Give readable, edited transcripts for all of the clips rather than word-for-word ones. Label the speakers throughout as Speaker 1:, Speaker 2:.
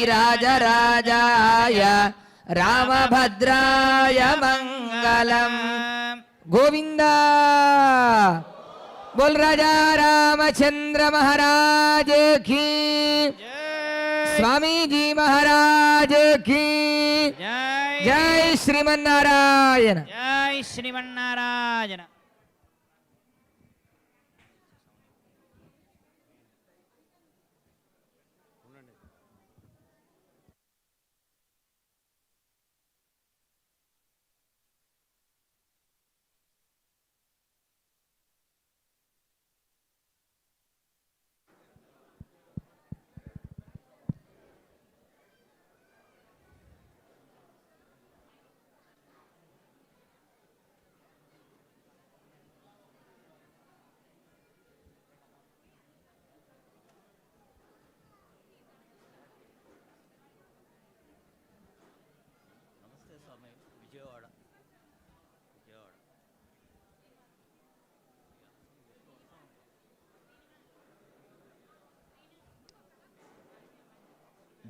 Speaker 1: राजराजाय रामभद्राय मंगलम। गोविंद बोल राजा रामचंद्र महाराज की, स्वामी जी महाराज की जय श्रीमन्नारायण।
Speaker 2: जय श्रीमन्नारायण।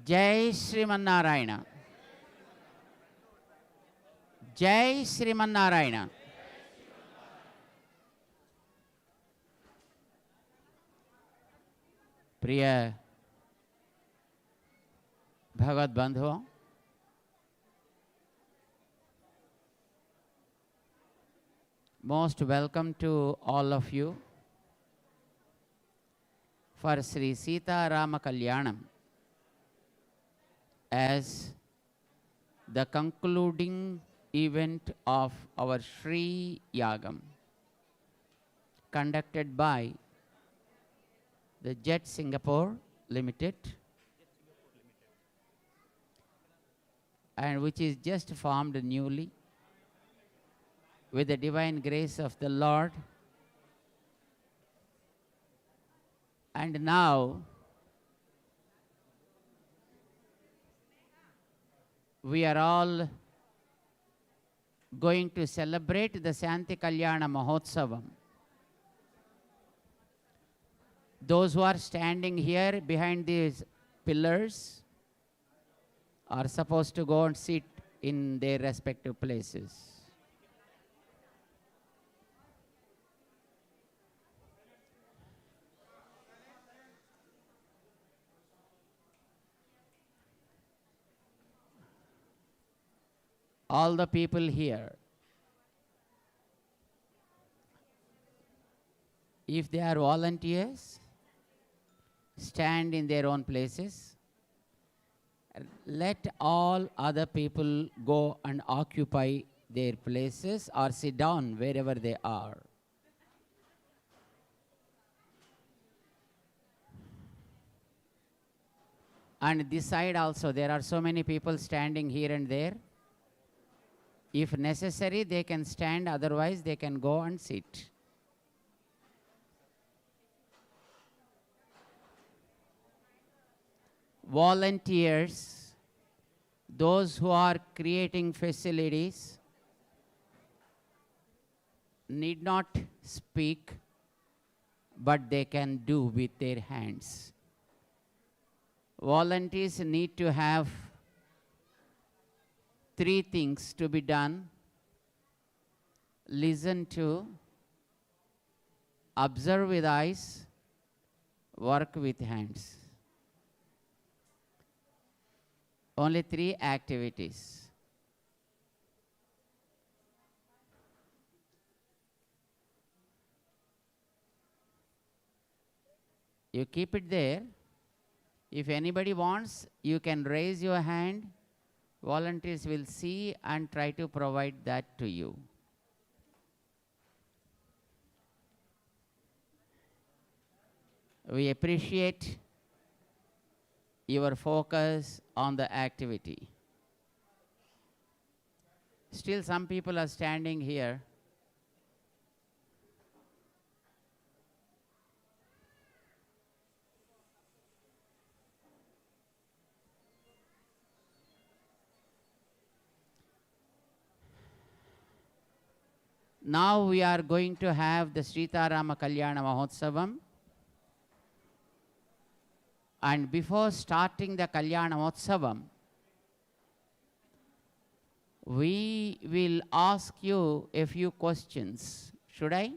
Speaker 2: जय श्रीमन्नारायण। जय श्रीमन्नारायण। प्रिय भगवत बंधुओं, most welcome to all of you for Sri Sita Rama Kalyanam as the concluding event of our Sri Yagam conducted by the Jet Singapore Limited, and which is just formed newly with the divine grace of the Lord. And now we are all going to celebrate the Shanti Kalyana Mahotsavam. Those who are standing here behind these pillars are supposed to go and sit in their respective places. All the people here, if they are volunteers, stand in their own places. Let all other people go and occupy their places or sit down wherever they are. And this side also, there are so many people standing here and there. If necessary, they can stand, otherwise they can go and sit. Volunteers, those who are creating facilities, need not speak, but they can do with their hands. Volunteers need to have 3 things to be done: listen to, observe with eyes, work with hands. Only 3 activities. You keep it there. If anybody wants, you can raise your hand. Volunteers will see and try to provide that to you. We appreciate your focus on the activity. Still, some people are standing here. Now we are going to have the Sita Rama Kalyanam Mahotsavam And before starting the Kalyanamotsavam, we will ask you a few questions. Should I?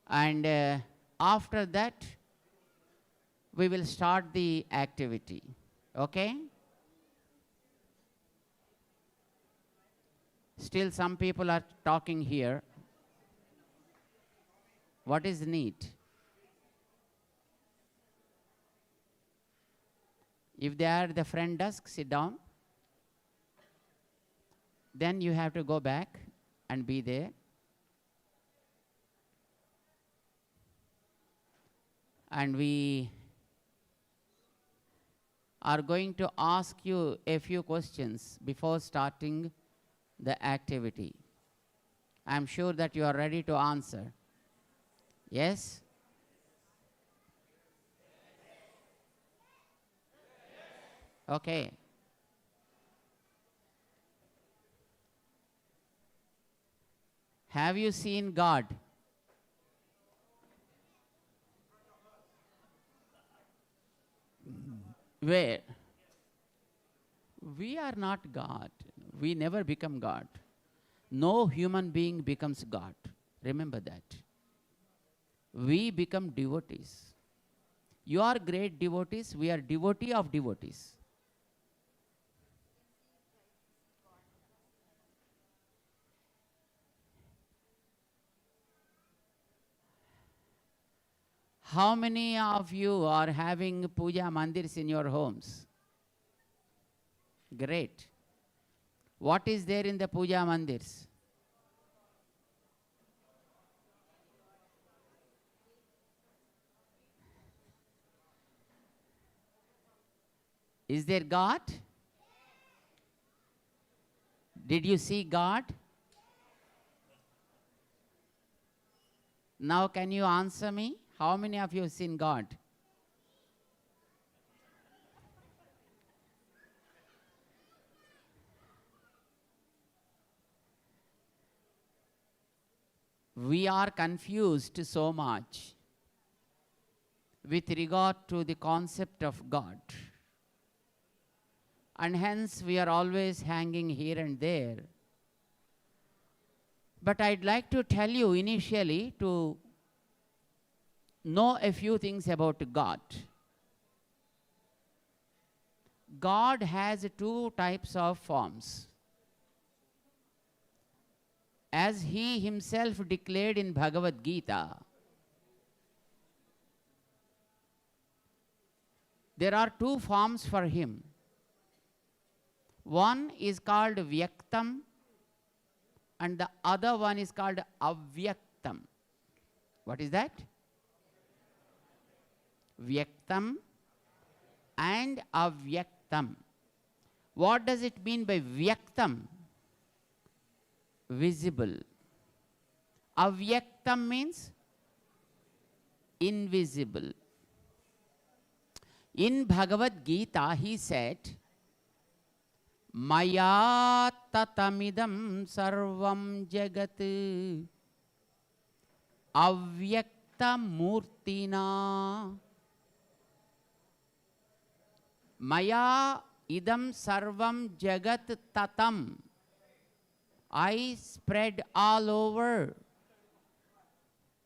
Speaker 2: And after that, we will start the activity. Okay? Still some people are talking here. What is need? If they are at the front desk, sit down. Then you have to go back and be there. And we are going to ask you a few questions before starting the activity. I am sure that you are ready to answer. Yes? Okay. Have you seen God? Where? We are not God. We never become God. No human being becomes God. Remember that. We become devotees. You are great devotees. We are devotee of devotees. How many of you are having puja mandirs in your homes? Great. What is there in the puja mandirs? Is there God? Did you see God? Now can you answer me? How many of you have seen God? We are confused so much with regard to the concept of God. And hence we are always hanging here and there. But I'd like to tell you initially to know a few things about God. God has two types of forms. As he himself declared in Bhagavad Gita, there are two forms for him. One is called Vyaktam and the other one is called Avyaktam. What is that? Vyaktam and Avyaktam. What does it mean by Vyaktam? Visible. Avyaktam means invisible. In Bhagavad Gita, he said, Maya tatamidam sarvam jagat avyakta murtina. Maya idam sarvam jagat tatam. I spread all over.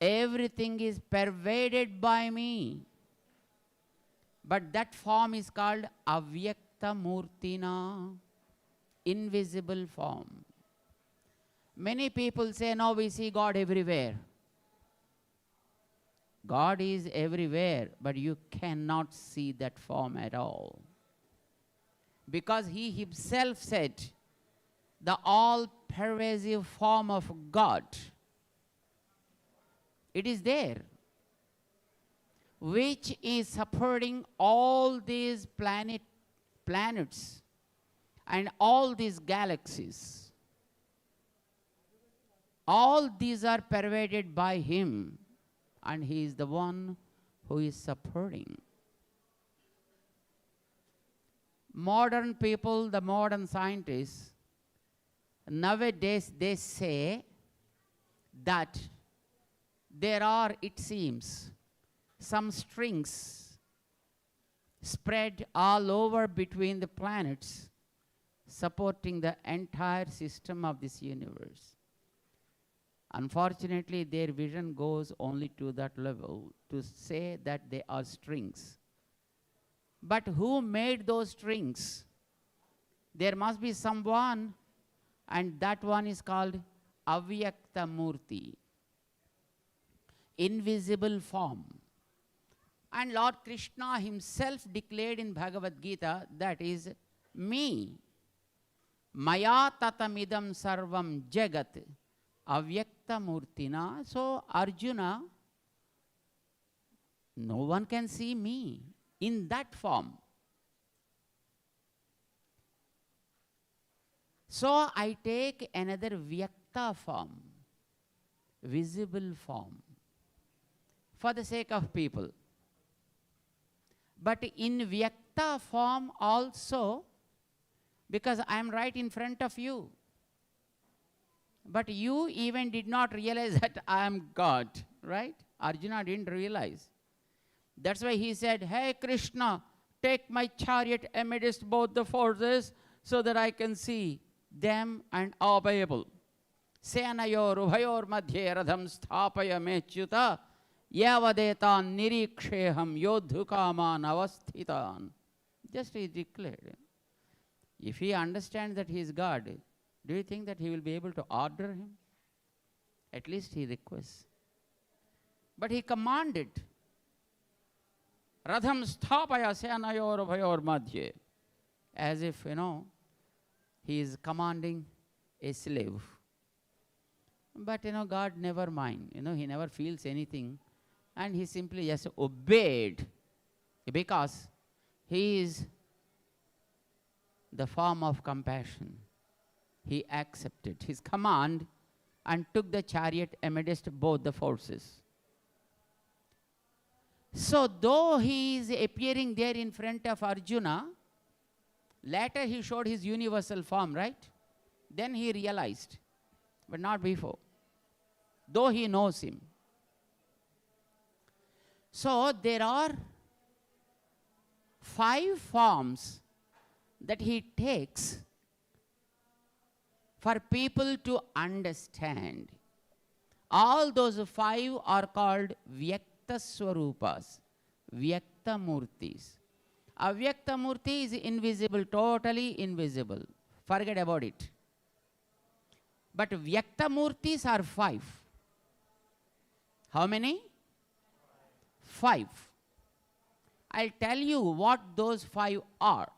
Speaker 2: Everything is pervaded by me. But that form is called Avyakta Murtina, invisible form. Many people say, no, we see God everywhere. God is everywhere, but you cannot see that form at all. Because he himself said, the all-pervasive form of God, it is there, which is supporting all these planets and all these galaxies. All these are pervaded by him, and he is the one who is supporting. Modern people, the modern scientists, nowadays they say that there are, it seems, some strings spread all over between the planets, supporting the entire system of this universe. Unfortunately, their vision goes only to that level, to say that they are strings. But who made those strings? There must be someone, and that one is called Avyakta Murti, invisible form. And Lord Krishna himself declared in Bhagavad Gita, that is me. Maya tatamidam sarvam jagat avyakta murtina. So Arjuna, no one can see me in that form. So I take another vyakta form, visible form, for the sake of people. But in vyakta form also, because I am right in front of you, but you even did not realize that I am God, right? Arjuna didn't realize. That's why he said, hey Krishna, take my chariot amidst both the forces so that I can see them and obeyable. Senayor ubhayor madhye radham sthapaya mechyuta yavadetan niriksheham yodhukaman avasthitan. Just he declared. If he understands that he is God, do you think that he will be able to order him? At least he requests. But he commanded. Radham sthapaya senayor ubhayor madhye. As if, he is commanding a slave. But, God never mind. He never feels anything. And he simply just obeyed. Because he is the form of compassion. He accepted his command and took the chariot amidst both the forces. So, though he is appearing there in front of Arjuna, later he showed his universal form, right? Then he realized, but not before, though he knows him. So there are 5 forms that he takes for people to understand. All those 5 are called Vyakta Swarupas, Vyakta Murtis. Avyakta Murti is invisible, totally invisible. Forget about it. But Vyakta Murtis are 5. How many? 5. I'll tell you what those 5 are.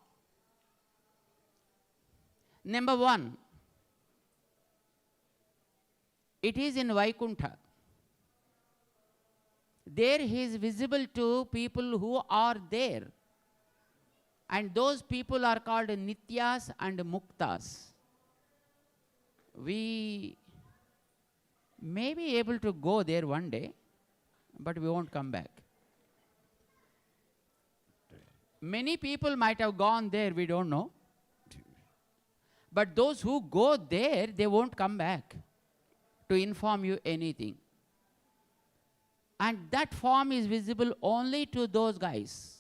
Speaker 2: Number 1, it is in Vaikuntha. There he is visible to people who are there. And those people are called Nityas and Muktas. We may be able to go there one day, but we won't come back. Many people might have gone there, we don't know. But those who go there, they won't come back to inform you anything. And that form is visible only to those guys,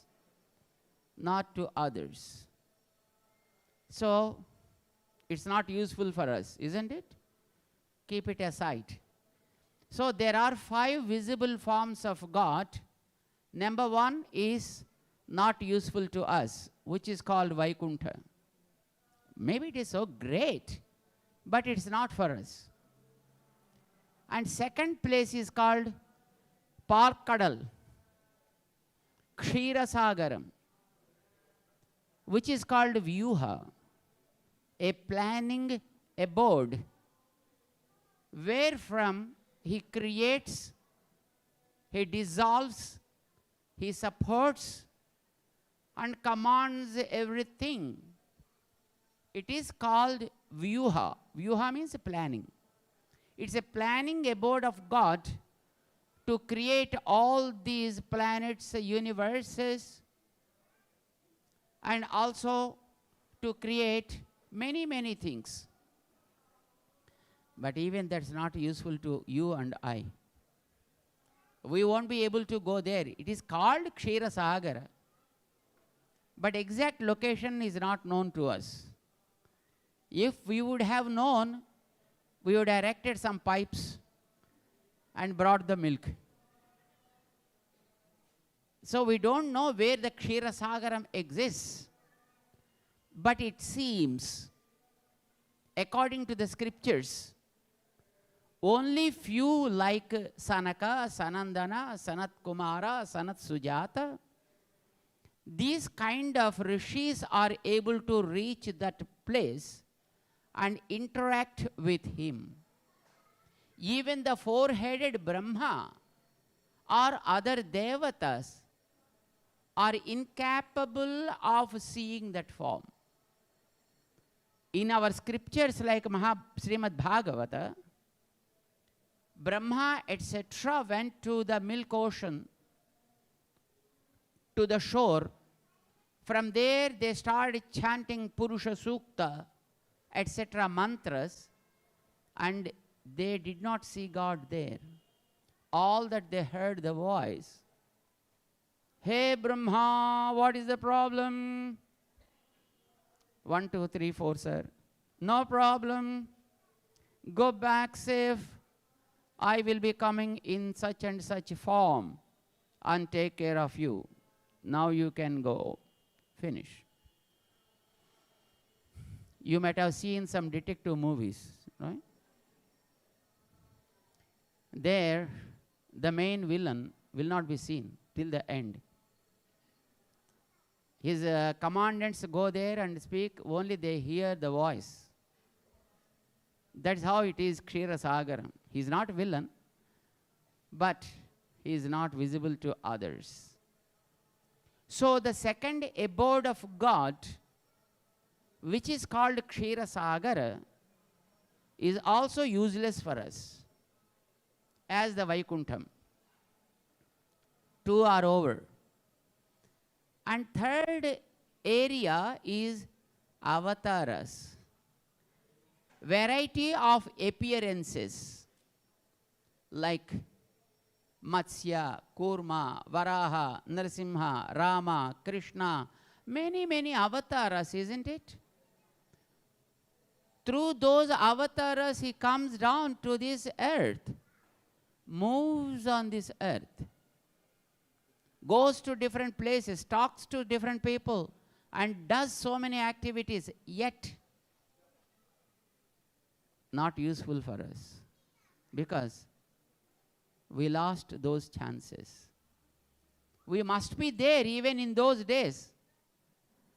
Speaker 2: not to others. So, it's not useful for us, isn't it? Keep it aside. So, there are 5 visible forms of God. Number 1 is not useful to us, which is called Vaikuntha. Maybe it is so great, but it's not for us. And second place is called Parkadal, Kshirasagaram, which is called Vyuha, a planning abode, wherefrom he creates, he dissolves, he supports, and commands everything. It is called Vyuha. Vyuha means planning. It's a planning abode of God to create all these planets, universes, and also to create many, many things. But even that's not useful to you and I. We won't be able to go there. It is called Kshira Sagara. But exact location is not known to us. If we would have known, we would have erected some pipes and brought the milk. So we don't know where the Kshira Sagaram exists. But it seems, according to the scriptures, only few like Sanaka, Sanandana, Sanat Kumara, Sanat Sujata, these kind of rishis are able to reach that place and interact with him. Even the four-headed Brahma or other devatas are incapable of seeing that form. In our scriptures like Srimad Bhagavata, Brahma etc. went to the milk ocean, to the shore. From there they started chanting Purusha Sukta etc. mantras, and they did not see God there. All that they heard the voice, "Hey Brahma, what is the problem?" 1, 2, 3, 4, sir. "No problem. Go back safe. I will be coming in such and such form and take care of you. Now you can go." Finish. You might have seen some detective movies, right? There, the main villain will not be seen till the end. His commandants go there and speak, only they hear the voice. That's how it is Kshira Sagaram. He is not a villain, but he is not visible to others. So the second abode of God, which is called Kshira Sagara, is also useless for us as the Vaikuntham. 2 are over. And third area is avatars. Variety of appearances like Matsya, Kurma, Varaha, Narasimha, Rama, Krishna, many avatars, isn't it? Through those avatars he comes down to this earth, moves on this earth, goes to different places, talks to different people, and does so many activities, yet not useful for us, because we lost those chances. We must be there even in those days.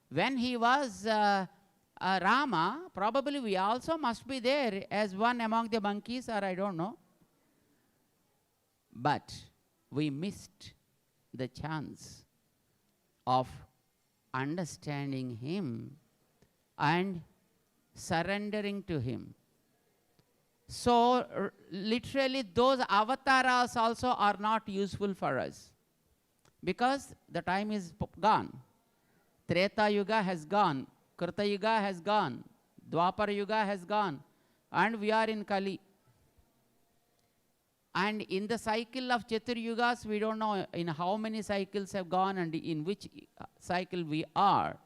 Speaker 2: When he was Rama, probably we also must be there as one among the monkeys, or I don't know. But we missed the chance of understanding him and surrendering to him. So literally those avatars also are not useful for us, because the time is gone. Treta Yuga has gone, Krita Yuga has gone, Dwapara Yuga has gone, and we are in Kali. And in the cycle of Chatur Yugas, we don't know in how many cycles have gone and in which cycle we are.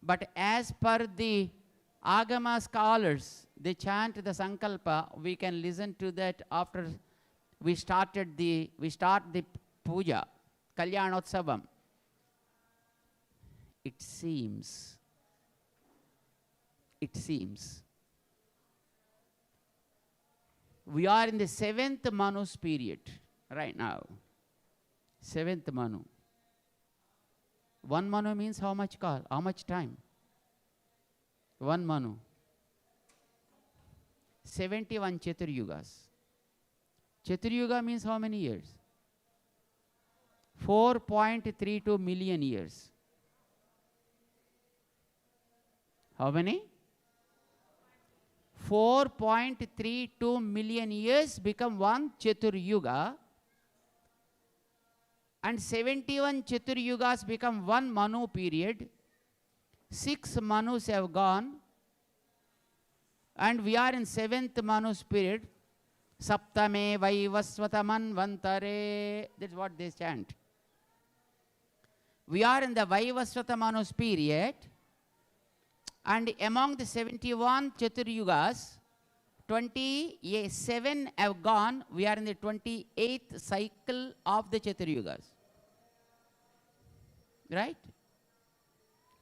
Speaker 2: But as per the Agama scholars, they chant the Sankalpa. We can listen to that after we start the puja, Kalyanotsavam. It seems we are in the 7th Manu's period right now. 7th Manu. 1 Manu means how much time? 1 Manu. 71 Chatur Yugas. Chatur Yuga means how many years? 4.32 million years. How many? 4.32 million years become one Chatur Yuga, and 71 Chatur Yugas become 1 Manu period. 6 Manus have gone, and we are in 7th Manu's period. Saptame Vaivasvatamanvantare. That's what they chant. We are in the Vaivasvatamanus period, and among the 71 Chaturyugas, 27 have gone. We are in the 28th cycle of the Chaturyugas. Right?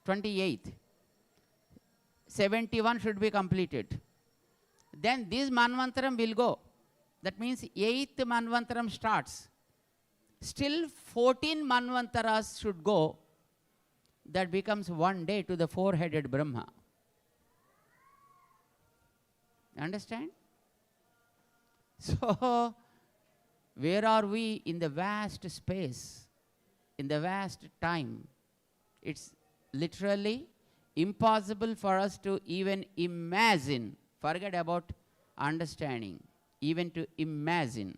Speaker 2: 28th. 71 should be completed. Then this Manvantaram will go. That means 8th Manvantaram starts. Still 14 Manvantaras should go. That becomes one day to the four-headed Brahma. Understand? So, where are we in the vast space, in the vast time? It's literally impossible for us to even imagine. Forget about understanding, even to imagine.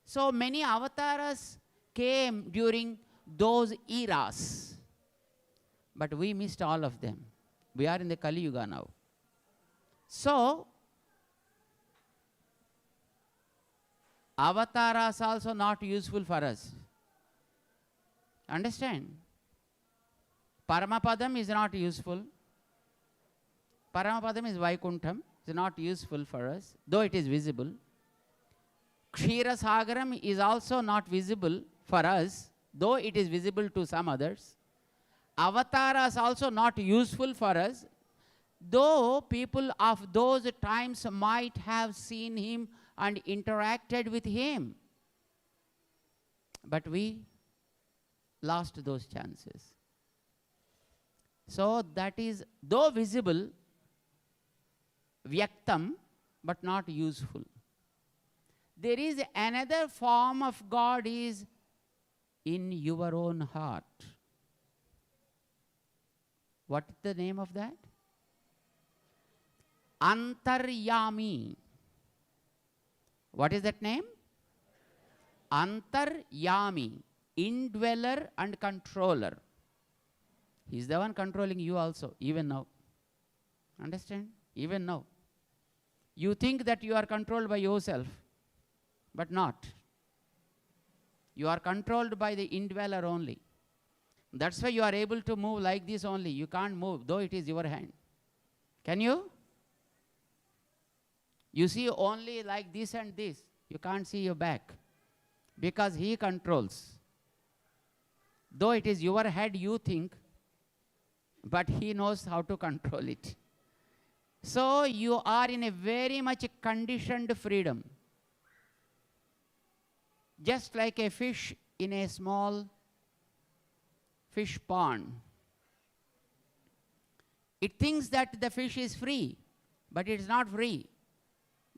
Speaker 2: So many avatars came during those eras, but we missed all of them. We are in the Kali Yuga now. So, avatars also not useful for us. Understand? Paramapadam is not useful. Paramapadam is Vaikuntham. It's not useful for us, though it is visible. Kshirasagaram is also not visible for us, though it is visible to some others. Avatars also not useful for us, though people of those times might have seen him and interacted with him. But we lost those chances. So that is, though visible, vyaktam, but not useful. There is another form of God is in your own heart. What is the name of that? Antaryami. What is that name? Antaryami. Indweller and controller. He is the one controlling you also, even now. Understand? Even now. You think that you are controlled by yourself, but not. You are controlled by the indweller only. That's why you are able to move like this only. You can't move, though it is your hand. Can you? You see only like this and this. You can't see your back, because he controls. Though it is your head, you think, but he knows how to control it. So you are in a very much conditioned freedom. Just like a fish in a small fish pond. It thinks that the fish is free, but it is not free.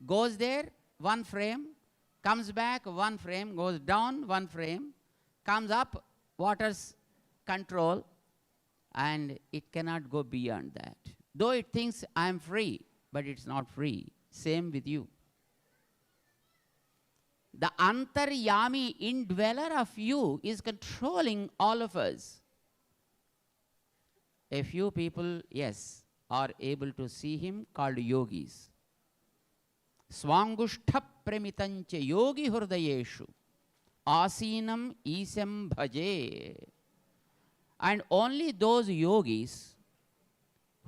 Speaker 2: Goes there, one frame, comes back, one frame, goes down, one frame, comes up, water's control, and it cannot go beyond that. Though it thinks I am free, but it's not free. Same with you. The Antaryami, indweller of you, is controlling all of us. A few people, yes, are able to see him, called yogis. Swangushta premitancha yogi hurdayeshu asinam isam bhaje. And only those yogis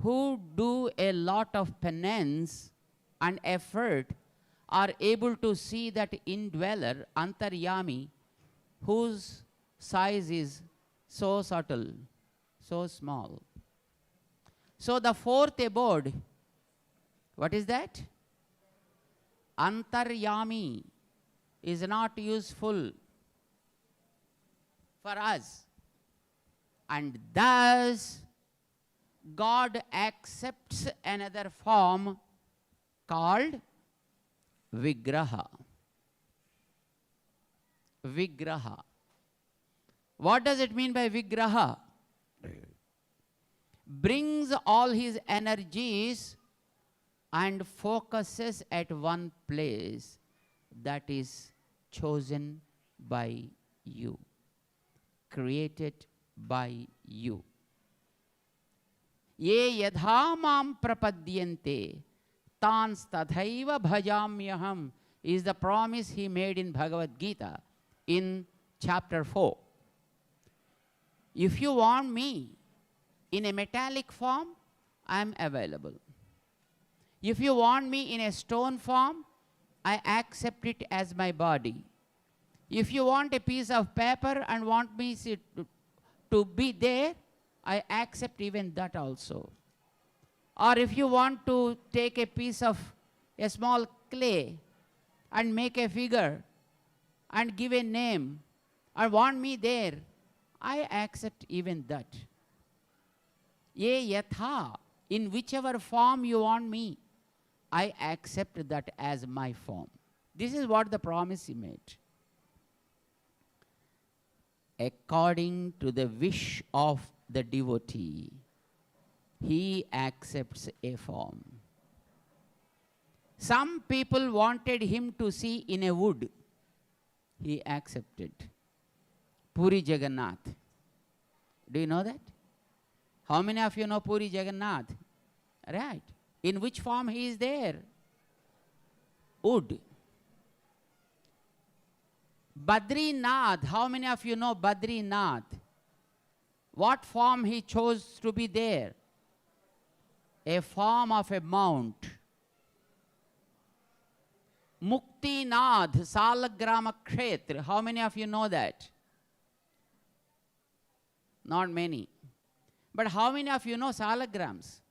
Speaker 2: who do a lot of penance and effort are able to see that indweller, Antaryami, whose size is so subtle, so small. So the fourth abode, what is that? Antaryami is not useful for us. And thus, God accepts another form called Vigraha. Vigraha. What does it mean by Vigraha? Brings all his energies and focuses at one place that is chosen by you, created by you. Ye yadha mam prapadyante Bhaktans Tadhaiva Bhajamyaham is the promise he made in Bhagavad Gita in chapter 4. If you want me in a metallic form, I am available. If you want me in a stone form, I accept it as my body. If you want a piece of paper and want me to be there, I accept even that also. Or if you want to take a small clay and make a figure and give a name and want me there, I accept even that. Ye yatha, in whichever form you want me, I accept that as my form. This is what the promise he made. According to the wish of the devotee, he accepts a form. Some people wanted him to see in a wood. He accepted. Puri Jagannath. Do you know that? How many of you know Puri Jagannath? Right. In which form he is there? Wood. Badrinath. How many of you know Badrinath? What form he chose to be there? A form of a mount. Muktinath, Salagrama Kshetra. How many of you know that? Not many. But how many of you know salagrams?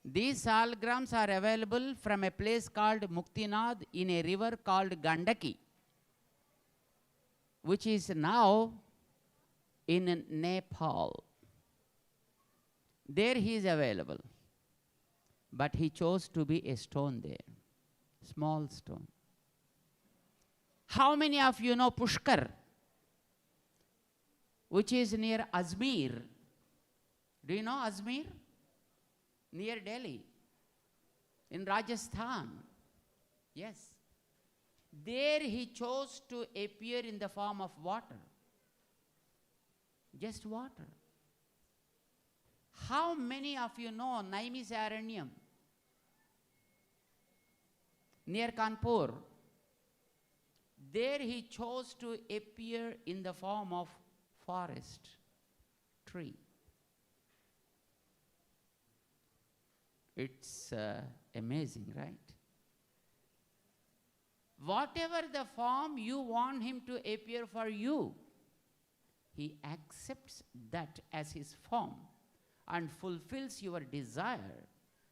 Speaker 2: These salagrams are available from a place called Muktinath in a river called Gandaki, which is now in Nepal. There he is available. But he chose to be a stone there, small stone. How many of you know Pushkar, which is near Ajmer? Do you know Ajmer? Near Delhi, in Rajasthan. Yes. There he chose to appear in the form of water. Just water. How many of you know Naimisaranyam? Near Kanpur. There he chose to appear in the form of forest, tree. It's amazing, right? Whatever the form you want him to appear for you, he accepts that as his form and fulfills your desire,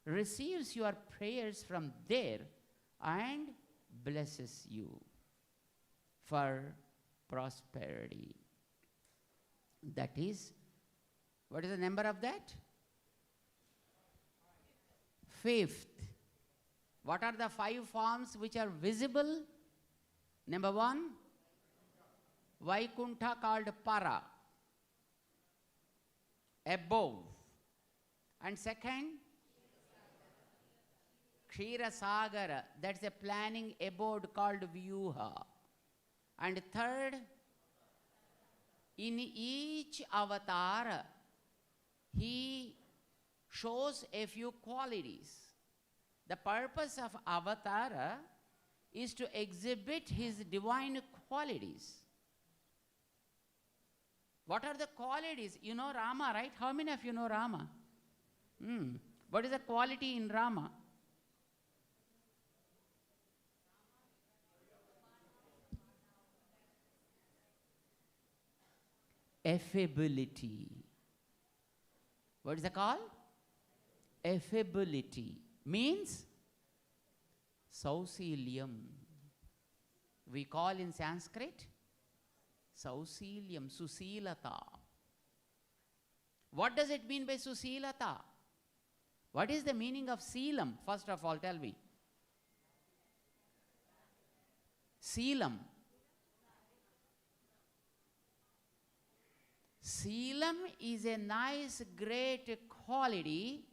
Speaker 2: receives your prayers from there and blesses you for prosperity. That is, what is the number of that? Fifth. What are the 5 forms which are visible? Number 1, Vaikuntha called Para, above. And second, Ksheerasagara, that's a planning abode called Vyuha. And third, in each avatar, he shows a few qualities. The purpose of avatar is to exhibit his divine qualities. What are the qualities? You know Rama, right? How many of you know Rama? What is the quality in Rama? Affability. What is it called? Affability. Means Sausilium. We call in Sanskrit Sausilium, Susilata. What does it mean by Susilata? What is the meaning of Seelam? First of all, tell me. Seelam. Seelam is a nice, great quality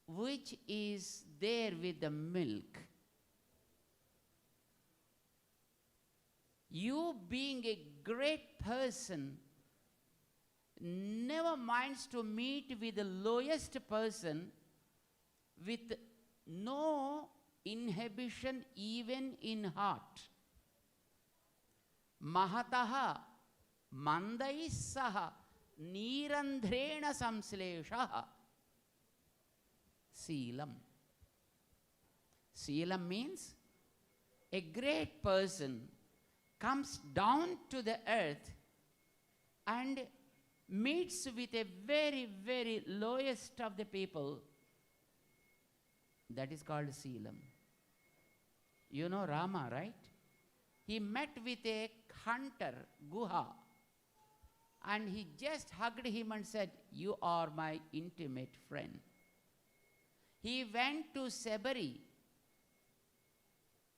Speaker 2: which is there with the milk. You being a great person never minds to meet with the lowest person with no inhibition even in heart. Mahataha mandaisaha nirandhrena samsleshaha Seelam. Seelam means a great person comes down to the earth and meets with a very, very lowest of the people. That is called Seelam. You know Rama, right? He met with a hunter, Guha, and he just hugged him and said, "You are my intimate friend." He went to Sebari,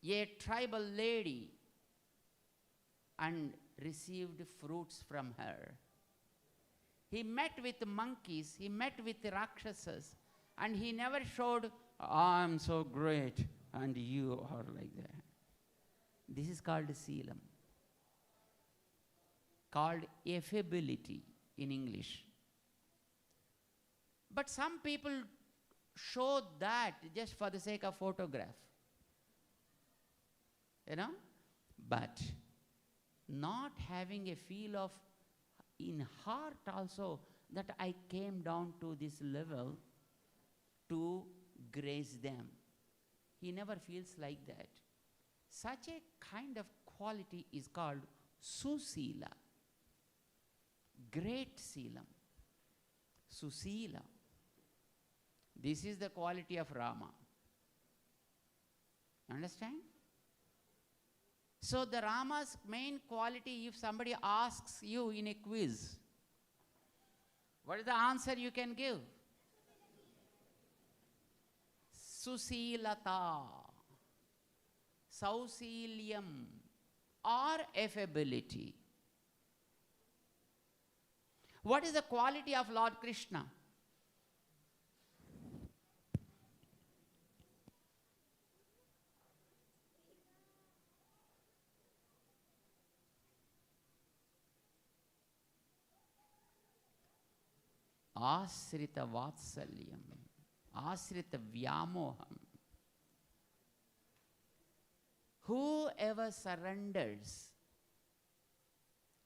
Speaker 2: a tribal lady, and received fruits from her. He met with monkeys, he met with Rakshasas, and he never showed, "I'm so great and you are like that." This is called Seelam, called affability in English. But some people show that just for the sake of photograph, you know, but not having a feel of in heart also that I came down to this level to grace them. He never feels like that. Such a kind of quality is called Susila, great Seelam, Susila. This is the quality of Rama. Understand? So the Rama's main quality, if somebody asks you in a quiz, what is the answer you can give? Susilata, Sausilium, or affability. What is the quality of Lord Krishna? Asrita Vatsalyam, Asrita Vyamoham. Whoever surrenders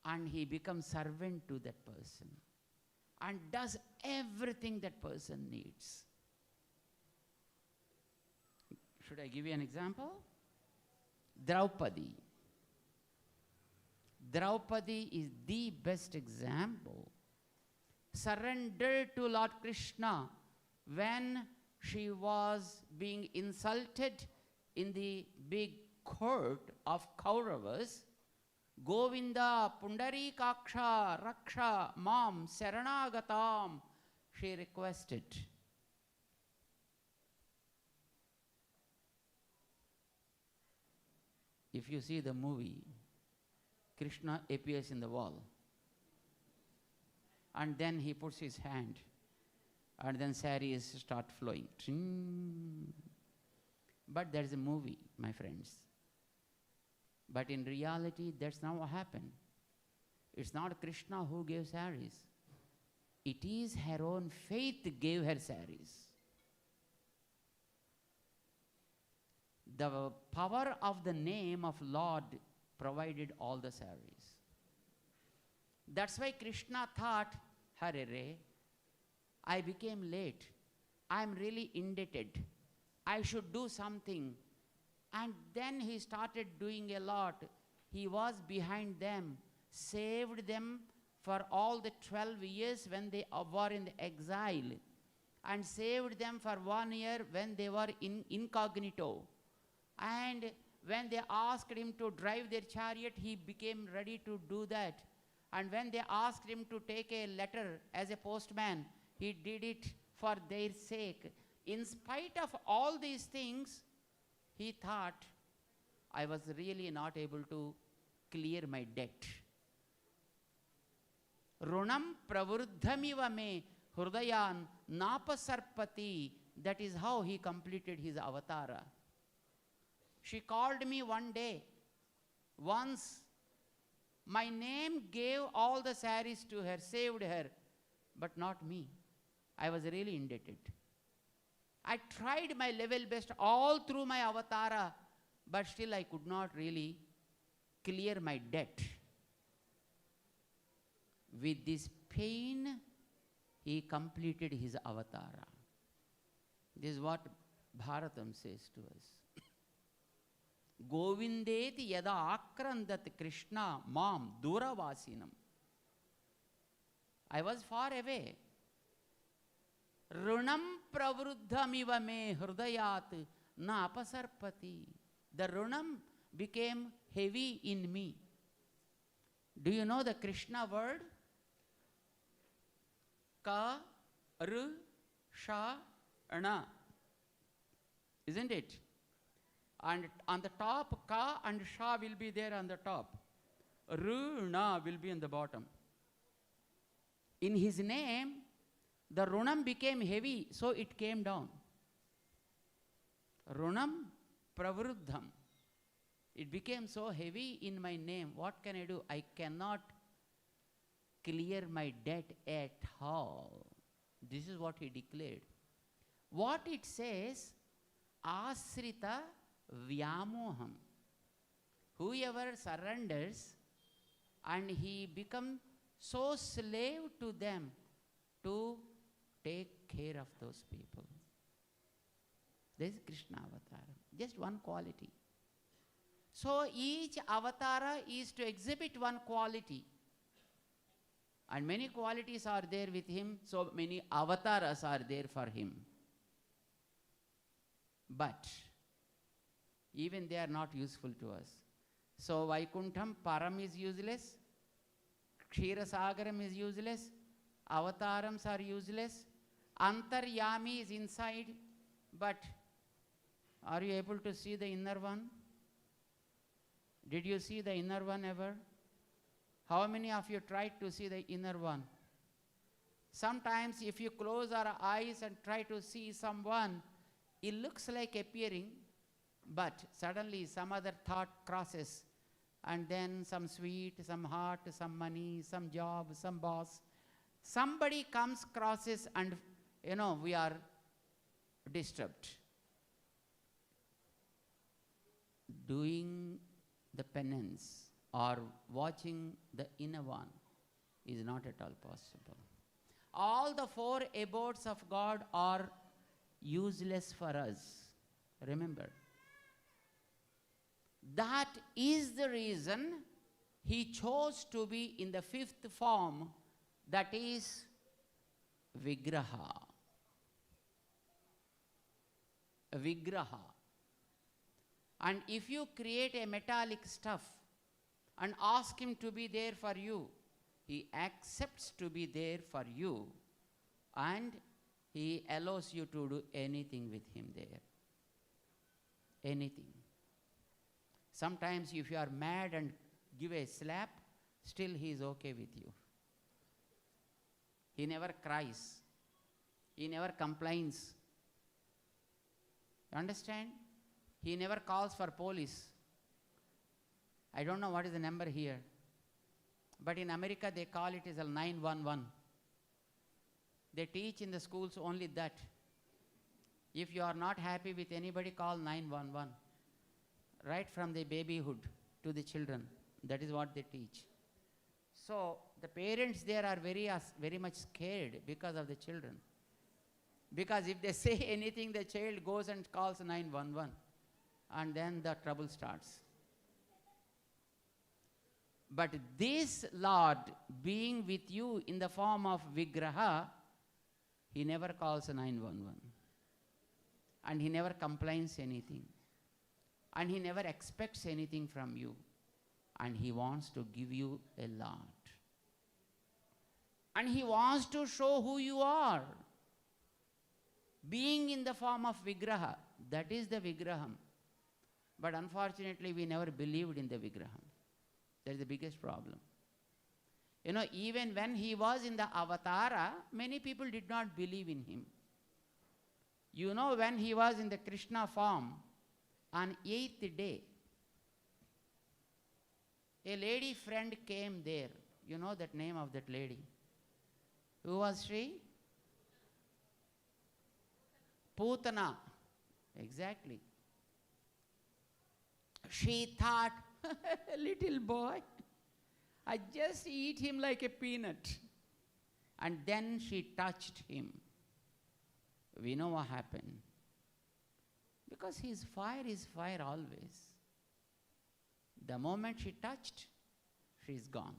Speaker 2: and he becomes servant to that person and does everything that person needs. Should I give you an example? Draupadi. Draupadi is the best example. Surrendered to Lord Krishna when she was being insulted in the big court of Kauravas. Govinda Pundarikaksha Raksha Mam Saranagatam, she requested. If you see the movie, Krishna appears in the wall. And then he puts his hand, and then saris start flowing. But there is a movie, my friends. But in reality, that's not what happened. It's not Krishna who gave saris. It is her own faith gave her saris. The power of the name of Lord provided all the saris. That's why Krishna thought, "Harere, I became late. I'm really indebted. I should do something." And then he started doing a lot. He was behind them, saved them for all the 12 years when they were in the exile, and saved them for 1 year when they were in incognito. And when they asked him to drive their chariot, he became ready to do that. And when they asked him to take a letter as a postman, he did it for their sake. In spite of all these things, he thought, "I was really not able to clear my debt. Runam pravurdhamiva me hrudayan napasarpati." That is how he completed his avatara. She called me one day, once. My name gave all the saris to her, saved her, but not me. I was really indebted. I tried my level best all through my avatara, but still I could not really clear my debt. With this pain, he completed his avatara. This is what Bharatam says to us. Govindeti yada akrandat Krishna mam duravasinam. I was far away. Runam pravruddhamiva me hrudayat na apasarpati. The runam became heavy in me. Do you know the Krishna word? Ka, R, Sha, Ana. Isn't it? And on the top, Ka and Sha will be there on the top. Runa will be on the bottom. In his name, the Runam became heavy, so it came down. Runam Pravruddham. It became so heavy in my name. What can I do? I cannot clear my debt at all. This is what he declared. What it says, Asrita Vyamoham. Whoever surrenders and he becomes so slave to them to take care of those people. This is Krishna avatar. Just one quality. So each avatara is to exhibit one quality. And many qualities are there with him, so many avatars are there for him. But even they are not useful to us. So Vaikuntham, Param is useless, Kshirasagaram is useless, Avatarams are useless, Antaryami is inside, but are you able to see the inner one? Did you see the inner one ever? How many of you tried to see the inner one? Sometimes if you close our eyes and try to see someone, it looks like appearing, but suddenly some other thought crosses, and then some sweet, some hot, some money, some job, some boss. Somebody comes, crosses, and we are disturbed. Doing the penance or watching the inner one is not at all possible. All the four abodes of God are useless for us. Remember. That is the reason he chose to be in the fifth form, that is Vigraha. Vigraha. And if you create a metallic stuff and ask him to be there for you, he accepts to be there for you, and he allows you to do anything with him there. Anything. Sometimes if you are mad and give a slap, still he is okay with you. He never cries. He never complains. You understand? He never calls for police. I don't know what is the number here. But in America they call it as a 911. They teach in the schools only that. If you are not happy with anybody, call 911. Right from the babyhood to the children. That is what they teach. So the parents there are very much scared because of the children. Because if they say anything, the child goes and calls 911. And then the trouble starts. But this Lord, being with you in the form of Vigraha, he never calls 911. And he never complains anything. And he never expects anything from you. And he wants to give you a lot. And he wants to show who you are. Being in the form of Vigraha, that is the Vigraham. But unfortunately, we never believed in the Vigraham. That is the biggest problem. Even when he was in the Avatara, many people did not believe in him. When he was in the Krishna form, on 8th day, a lady friend came there. You know that name of that lady. Who was she? Putana. Exactly. She thought, little boy, I just eat him like a peanut. And then she touched him. We know what happened. Because his fire is fire always. The moment she touched, she's gone.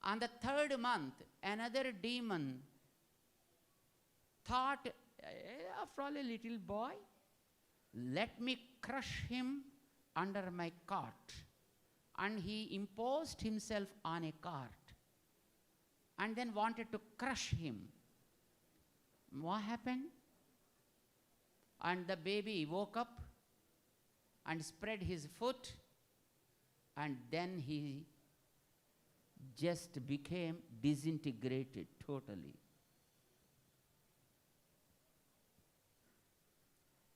Speaker 2: On the third month, another demon thought, after all, a little boy, let me crush him under my cart. And he imposed himself on a cart and then wanted to crush him. What happened? And the baby woke up and spread his foot, and then he just became disintegrated totally.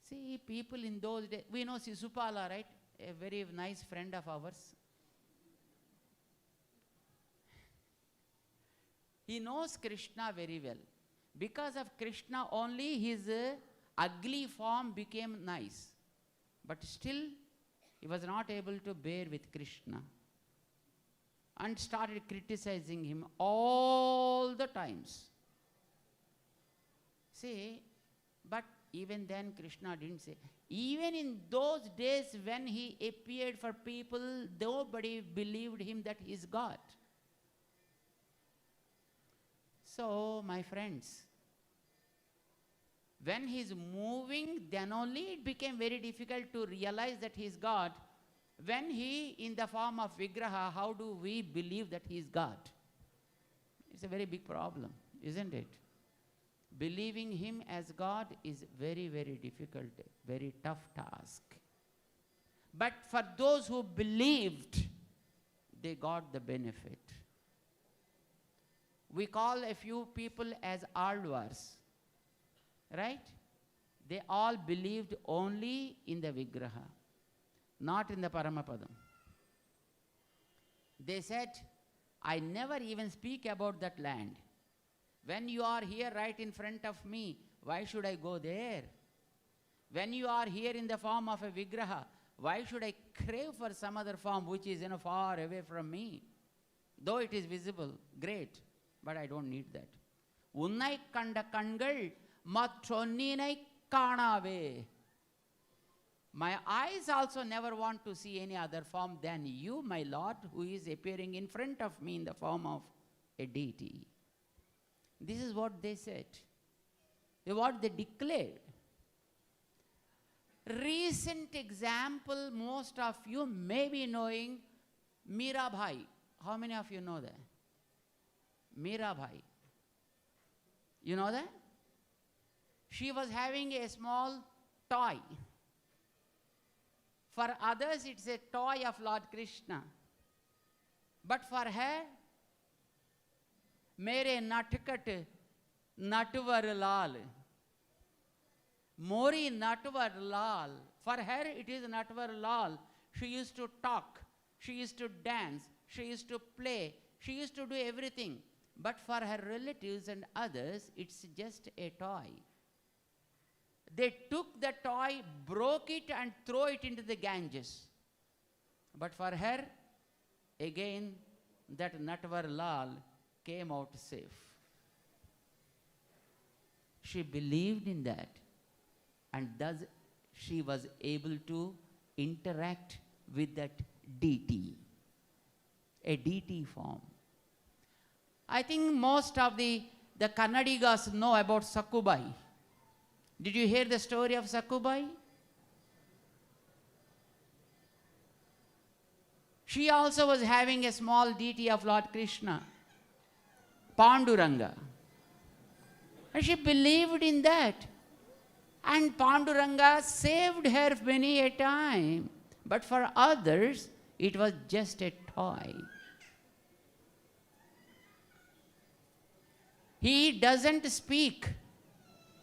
Speaker 2: See, people in those days, we know Sisupala, right? A very nice friend of ours. He knows Krishna very well. Because of Krishna only his ugly form became nice. But still, he was not able to bear with Krishna and started criticizing him all the times. See, but even then Krishna didn't say. Even in those days when he appeared for people, nobody believed him that he is God. So, my friends, when he is moving, then only it became very difficult to realize that he is God. When he in the form of Vigraha, how do we believe that he is God? It's a very big problem, isn't it? Believing him as God is very, very difficult, very tough task. But for those who believed, they got the benefit. We call a few people as Alvars, right? They all believed only in the Vigraha, not in the Paramapadam. They said, I never even speak about that land. When you are here right in front of me, why should I go there? When you are here in the form of a Vigraha, why should I crave for some other form which is far away from me? Though it is visible, great, but I don't need that. Unnai kanda kangal matronninai kanave. My eyes also never want to see any other form than you, my Lord, who is appearing in front of me in the form of a deity. This is what they said. What they declared. Recent example, most of you may be knowing Mirabai. How many of you know that? Mirabai. You know that? She was having a small toy. For others, it's a toy of Lord Krishna. But for her, Mere Natkat Natvar Lal. Mori Natvar Lal. For her, it is Natvar Lal. She used to talk. She used to dance. She used to play. She used to do everything. But for her relatives and others, it's just a toy. They took the toy, broke it, and throw it into the Ganges. But for her, again, that Natvar Lal came out safe. She believed in that, and thus she was able to interact with that deity, a deity form. I think most of the Kannadigas know about Sakkubai. Did you hear the story of Sakkubai? She also was having a small deity of Lord Krishna, Panduranga. And she believed in that. And Panduranga saved her many a time. But for others, it was just a toy. He doesn't speak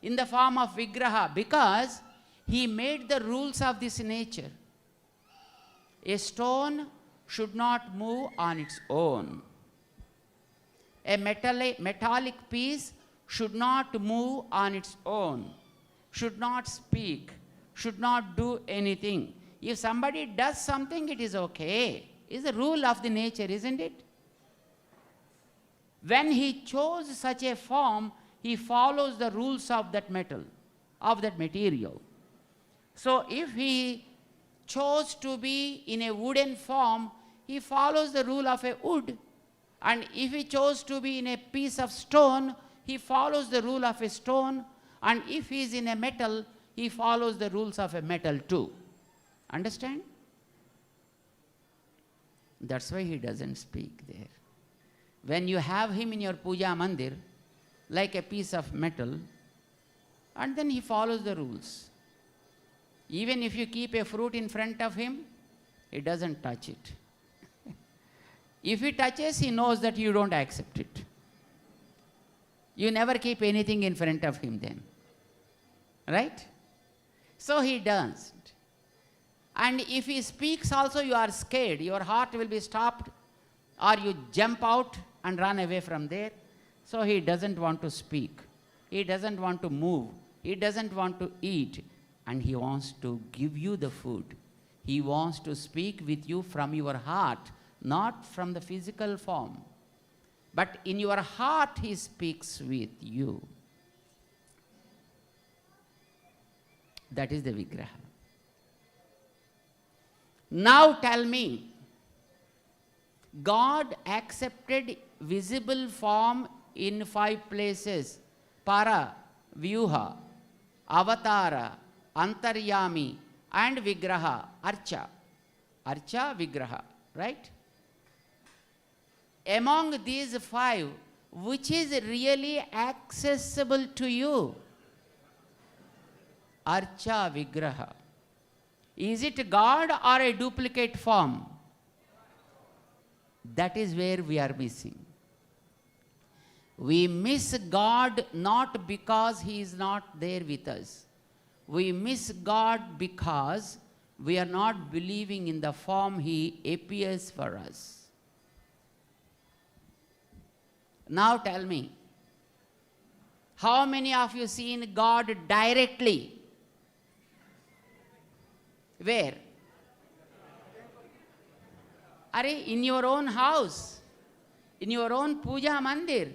Speaker 2: in the form of Vigraha because he made the rules of this nature. A stone should not move on its own. A metallic piece should not move on its own. should not speak, should not do anything. If somebody does something, it is okay. It's the rule of the nature, isn't it? When he chose such a form, he follows the rules of that metal, of that material. So if he chose to be in a wooden form, he follows the rule of a wood. And if he chose to be in a piece of stone, he follows the rule of a stone. And if he is in a metal, he follows the rules of a metal too. Understand? That's why he doesn't speak there. When you have him in your puja mandir, like a piece of metal, and then he follows the rules. Even if you keep a fruit in front of him, he doesn't touch it. If he touches, he knows that you don't accept it. You never keep anything in front of him then. Right? So he doesn't. And if he speaks also, you are scared. Your heart will be stopped, or you jump out and run away from there. So he doesn't want to speak. He doesn't want to move. He doesn't want to eat. And he wants to give you the food. He wants to speak with you from your heart, not from the physical form. But in your heart he speaks with you. That is the Vigraha. Now tell me, God accepted visible form in 5 places: Para, Vyuha, Avatara, Antaryami, and Vigraha, Archa. Archa, Vigraha, right? Among these 5, which is really accessible to you? Archa, Vigraha. Is it God or a duplicate form? That is where we are missing. We miss God not because he is not there with us. We miss God because we are not believing in the form he appears for us. Now tell me, how many of you seen God directly? Where? In your own house, in your own puja mandir,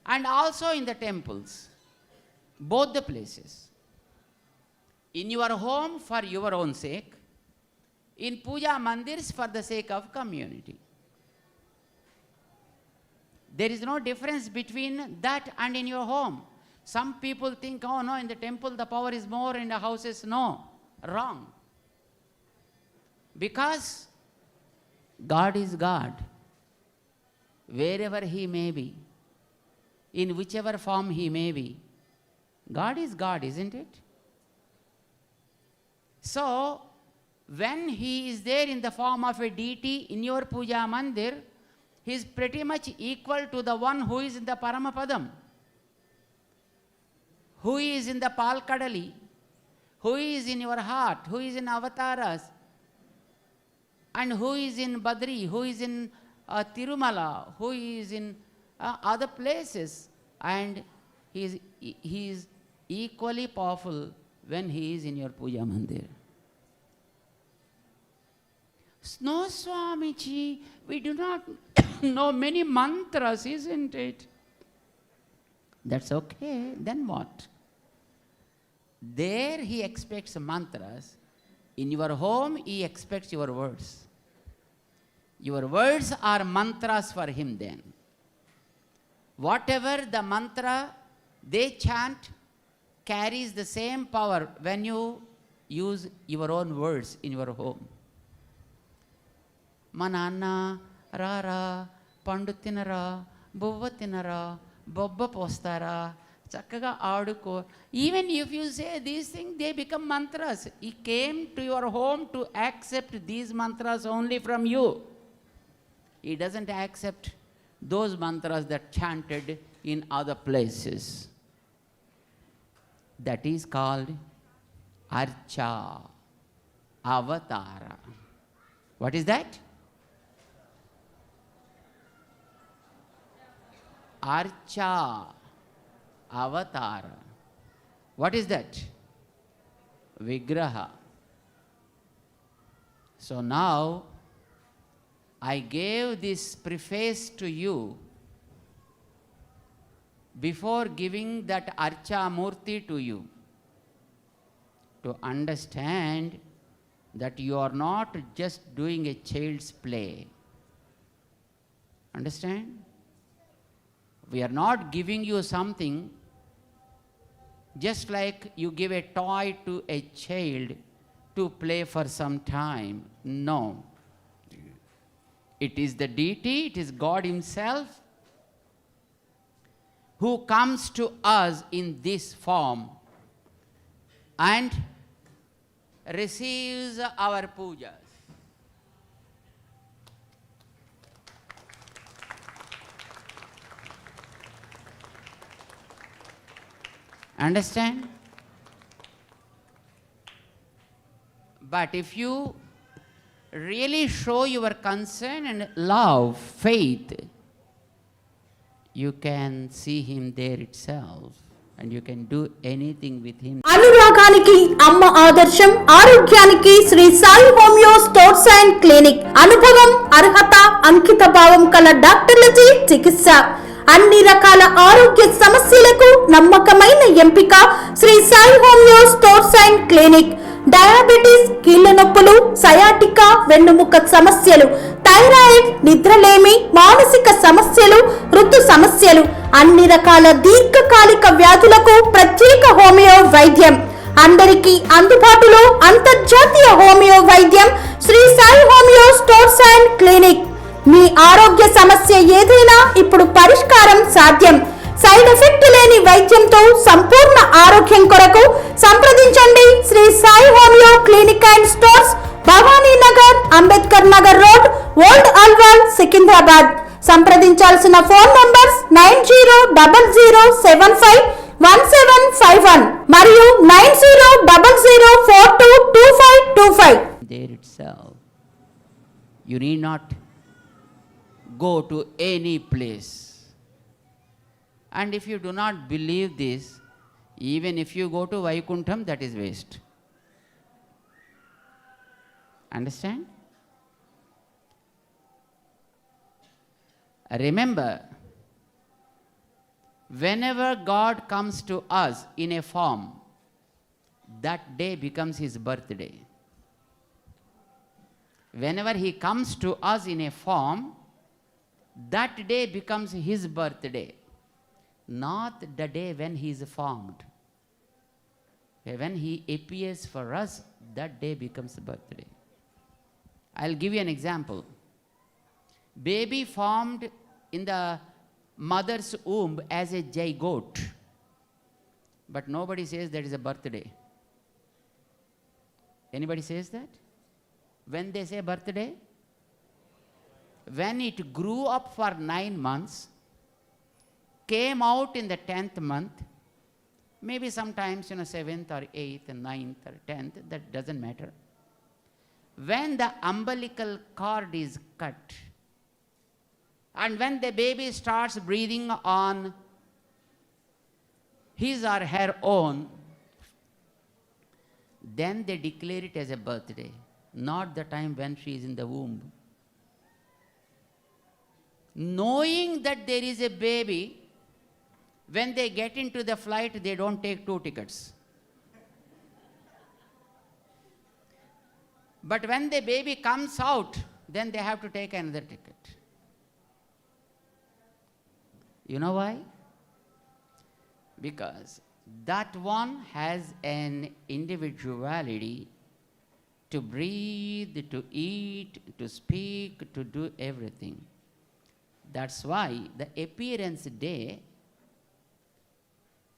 Speaker 2: and also in the temples, both the places. In your home for your own sake, in puja mandirs for the sake of community. There is no difference between that and in your home. Some people think, oh no, in the temple the power is more, in the houses no. Wrong. Because God is God, wherever he may be, in whichever form he may be. God is God, isn't it? So, when he is there in the form of a deity in your puja mandir, he is pretty much equal to the one who is in the Paramapadam, who is in the Palkadali, who is in your heart, who is in avataras, and who is in Badri, who is in Tirumala, who is in other places. And he is equally powerful when he is in your puja mandir. No, Swamiji, we do not know many mantras, isn't it? That's okay, then what? There he expects mantras. In your home, he expects your words. Your words are mantras for him then. Whatever the mantra they chant carries the same power when you use your own words in your home. Manana, Rara, Pandutinara, Bhuvatinara, Bobba Postara, Chakaga Aduko. Even if you say these things, they become mantras. He came to your home to accept these mantras only from you. He doesn't accept those mantras that chanted in other places. That is called Archa, Avatara. What is that? Archa, Avatara. What is that? Vigraha. So now I gave this preface to you before giving that Archa Murti to you, to understand that you are not just doing a child's play. Understand? We are not giving you something just like you give a toy to a child to play for some time. No. It is the deity, it is God Himself who comes to us in this form and receives our pujas. Understand? But if you really show your concern and love, faith, you can see Him there itself and you can do anything with Him.
Speaker 3: అనురాగానికి అమ్మ ఆదర్శం, ఆరోగ్యానికి Shri Sai homeo stores and clinic. అనుభవం, అర్హత, అంకిత భావం కల డాక్టర్లచే చికిత్స. అన్ని రకాల ఆరోగ్య సమస్యలకు నమ్మకమైన ఎంపిక Shri Sai homeo stores and clinic. Diabetes, కీళ్ల నొప్పులు, సయాటికా, వెన్నుముక సమస్యలు, థైరాయిడ్, నిద్రలేమి, మానసిక సమస్యలు, ఋతు సమస్యలు, అన్ని రకాల దీర్ఘకాలిక వ్యాధులకు ప్రత్యేక హోమియో వైద్యం. అందరికీ అందుబాటులో అంతర్జాతీయ హోమియో వైద్యం Sri Sai homeo stores and clinic. మీ ఆరోగ్య సమస్య ఏదైనా ఇప్పుడు పరిష్కారం సాధ్యం. సైడ్ ఎఫెక్ట్ లేని వైద్యంతో సంపూర్ణ ఆరోగ్యం కొరకు సంప్రదించండి Sri Sai homeo clinic and stores, Bhavani Nagar, Ambedkar Nagar road, old Alwal, Secunderabad. సంప్రదించాల్సిన ఫోన్ నంబర్స్ 9000751751 మరియు 9000422525.
Speaker 2: There itself. You need not go to any place. And if you do not believe this, even if you go to Vaikuntham, that is waste. Understand? Remember, whenever God comes to us in a form, that day becomes His birthday. Whenever He comes to us in a form, that day becomes His birthday. Not the day when He is formed. When He appears for us, that day becomes the birthday. I'll give you an example. Baby formed in the mother's womb as a zygote, but nobody says that is a birthday. Anybody says that? When they say birthday? When it grew up for 9 months, came out in the 10th month, maybe sometimes 7th or 8th and 9th or 10th, that doesn't matter. When the umbilical cord is cut and when the baby starts breathing on his or her own, then they declare it as a birthday, not the time when she is in the womb. Knowing that there is a baby, when they get into the flight, they don't take 2 tickets. But when the baby comes out, then they have to take another ticket. You know why? Because that one has an individuality to breathe, to eat, to speak, to do everything. That's why the appearance day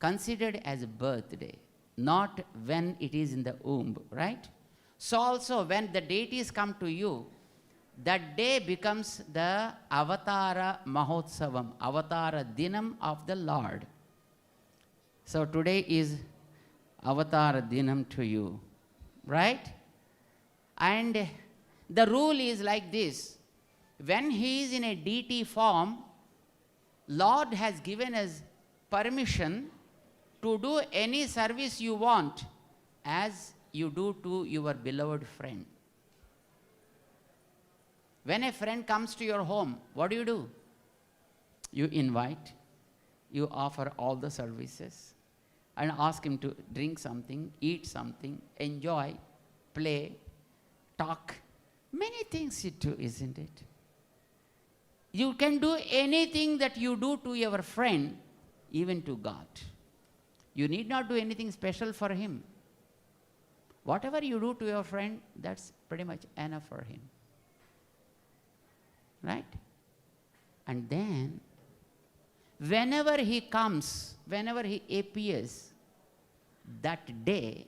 Speaker 2: considered as a birthday, not when it is in the womb, right? So also when the deities come to you, that day becomes the Avatara Mahotsavam, Avatara Dinam of the Lord. So today is Avatara Dinam to you, right? And the rule is like this. When He is in a deity form, Lord has given us permission to do any service you want as you do to your beloved friend. When a friend comes to your home, what do? You invite, you offer all the services and ask him to drink something, eat something, enjoy, play, talk. Many things you do, isn't it? You can do anything that you do to your friend, even to God. You need not do anything special for him. Whatever you do to your friend, that's pretty much enough for him. Right? And then, whenever he comes, whenever he appears, that day,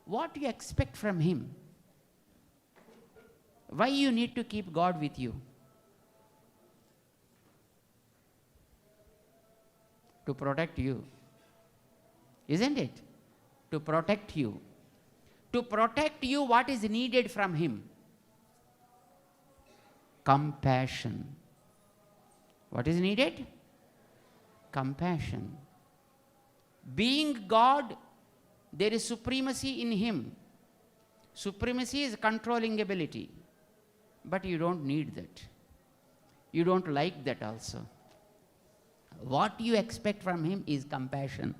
Speaker 2: what do you expect from him? Why you need to keep God with you? To protect you. Isn't it? To protect you. To protect you, what is needed from him? Compassion. What is needed? Compassion. Being God, there is supremacy in him. Supremacy is controlling ability. But you don't need that. You don't like that also. What you expect from him is compassion.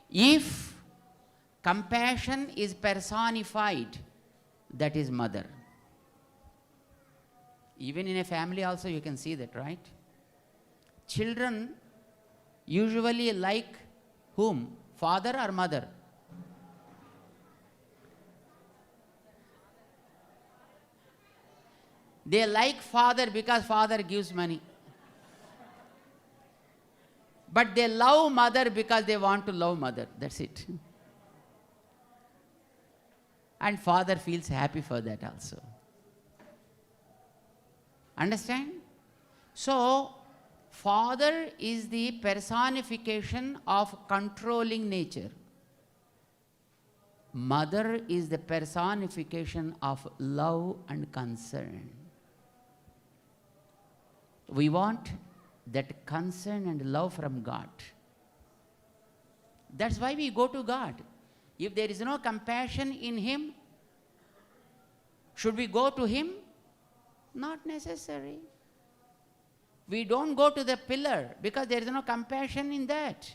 Speaker 2: If compassion is personified, that is mother. Even in a family also you can see that, right? Children usually like whom? Father or mother? They like father because father gives money. But they love mother because they want to love mother. That's it. And father feels happy for that also. Understand? So, father is the personification of controlling nature. Mother is the personification of love and concern. We want that concern and love from God. That's why we go to God. If there is no compassion in him, should we go to him? Not necessary. We don't go to the pillar because there is no compassion in that.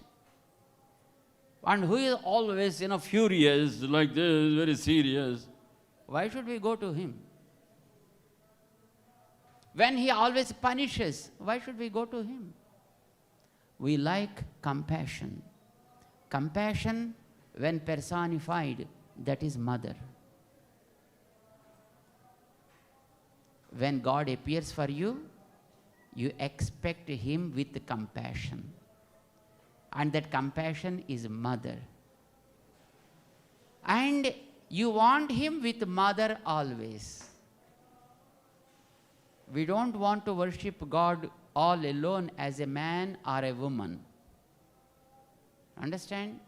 Speaker 2: And who is always, furious like this, very serious. Why should we go to him? When he always punishes, why should we go to him? We like compassion. Compassion, when personified, that is mother. When God appears for you, you expect him with compassion. And that compassion is mother. And you want him with mother always. We don't want to worship God all alone as a man or a woman. Understand?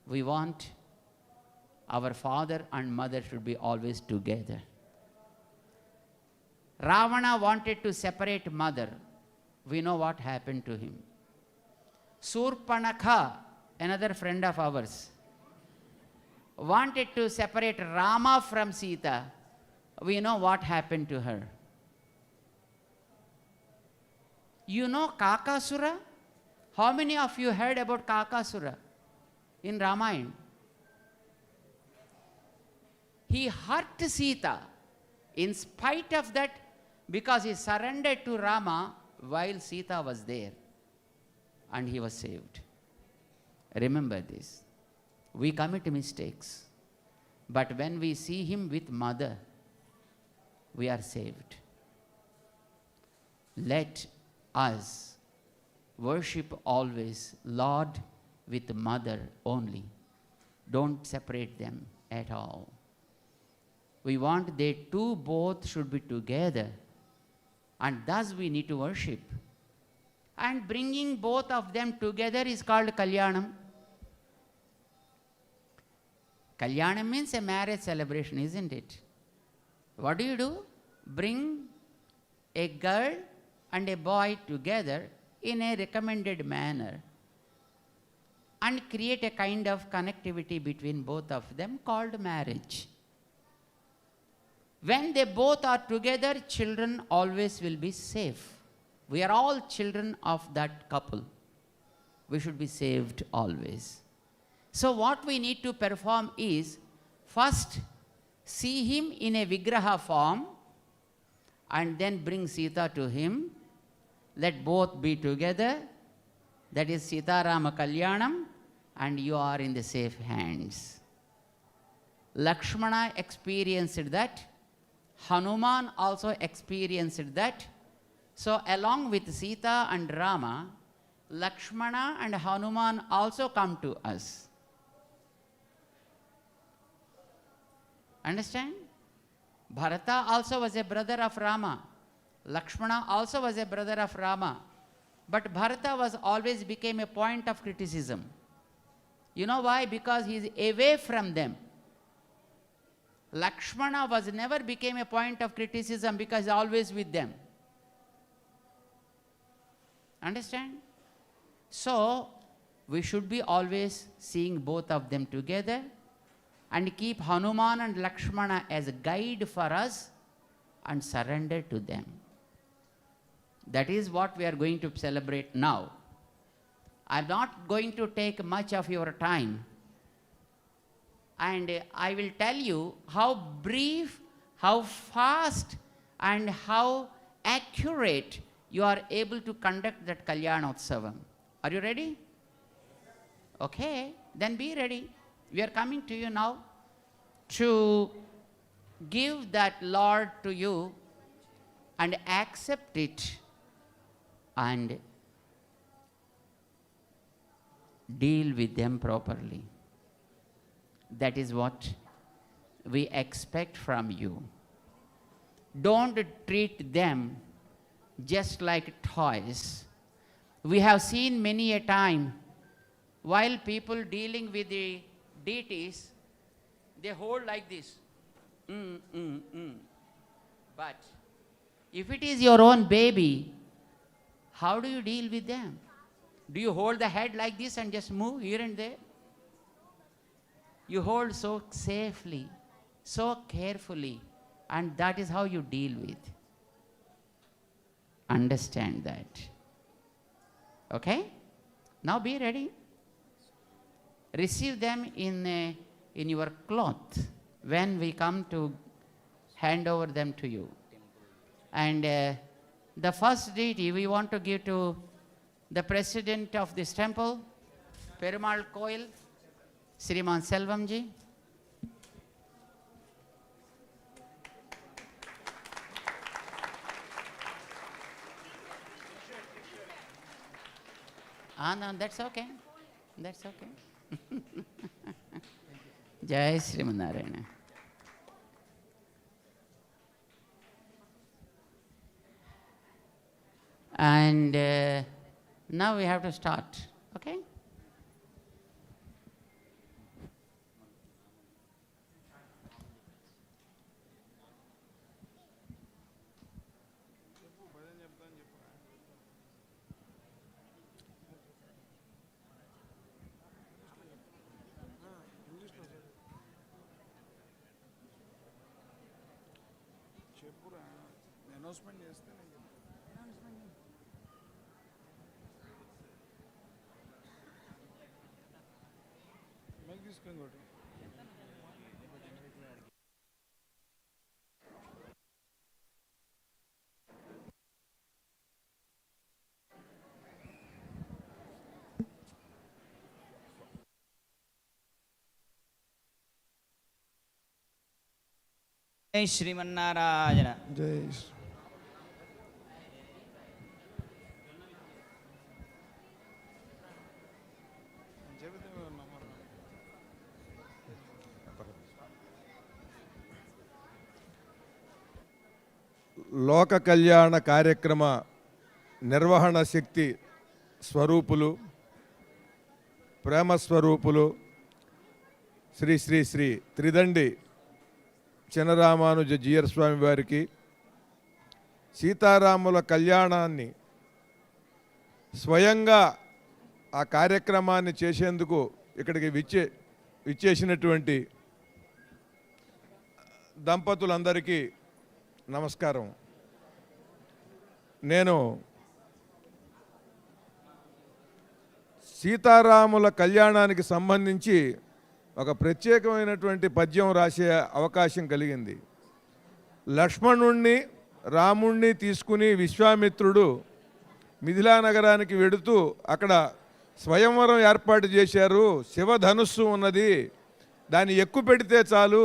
Speaker 2: We want our father and mother should be always together. Ravana wanted to separate mother. We know what happened to him. Surpanakha, another friend of ours, wanted to separate Rama from Sita. We know what happened to her. You know Kakasura? How many of you heard about Kakasura in Ramayana? He hurt Sita. In spite of that, because he surrendered to Rama while Sita was there. And he was saved. Remember this. We commit mistakes. But when we see him with mother, we are saved. Let us worship always Lord with mother only. Don't separate them at all. We want they two both should be together. And thus we need to worship. And bringing both of them together is called Kalyanam. Kalyanam means a marriage celebration, isn't it? What do? Bring a girl and a boy together in a recommended manner. and create a kind of connectivity between both of them called marriage. When they both are together, children always will be safe. We are all children of that couple. We should be saved always. So what we need to perform is, first see him in a Vigraha form and then bring Sita to him. Let both be together. That is Sita Rama Kalyanam, and you are in the safe hands. Lakshmana experienced that. Hanuman also experienced that. So along with Sita and Rama, Lakshmana and Hanuman also come to us. Understand? Bharata also was a brother of Rama. Lakshmana also was a brother of Rama. But Bharata was always became a point of criticism. You know why? Because he is away from them. Lakshmana was never became a point of criticism because he is always with them. Understand? So, we should be always seeing both of them together and keep Hanuman and Lakshmana as a guide for us and surrender to them. That is what we are going to celebrate now. I am not going to take much of your time, and I will tell you how brief, how fast and how accurate you are able to conduct that Kalyanotsavam. Are you ready? Okay, then be ready. We are coming to you now to give that Lord to you and accept it and deal with them properly. That is what we expect from you. Don't treat them just like toys. We have seen many a time while people dealing with the deities, they hold like this. But if it is your own baby, how do you deal with them? Do you hold the head like this and just move here and there? You hold so safely, so carefully, and that is how you deal with. Understand that. Okay? Now be ready. Receive them in your cloth when we come to hand over them to you. And the first deity we want to give to the president of this temple, Perumal Koil, Sriman Selvamji. No, that's okay. That's okay. Jai Sriman Narayana. And now we have to start. Okay?
Speaker 1: जय श्रीमन्नारायण.
Speaker 4: जय లోక కళ్యాణ కార్యక్రమ నిర్వహణ శక్తి స్వరూపులు, ప్రేమ స్వరూపులు శ్రీ శ్రీ శ్రీ త్రిదండి చినరామానుజ జీయర్ స్వామి వారికి సీతారాముల కళ్యాణాన్ని స్వయంగా ఆ కార్యక్రమాన్ని చేసేందుకు ఇక్కడికి విచ్చేసినటువంటి దంపతులందరికీ నమస్కారం. నేను సీతారాముల కళ్యాణానికి సంబంధించి ఒక ప్రత్యేకమైనటువంటి పద్యం రాసే అవకాశం కలిగింది. లక్ష్మణుణ్ణి రాముణ్ణి తీసుకుని విశ్వామిత్రుడు మిథిలా నగరానికి వెడుతూ అక్కడ స్వయంవరం ఏర్పాటు చేశారు. శివధనుస్సు ఉన్నది, దాన్ని ఎక్కువ పెడితే చాలు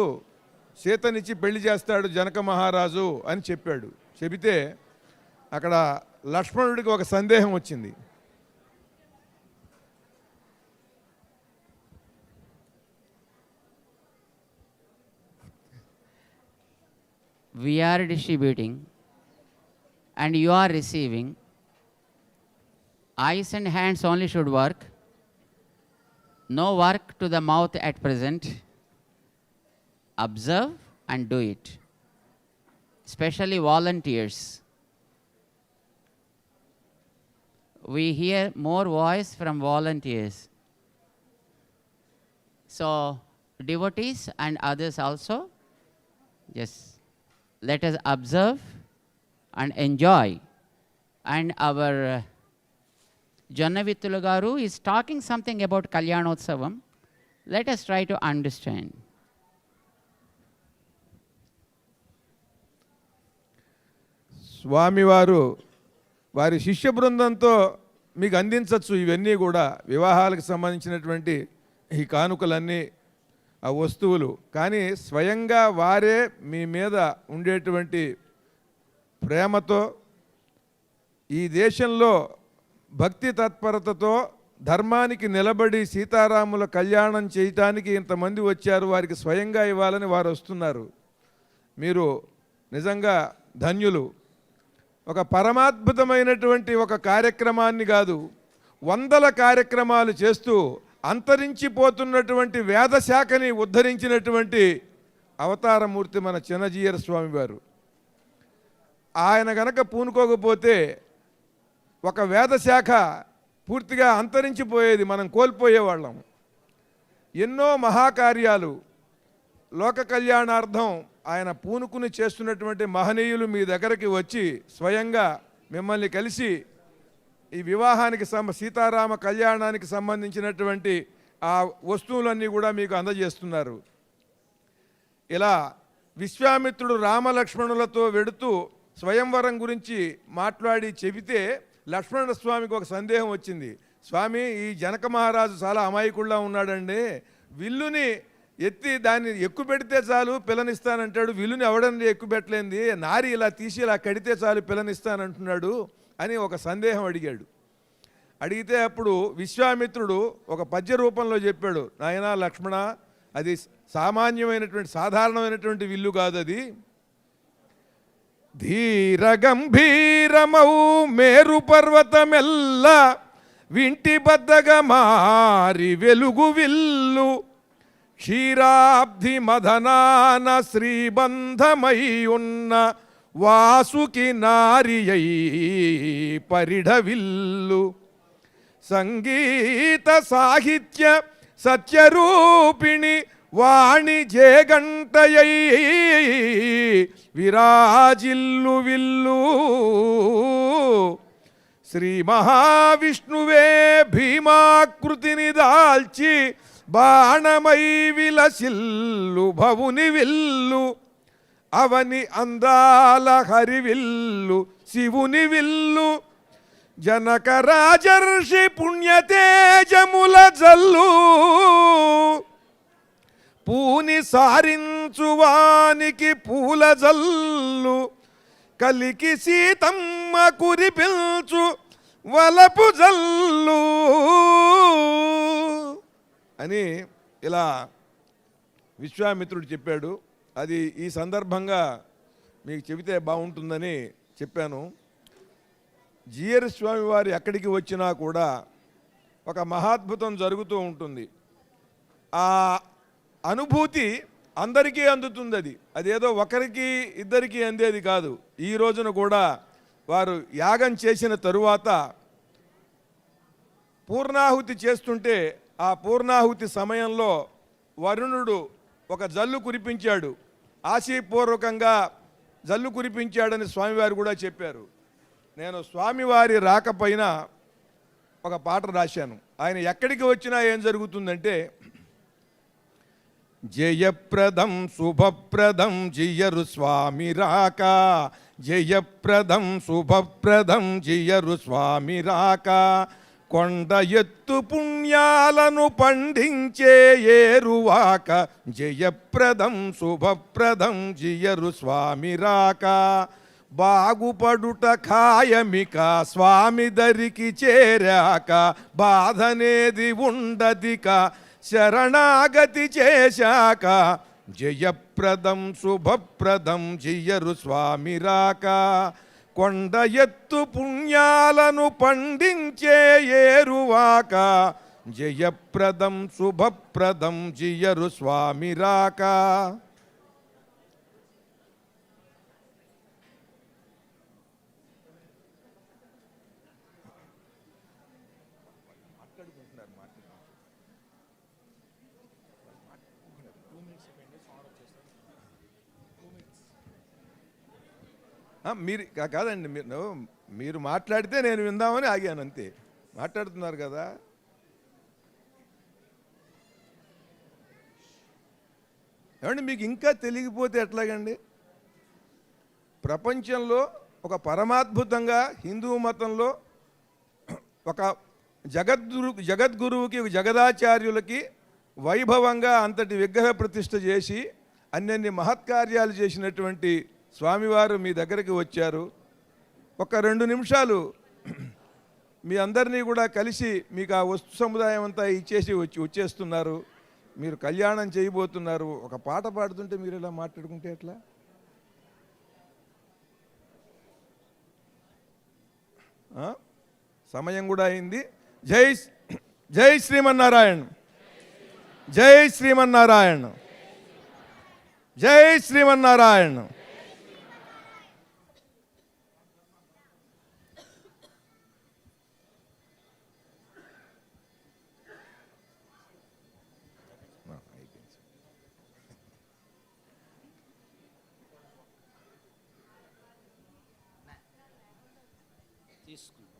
Speaker 4: సీతనిచ్చి పెళ్లి చేస్తాడు జనక మహారాజు అని చెప్పాడు. చెబితే అక్కడ లక్ష్మణుడికి ఒక సందేహం వచ్చింది.
Speaker 2: We are distributing and you are receiving. Eyes and hands only should work. No work to the mouth at present. Observe and do it. Especially volunteers. We hear more voice from volunteers. So, devotees and others also, just let us observe and enjoy. And our Jannavithula Garu is talking something about Kalyanotsavam. Let us try to understand.
Speaker 4: స్వామివారు వారి శిష్య బృందంతో మీకు అందించవచ్చు ఇవన్నీ కూడా, వివాహాలకు సంబంధించినటువంటి ఈ కానుకలన్నీ, ఆ వస్తువులు. కానీ స్వయంగా వారే మీ మీద ఉండేటువంటి ప్రేమతో, ఈ దేశంలో భక్తి తత్పరతతో ధర్మానికి నిలబడి సీతారాముల కళ్యాణం చేయటానికి ఇంతమంది వచ్చారు, వారికి స్వయంగా ఇవ్వాలని వారు వస్తున్నారు. మీరు నిజంగా ధన్యులు. ఒక పరమాద్భుతమైనటువంటి ఒక కార్యక్రమాన్ని కాదు, వందల కార్యక్రమాలు చేస్తూ అంతరించిపోతున్నటువంటి వేదశాఖని ఉద్ధరించినటువంటి అవతారమూర్తి మన చిన్నజీయర స్వామి వారు. ఆయన గనక పూనుకోకపోతే ఒక వేదశాఖ పూర్తిగా అంతరించిపోయేది, మనం కోల్పోయేవాళ్ళం. ఎన్నో మహాకార్యాలు లోక కళ్యాణార్థం ఆయన పూనుకుని చేస్తున్నటువంటి మహనీయులు మీ దగ్గరికి వచ్చి స్వయంగా మిమ్మల్ని కలిసి ఈ వివాహానికి సీతారామ కళ్యాణానికి సంబంధించినటువంటి ఆ వస్తువులన్నీ కూడా మీకు అందజేస్తున్నారు. ఇలా విశ్వామిత్రుడు రామలక్ష్మణులతో వెడుతూ స్వయంవరం గురించి మాట్లాడి చెబితే లక్ష్మణ స్వామికి ఒక సందేహం వచ్చింది. స్వామి, ఈ జనక మహారాజు చాలా అమాయకుల్లా ఉన్నాడండి, విల్లుని ఎత్తి దాన్ని ఎక్కువ పెడితే చాలు పిల్లనిస్తానంటాడు, విల్లుని ఎవడండి ఎక్కువ పెట్టలేంది, నారి ఇలా తీసి ఇలా కడితే చాలు పిల్లనిస్తానంటున్నాడు అని ఒక సందేహం అడిగాడు. అడిగితే అప్పుడు విశ్వామిత్రుడు ఒక పద్య రూపంలో చెప్పాడు, నాయనా లక్ష్మణ, అది సామాన్యమైనటువంటి సాధారణమైనటువంటి విల్లు కాదు, అది ధీర గంభీరమౌ మేరు పర్వతమెల్ల వింటి బద్దగా మారి వెలుగు విల్లు క్షీరాబ్ధి మదనాన శ్రీబంధమై ఉన్న వాసుకి నారియై పరిఢవిల్లు సంగీత సాహిత్య సత్యరూపిణి వాణి జేగంటయై విరాజిల్లు విల్లు శ్రీ మహావిష్ణువే భీమాకృతిని దాల్చి బాణమై విలసిల్లు భవుని విల్లు అవని అందాల హరివిల్లు శివుని విల్లు జనక రాజర్షి పుణ్యతేజముల జల్లు పూని సారించువానికి పూల జల్లు కలికి సీతమ్మ కురిపిల్చు వలపు జల్లు అని ఇలా విశ్వామిత్రుడు చెప్పాడు. అది ఈ సందర్భంగా మీకు చెబితే బాగుంటుందని చెప్పాను. జీయర్ స్వామి వారు ఎక్కడికి వచ్చినా కూడా ఒక మహాద్భుతం జరుగుతూ ఉంటుంది. ఆ అనుభూతి అందరికీ అందుతుంది. అదేదో ఒకరికి ఇద్దరికి అందేది కాదు. ఈ రోజున కూడా వారు యాగం చేసిన తరువాత పూర్ణాహుతి చేస్తుంటే ఆ పూర్ణాహుతి సమయంలో వరుణుడు ఒక జల్లు కురిపించాడు, ఆశీపూర్వకంగా జల్లు కురిపించాడని స్వామివారు కూడా చెప్పారు. నేను స్వామివారి రాకపైన ఒక పాట రాశాను. ఆయన ఎక్కడికి వచ్చినా ఏం జరుగుతుందంటే, జయప్రదం శుభప్రదం జియరు స్వామి రాక, జయప్రదం శుభప్రదం జియరు స్వామి రాక, కొండ ఎత్తు పుణ్యాలను పండించే ఏరువాక, జయప్రదం శుభప్రదం జియరు స్వామి రాక, బాగుపడుట ఖాయమిక స్వామి దరికి చేరాక, బాధనేది ఉండదిక శరణాగతి చేశాక, జయప్రదం శుభప్రదం జియరు స్వామి రాక, కొండ ఎత్తు పుణ్యాలను పండించే ఏరువాక, జయప్రదం శుభప్రదం జియరు స్వామి రాక. మీరు కాదండి, మీరు మాట్లాడితే నేను విందామని ఆగాను అంతే. మాట్లాడుతున్నారు కదా. ఏమండి మీకు ఇంకా తెలియకపోతే ఎట్లాగండి? ప్రపంచంలో ఒక పరమాద్భుతంగా హిందూ మతంలో ఒక జగద్గురువుకి జగదాచార్యులకి వైభవంగా అంతటి విగ్రహ ప్రతిష్ఠ చేసి అన్నన్ని మహత్కార్యాలు చేసినటువంటి స్వామివారు మీ దగ్గరికి వచ్చారు. ఒక 2 నిమిషాలు మీ అందరినీ కూడా కలిసి మీకు ఆ వస్తు సముదాయం అంతా ఇచ్చేసి వచ్చేస్తున్నారు. మీరు కళ్యాణం చేయబోతున్నారు. ఒక పాట పాడుతుంటే మీరు ఇలా మాట్లాడుకుంటే ఎట్లా? సమయం కూడా అయింది. జై జై శ్రీమన్నారాయణ, జై శ్రీమన్నారాయణ, జై శ్రీమన్నారాయణ.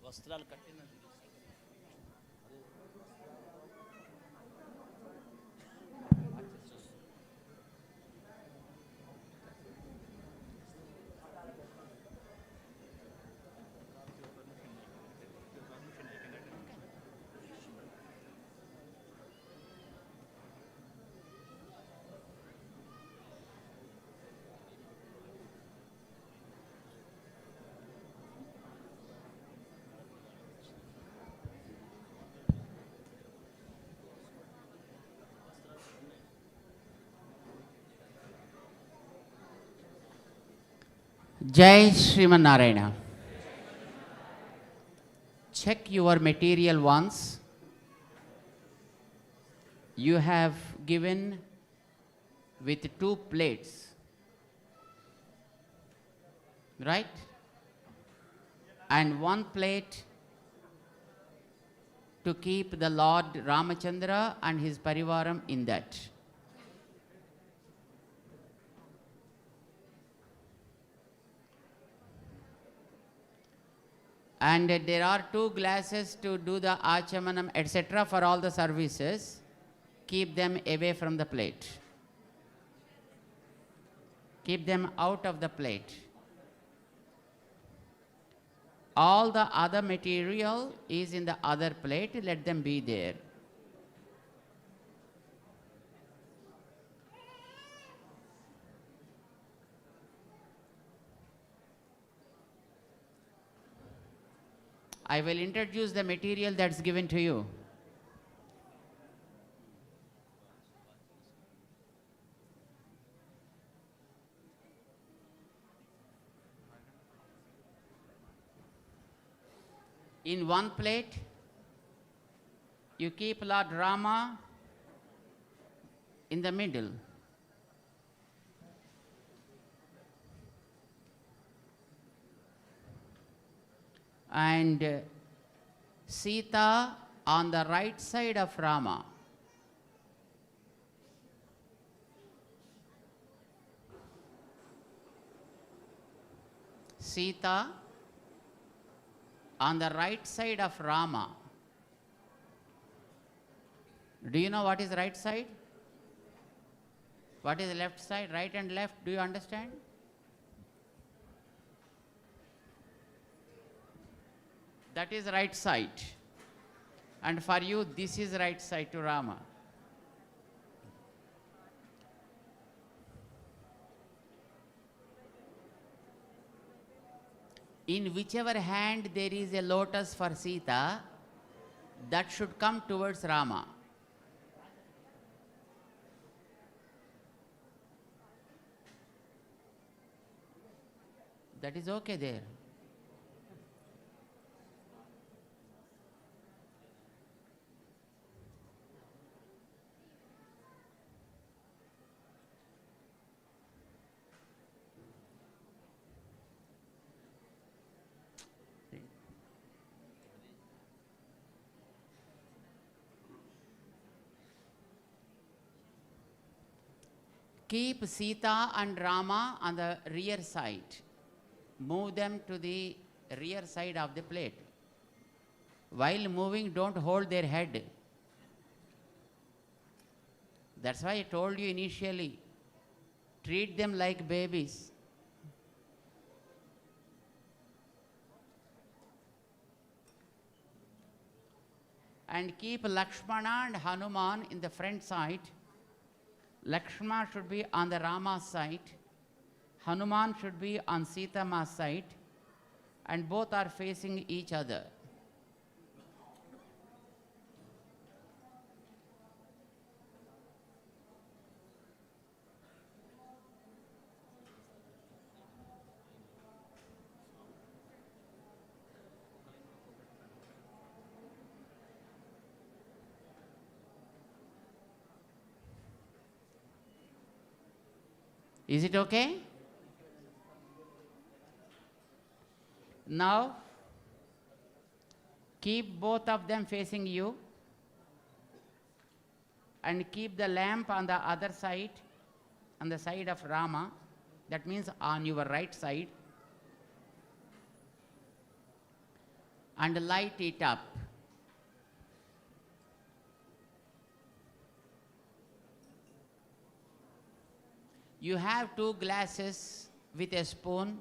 Speaker 1: వస్త్రాలు కట్టిన
Speaker 2: Jai Sriman Narayana. Check your material once. You have given with 2 plates, right? And 1 plate to keep the Lord Ramachandra and his Parivaram in that. And there are 2 glasses to do the achamanam etc. for all the services. Keep them away from the plate. Keep them out of the plate. All the other material is in the other plate. Let them be there. I will introduce the material that's given to you. In 1 plate, you keep Lord Rama in the middle. And Sita on the right side of Rama. Sita on the right side of Rama. Do you know what is right side? What is left side? Right and left, do you understand? That is right side. And for you, this is right side to Rama. In whichever hand there is a lotus for Sita, that should come towards Rama. That is okay there. Keep Sita and Rama on the rear side. Move them to the rear side of the plate. While moving, don't hold their head. That's why I told you initially, treat them like babies. And keep Lakshmana and Hanuman in the front side. Lakshmana should be on the Rama side. Hanuman should be on Sita Ma's side. And both are facing each other. Is it okay? Now, keep both of them facing you and keep the lamp on the other side, on the side of Rama. That means on your right side. And light it up. You have 2 glasses with a spoon.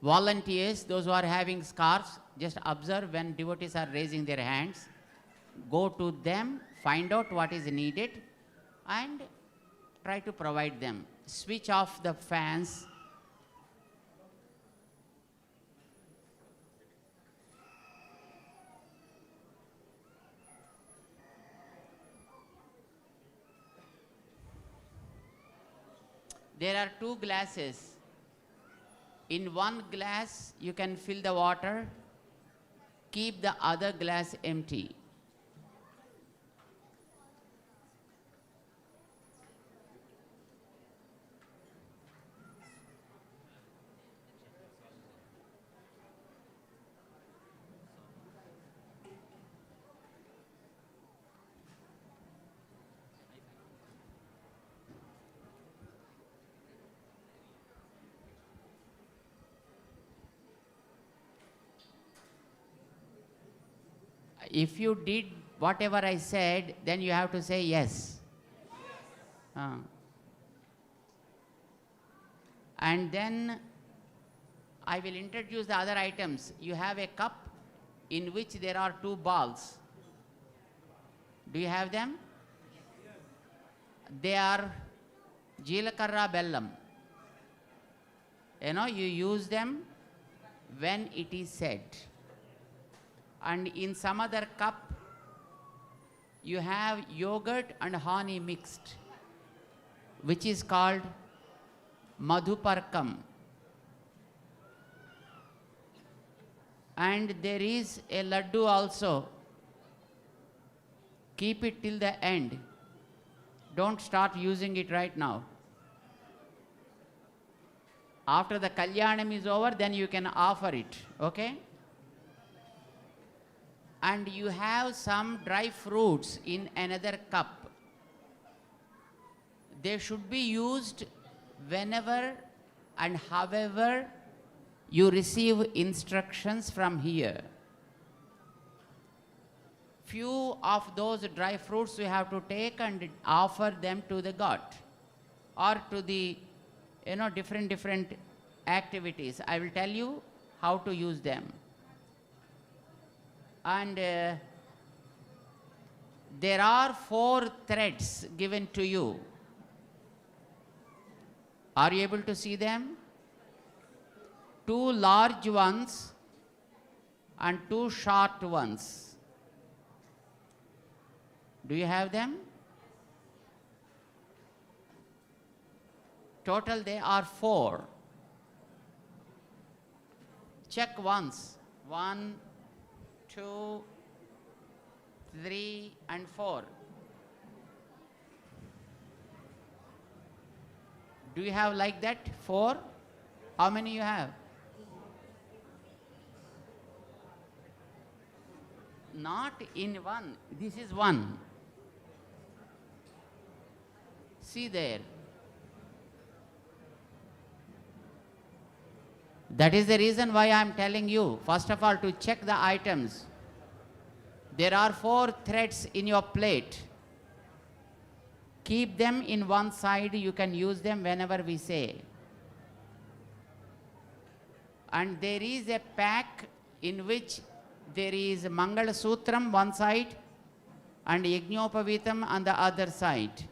Speaker 2: Volunteers, those who are having scarves, just observe when devotees are raising their hands. Go to them, find out what is needed, and try to provide them. Switch off the fans. There are 2 glasses. In one glass, you can fill the water. Keep the other glass empty. If you did whatever I said, then you have to say yes. And then I will introduce the other items. You have a cup in which there are 2 balls. Do you have them? They are Jeelakarra Bellam. You use them when it is said. And in some other cup, you have yogurt and honey mixed, which is called Madhuparkam. And there is a laddu also. Keep it till the end. Don't start using it right now. After the Kalyanam is over, then you can offer it, okay? and you have some dry fruits in another cup. They should be used whenever and however you receive instructions from here. Few of those dry fruits you have to take and offer them to the god or to the different activities. I will tell you how to use them. And there are 4 threads given to you. Are you able to see them? 2 large ones and 2 short ones. Do you have them? Total they are 4. Check once. 1, 2, 3 and 4. Do you have like that? 4? How many you have? Not in one. This is 1. See there. That is the reason why I am telling you, first of all, to check the items. There are 4 threads in your plate. Keep them in one side. You can use them whenever we say. And there is a pack in which there is Mangala Sutram one side and Yajnopavitam on the other side.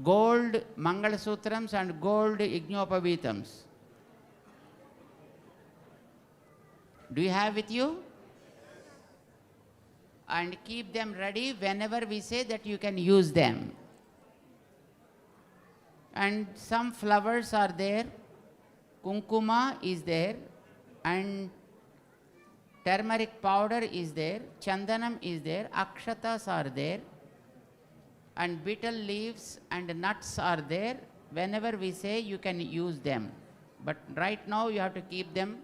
Speaker 2: Gold Mangala Sutrams and gold Yajnopavitams. Do you have with you? And keep them ready whenever we say that you can use them. And some flowers are there. Kunkuma is there. And turmeric powder is there. Chandanam is there. Akshatas are there. And betel leaves and nuts are there. Whenever we say you can use them. But right now you have to keep them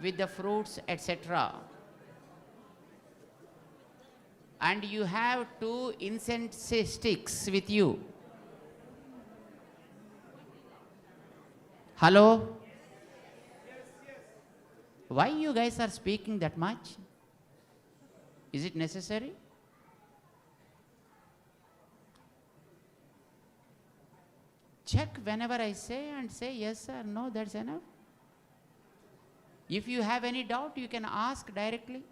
Speaker 2: with the fruits, etc. And you have 2 incense sticks with you. Hello? Why you guys are speaking that much? Is it necessary? Check whenever I say and say yes sir, no, that's enough. If you have any doubt, you can ask directly.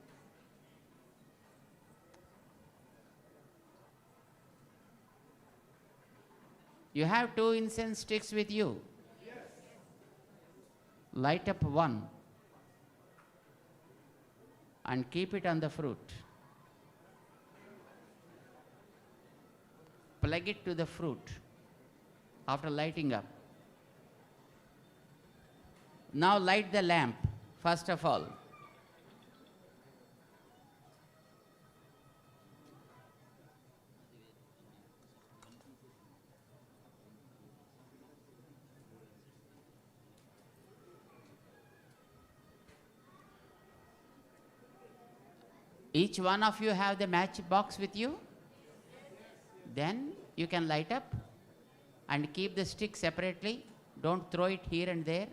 Speaker 2: You have 2 incense sticks with you. Yes. Light up 1 and keep it on the fruit. Plug it to the fruit after lighting up. Now light the lamp, first of all. Each one of you have the match box with you. Then you can light up and keep the stick separately. Don't throw it here and there.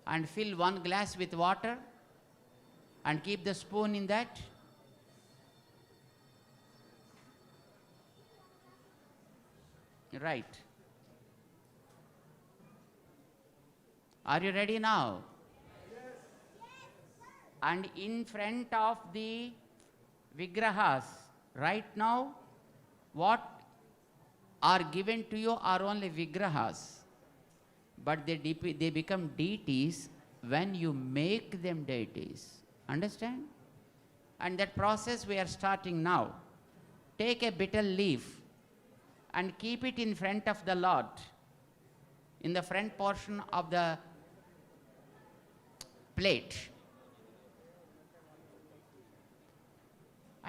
Speaker 2: And fill 1 glass with water and keep the spoon in that. Right. Are you ready now? And in front of the Vigrahas, right now, what are given to you are only Vigrahas. But they become deities when you make them deities. Understand? And that process we are starting now. Take a betel leaf and keep it in front of the Lord, in the front portion of the plate.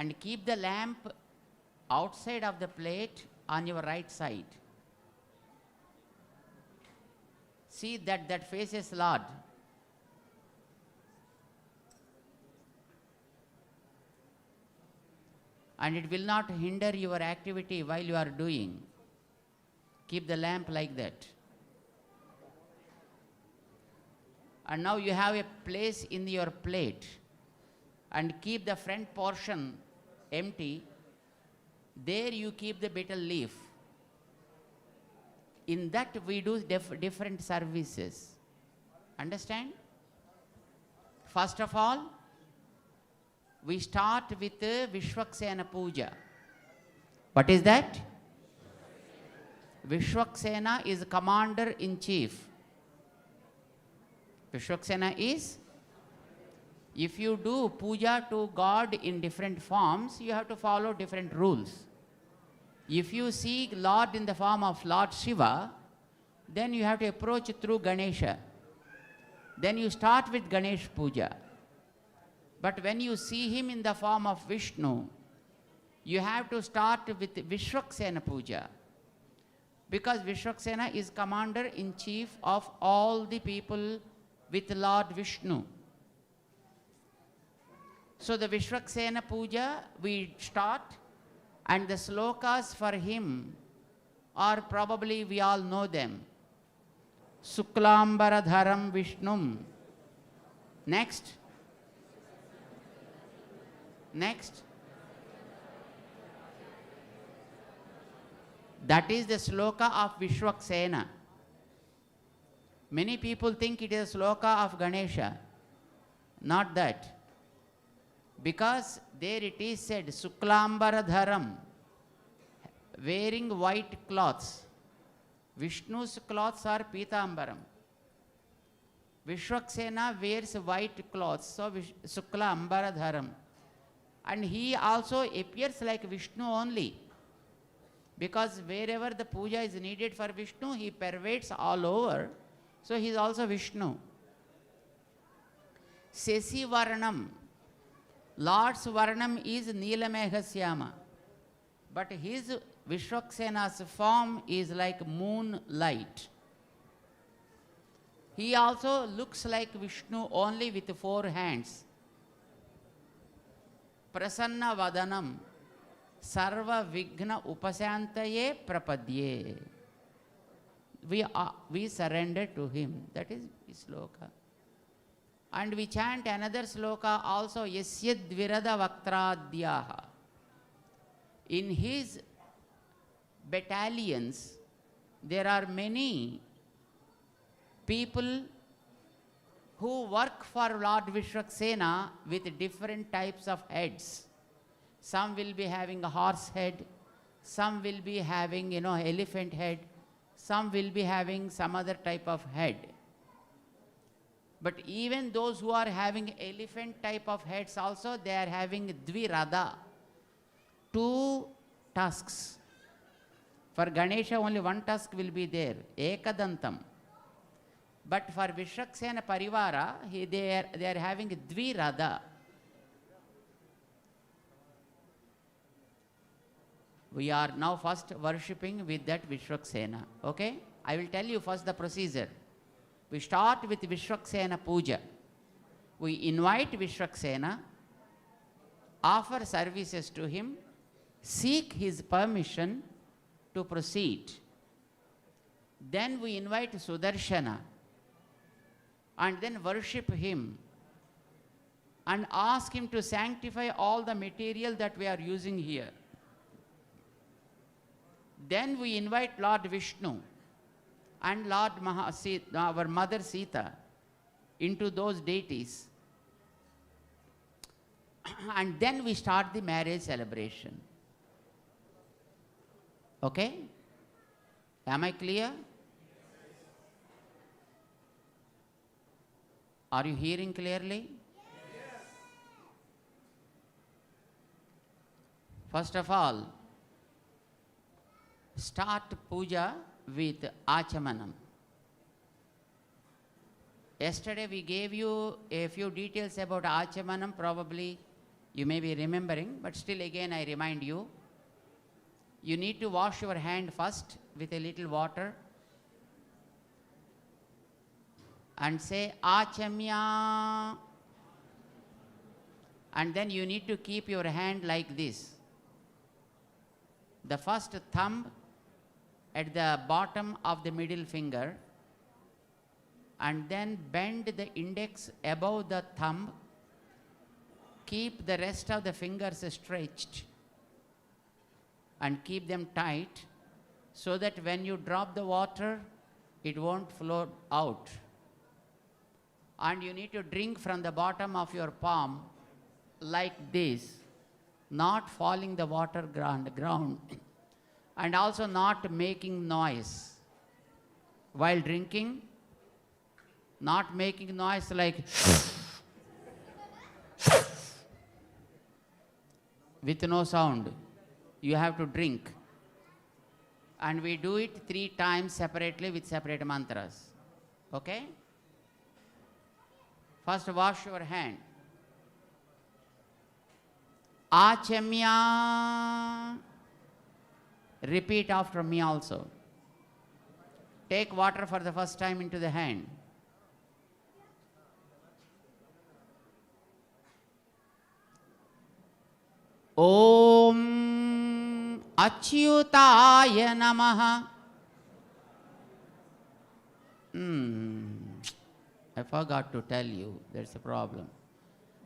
Speaker 2: And keep the lamp outside of the plate on your right side. See that faces Lord. and it will not hinder your activity while you are doing. Keep the lamp like that. And now you have a place in your plate, and keep the front portion empty. There you keep the betel leaf. In that we do different services. Understand? First of all, we start with Vishwaksena Puja. What is that? Vishwaksena is commander in chief. Vishwaksena is, if you do puja to God in different forms, you have to follow different rules. If you see Lord in the form of Lord Shiva, then you have to approach through Ganesha. Then you start with Ganesh Puja. But when you see him in the form of Vishnu, you have to start with Vishwaksena Puja. Because Vishwaksena is commander in chief of all the people with Lord Vishnu. So the Vishwaksena Puja we start, and the slokas for him are probably we all know them. Suklambaradharam Vishnum. Next. Next. That is the sloka of Vishwaksena. Many people think it is a sloka of Ganesha. Not that. Because there it is said, Suklambaradharam, wearing white cloths. Vishnu's cloths are Pitambaram. Vishwaksena wears white clothes, so Suklambaradharam. And he also appears like Vishnu only. Because wherever the puja is needed for Vishnu, he pervades all over. So he is also Vishnu. Sesi Varnam. Lord's Varnam is Neelameghashyama. But his Vishwaksena's form is like moonlight. He also looks like Vishnu only with 4 hands. Prasanna Vadanam. Sarva Vigna Upasantaye Prapadye. We surrender to him. That is sloka. And we chant another sloka also, Yasya Dvirada Vaktradyaha. In his battalions, there are many people who work for Lord Vishwaksena with different types of heads. Some will be having a horse head, some will be having, elephant head, some will be having some other type of head. But even those who are having elephant type of heads also, they are having Dvirada, 2 tusks. For Ganesha only 1 tusk will be there, Ekadantam. But for Vishwaksena Parivara, they are having Dvirada. We are now first worshipping with that Vishwaksena. Okay? I will tell you first the procedure. We start with Vishwaksena Puja. We invite Vishwaksena, offer services to him, seek his permission to proceed. Then we invite Sudarshana and then worship him and ask him to sanctify all the material that we are using here. Then we invite Lord Vishnu and Lord our mother Sita into those deities. And then we start the marriage celebration. Okay? Am I clear? Are you hearing clearly? Yes. First of all, start puja with Achamanam. Yesterday we gave you a few details about Achamanam, probably you may be remembering, but still again I remind you. You need to wash your hand first with a little water and say Achamya, and then you need to keep your hand like this. the first thumb at the bottom of the middle finger, and then bend the index above the thumb. Keep the rest of the fingers stretched and keep them tight so that when you drop the water, it won't flow out. And you need to drink from the bottom of your palm like this, not falling the water ground and also not making noise while drinking, not making noise like with no sound. You have to drink. And we do it 3 times separately with separate mantras. Okay? First, wash your hand. Achamya. Repeat after me also. Take water for the first time into the hand. Om Achyutaya Namaha. I forgot to tell you, there's a problem.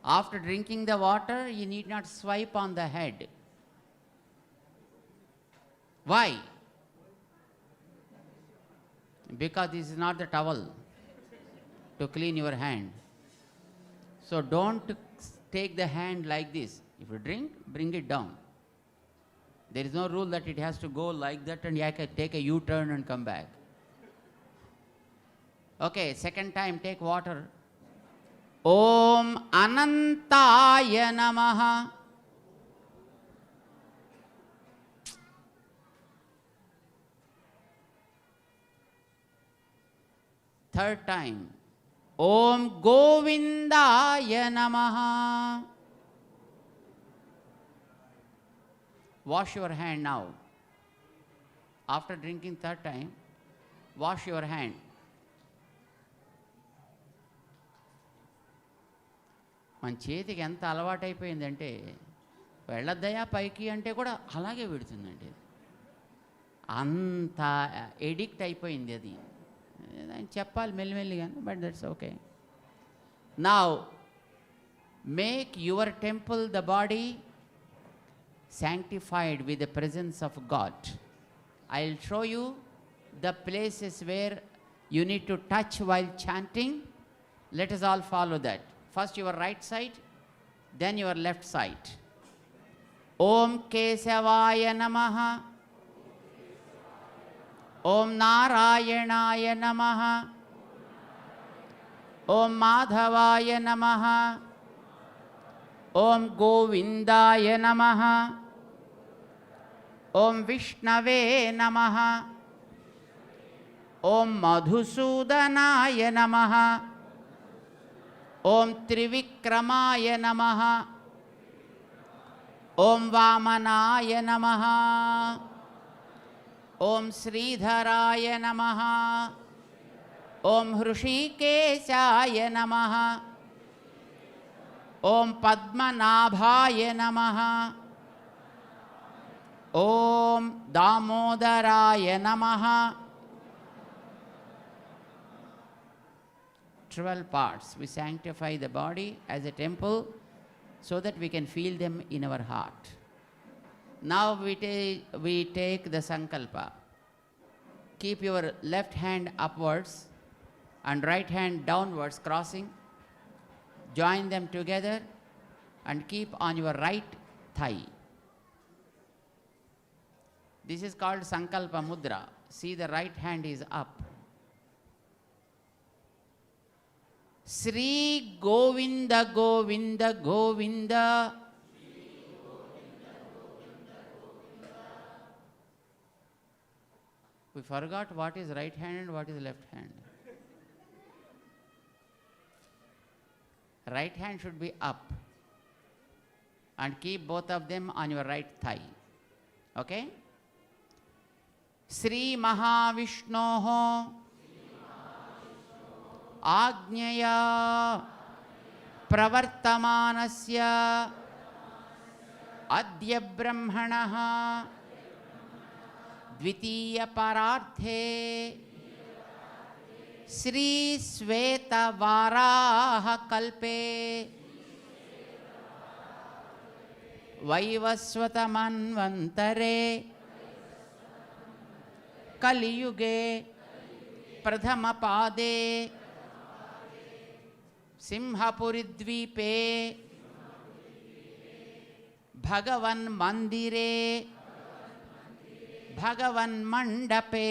Speaker 2: After drinking the water, you need not swipe on the head. Why? Because this is not the towel to clean your hand. So don't take the hand like this. If you drink, bring it down. There is no rule that it has to go like that and you can take a U-turn and come back. Okay, second time, take water. Om Anantaya Namaha. Third time. Om Govindaya Namaha. Wash your hand now. After drinking third time, wash your hand. మన చేతికి ఎంత అలవాటైపోయిందంటే వెళ్ళొద్దయా పైకి అంటే కూడా అలాగే పెడుతుందండి. అంత addict అయిపోయింది అది. చెప్పాలి మెల్లిమెల్లిగా, but that's okay. Now make your temple, the body, sanctified with the presence of God. I'll show you the places where you need to touch while chanting. Let us all follow that. First your right side, then your left side. Om Kesavaya Namaha. Om Narayanaya Namaha. Om Madhavaya Namaha. Om Govindaya Namaha. Om Vishnave Namaha. Om Madhusudanaya Namaha. Om Trivikramaya Namaha. Om Vamanaya Namaha. Om Sridharaya Namaha. Om Hrishikeshaya Namaha. Om Padmanabhaya Namaha. Om Damodaraya Namaha. 12 parts. We sanctify the body as a temple so that we can feel them in our heart. Now we take the sankalpa. Keep your left hand upwards and right hand downwards, crossing. Join them together and keep on your right thigh. This is called Sankalpa Mudra. See, the right hand is up. Sri Govinda Govinda Govinda. We forgot what is right hand and what is left hand. Right hand should be up and keep both of them on your right thigh. Okay? Sri Mahavishnoho Agnyaya Pravartamanasya Adya Brahmanaha द्वितीय परार्थे श्री श्वेत वाराह कल्पे वैवस्वत मन्वन्तरे कलियुगे प्रथम पादे सिंहपुरी द्वीपे भगवन् मंदिरे भगवन् Mandpe.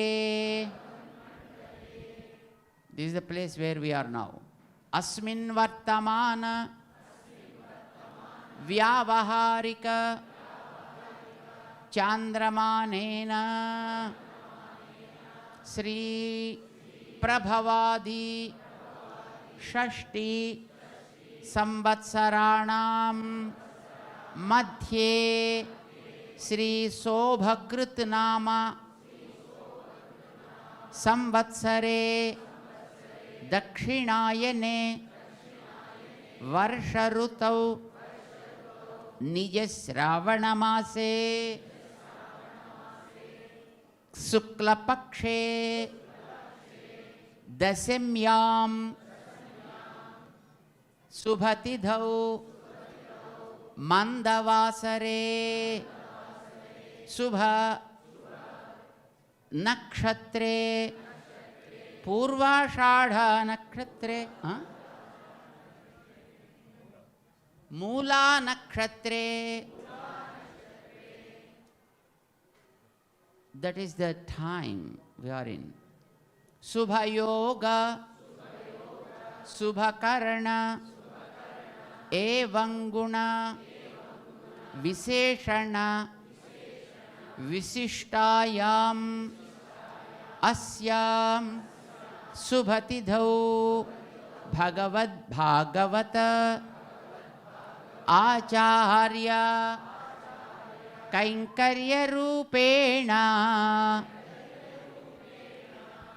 Speaker 2: This is the place where we are now. अस्मिन् वर्तमान व्यावहारिक चांद्रमानेन श्री प्रभवादि षष्टि संवत्सराणां मध्ये श्री शोभकृत नाम संवत्सरे दक्षिणायने वर्ष ऋतौ निज श्रावण मासे शुक्ल पक्षे दशम्यां शुभतिथौ मंदवासरे शुभ नक्षत्रे पूर्वाषाढ़ नक्षत्रे मूला नक्षत्रे. That is the time we are in. Subha yoga, subha karna, evam guna, visheshana, visishtayam, asyam, subhatidhau, bhagavad bhagavata, आचार्य कैंकर्य रूपेण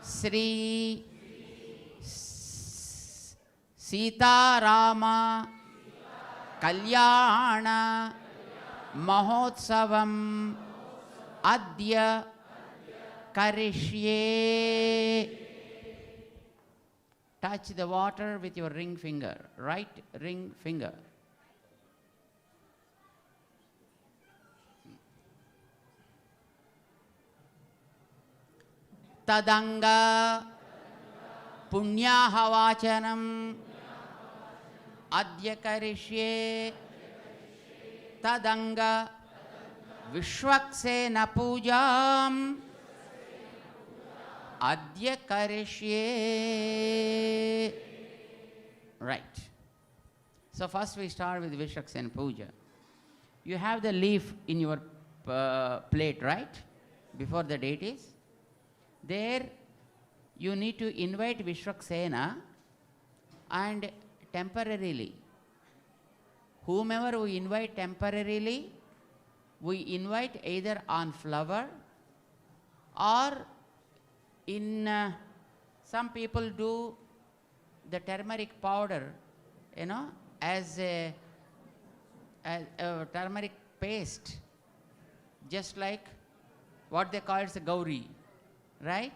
Speaker 2: श्री सीता राम कल्याण महोत्सवम् अद्य करिष्ये. Touch the water with your ring finger, right ring finger. तदंगा पुण्याहवाचनम् अद्य करिष्ये. तदंगा विश्वक्सेन पूजाम् अद्य करिष्ये. Right. So first we start with Vishwaksena Puja. You have the leaf in your plate, right? Before the deities. There you need to invite Vishwaksena, and temporarily, whomever we invite temporarily, we invite either on flower or in some people do the turmeric powder, you know, as a turmeric paste, just like what they call as a gauri. Right?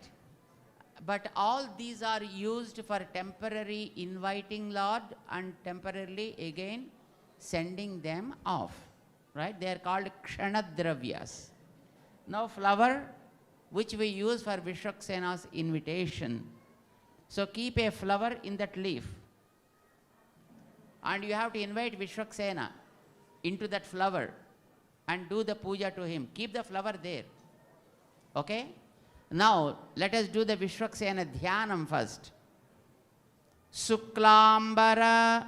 Speaker 2: But all these are used for temporary inviting Lord and temporarily again sending them off. Right? They are called kshanadраvyas. Now flower, which we use for Vishwaksena's invitation. So keep a flower in that leaf. And you have to invite Vishwaksena into that flower and do the puja to him. Keep the flower there. Okay? Now, let us do the Vishwaksena Dhyanam first. Suklambara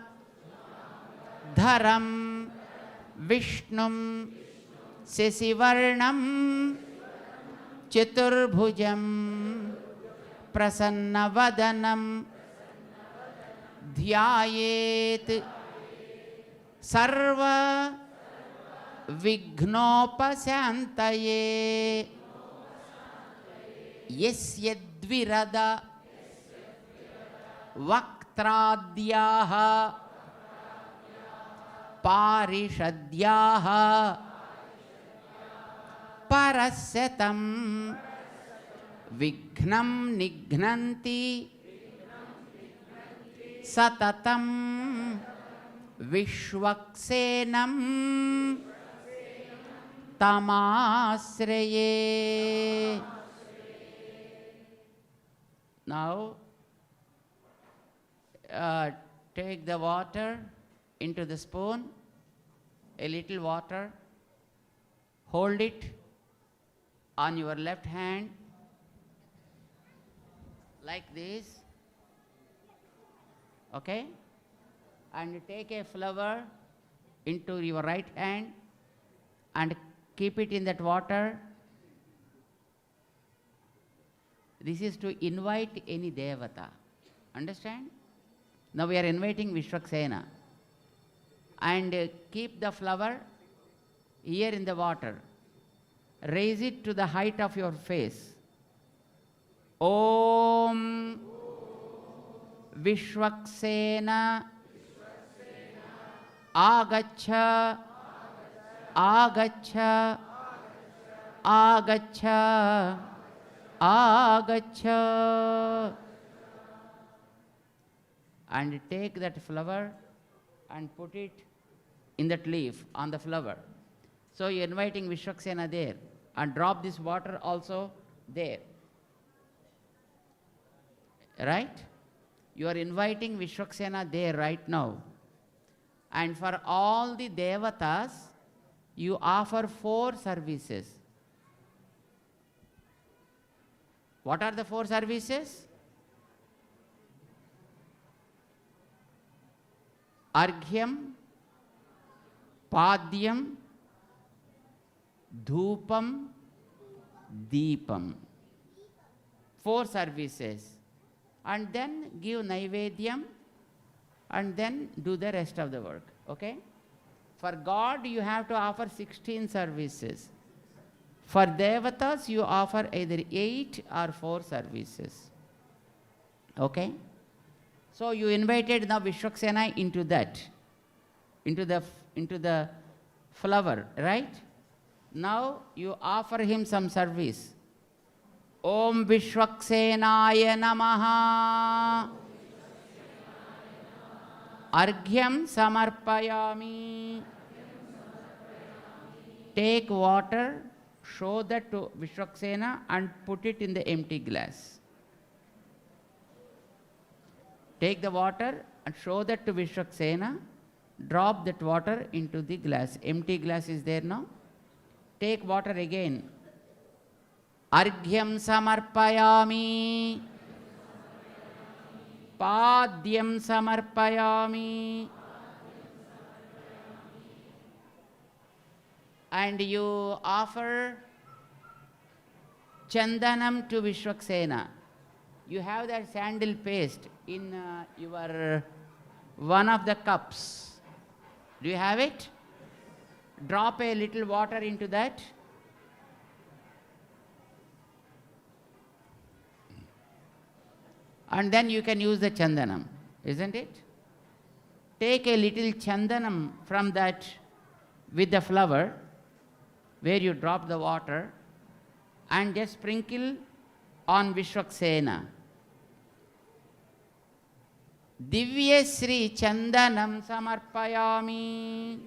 Speaker 2: Dharam Vishnum Sesivarnam Chaturbhujam Prasannavadanam Dhyayet Sarva Vignopasantaye Yasyadvirada Vaktradyaha Parishadyaha Parasyatam Vignam Nignanti Satatam Vishwaksenam Tamasraye. Now, take the water into the spoon, a little water, hold it on your left hand like this, okay? And take a flower into your right hand and keep it in that water. This is to invite any devata. Understand? Now we are inviting Vishwaksena. And keep the flower here in the water. Raise it to the height of your face. Om Vishwaksena Agacha Agacha Agacha Agacha. And take that flower and put it in that leaf on the flower. So you're inviting Vishwaksena there, and drop this water also there. Right? You are inviting Vishwaksena there right now. And for all the devatas, you offer 4 services. What are the 4 services? Arghyam, Padyam, Dhupam, Deepam. 4 services. And then give Naivedyam, and then do the rest of the work. Okay? For God, you have to offer 16 services. For Devatas, you offer either 8 or 4 services. Okay? So you invited now Vishwaksena into that, into the flower, right? Now you offer him some service. Om Vishwaksenaya Namaha. Arghyam Samarpayami. Take water, show that to Vishwaksena and put it in the empty glass. Take the water and show that to Vishwaksena. Drop that water into the glass. Empty glass is there now. Take water again. Arghyam Samarpayami. Padyam Samarpayami. And you offer Chandanam to Vishwaksena. You have that sandal paste in your one of the cups. Do you have it? Drop a little water into that. And then you can use the chandanam, isn't it? Take a little chandanam from that with the flower where you drop the water and just sprinkle on Vishwaksena. Divya Sri Chandanam Samarpayami.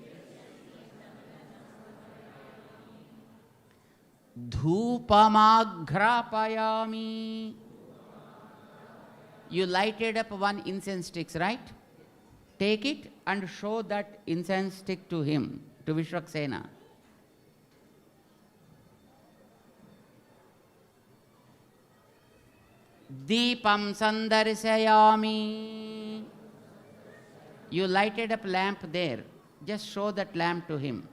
Speaker 2: Dhupamagrapayami. You lighted up 1 incense stick, right? Take it and show that incense stick to him, to Vishwaksena. Deepam Sandarsayami. You lighted up lamp there. Just show that lamp to him.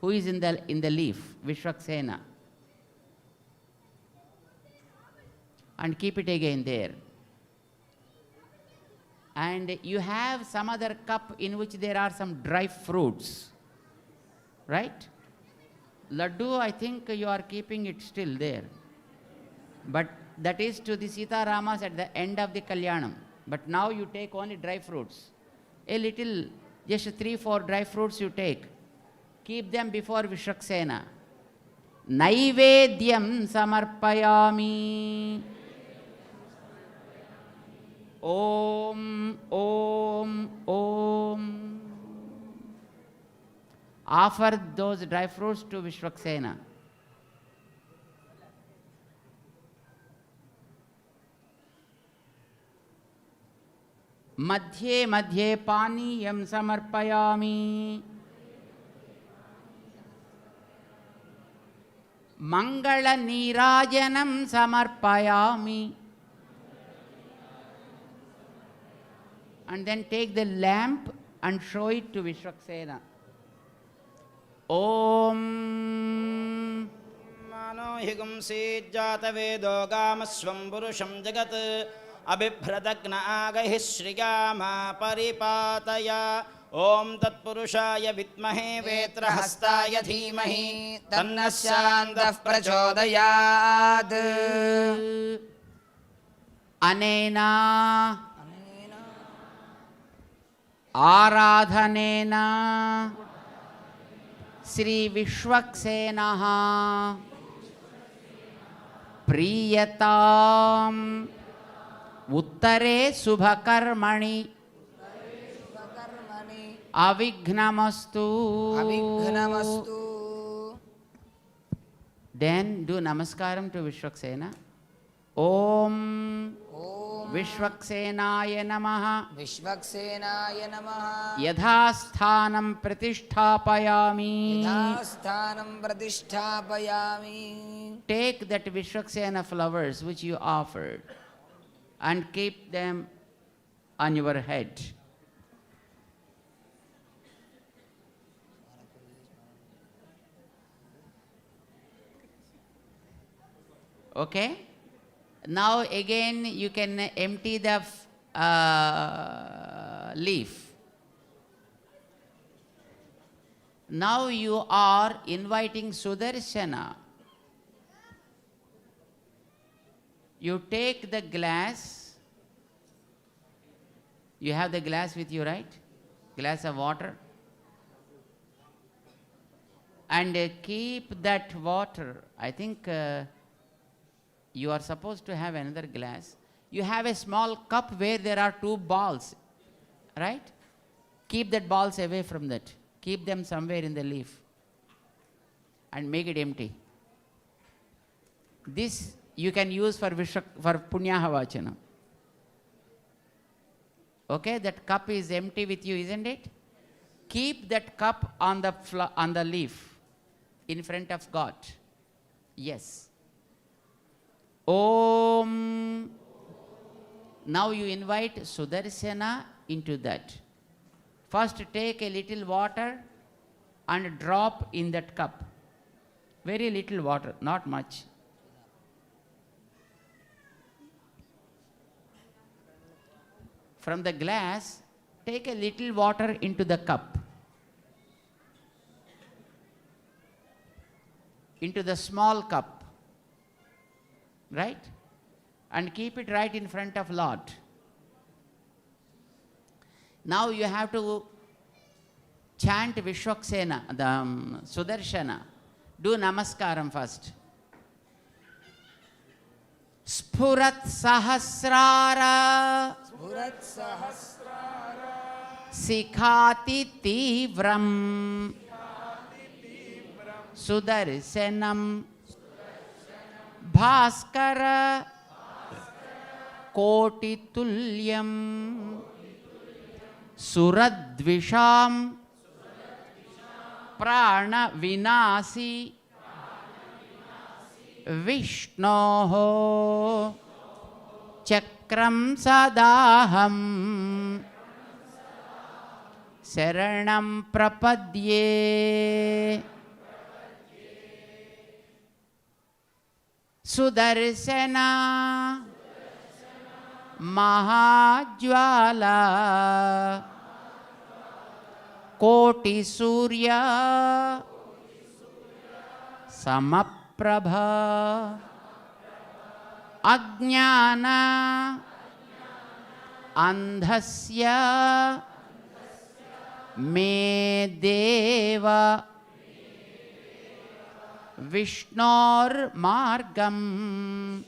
Speaker 2: Who is in the leaf? Vishwaksena. And keep it again there. And you have some other cup in which there are some dry fruits. Right? Laddu, I think you are keeping it still there. But that is to the Sita Ramas at the end of the Kalyanam. But now you take only dry fruits. A little, just 3-4 dry fruits you take. Keep them before Vishwaksena. నైవేద్యం సమర్పయామి. ఓం ఓం ఓం. Offer those dry fruits to Vishwaksena. मध्ये मध्ये पानीयं समर्पयामि. मंगलनीराजनं समर्पयामि. And then take the lamp and show it to Vishwaksena. Om
Speaker 1: मनोहिगुं सीज्जातवेदो गामस्वं पुरुषं जगत् अबिभ्रदग्न आगहिः श्रियामा परिपातय. ॐ तत्पुरुषाय विद्महे वेत्रहस्ताय धीमहि तन्नः शान्तः प्रचोदयात्.
Speaker 2: अनेना आराधनेना श्री विश्वक्सेनः प्रीयताम् उत्तरे शुभकर्मणि अविघ्नमस्तु. Then do namaskaram to Vishwaksena. Om विश्वक्सेनाय नमः.
Speaker 5: विश्वक्सेनाय नमः.
Speaker 2: यथास्थानं प्रतिष्ठापयामि.
Speaker 5: यथास्थानं प्रतिष्ठापयामि.
Speaker 2: Take that Vishwaksena flowers which you offered and keep them on your head. Okay? Now again you can empty the leaf. Now you are inviting Sudarshana. You take the glass. You have the glass with you, right? Glass of water. And keep that water. I think you are supposed to have another glass. You have a small cup where there are two balls, right? Keep that balls away from that. Keep them somewhere in the leaf and make it empty. This you can use for Punyaha Vachana. Okay, that cup is empty with you, isn't it? Keep that cup on the leaf in front of God. Yes. Om. Now you invite Sudarshana into that. First take a little water and drop in that cup. Very little water, not much. From the glass, take a little water into the cup. Into the small cup. Right? And keep it right in front of Lord. Now you have to chant Vishwaksena, the Sudarshana. Do namaskaram first. Spurat sahasrara.
Speaker 5: Spurat sahasrara.
Speaker 2: Sikhati tivram. Sudarsanam. Bhaskara. Kotitulyam. Suradvisham. Prana vinasi. Vishnoho. Chakram sadaham. Saranam prapadye. Sudarshana. Mahajwala. Koti Surya. Samaprabha. Ajnana. Andhasya. Me Deva. Vishnor Margam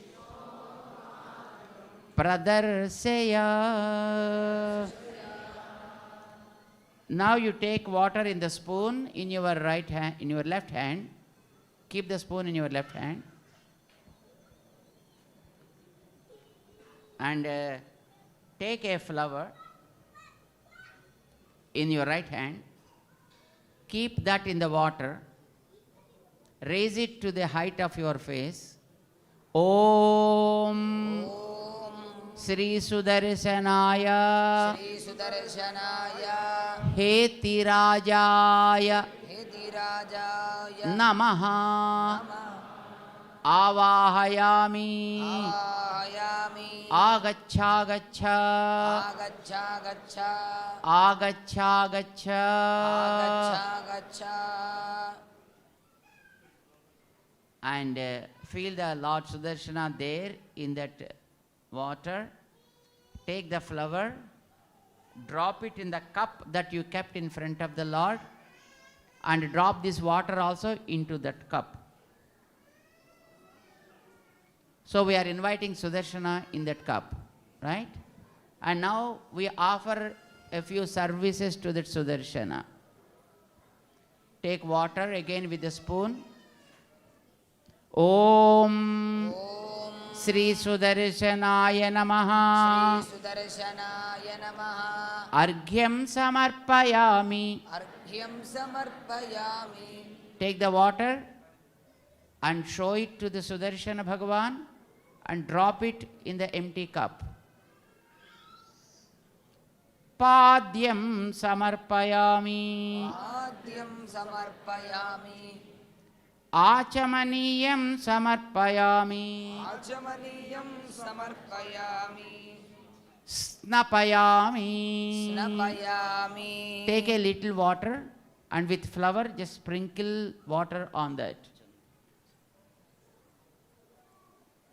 Speaker 2: Pradarsaya. Now you take water in the spoon in your right hand, in your left hand. Keep the spoon in your left hand. And take a flower in your right hand. Keep that in the water. Raise it to the height of your face. Om Sri Sudarshanaya
Speaker 5: Shri Sudarshanaya
Speaker 2: Heti Rajaya
Speaker 5: Heti Rajaya
Speaker 2: Namaha Avahayami
Speaker 5: Avayami
Speaker 2: Agaccha Gaccha
Speaker 5: Agaccha Gaccha
Speaker 2: Agaccha Gaccha.
Speaker 5: Agaccha Gaccha.
Speaker 2: And feel the Lord Sudarshana there in that water. Take the flower, drop it in the cup that you kept in front of the Lord, and drop this water also into that cup. So we are inviting Sudarshana in that cup, right? And now we offer a few services to that Sudarshana. Take water again with a spoon. Om Sri Sudarshanaya Namaha
Speaker 5: Shri Sudarshanaya Namaha
Speaker 2: Arghyam Samarpayami.
Speaker 5: Arghyam Samarpayami.
Speaker 2: Take the water and show it to the Sudarshana Bhagavan and drop it in the empty cup. Padyam Samarpayami
Speaker 5: Adhyam Samarpayami
Speaker 2: Achamaniyam Samarpayami
Speaker 5: Achamaniyam Samarpayami
Speaker 2: Snapayami.
Speaker 5: Snapayami.
Speaker 2: Take a little water and with flour just sprinkle water on that.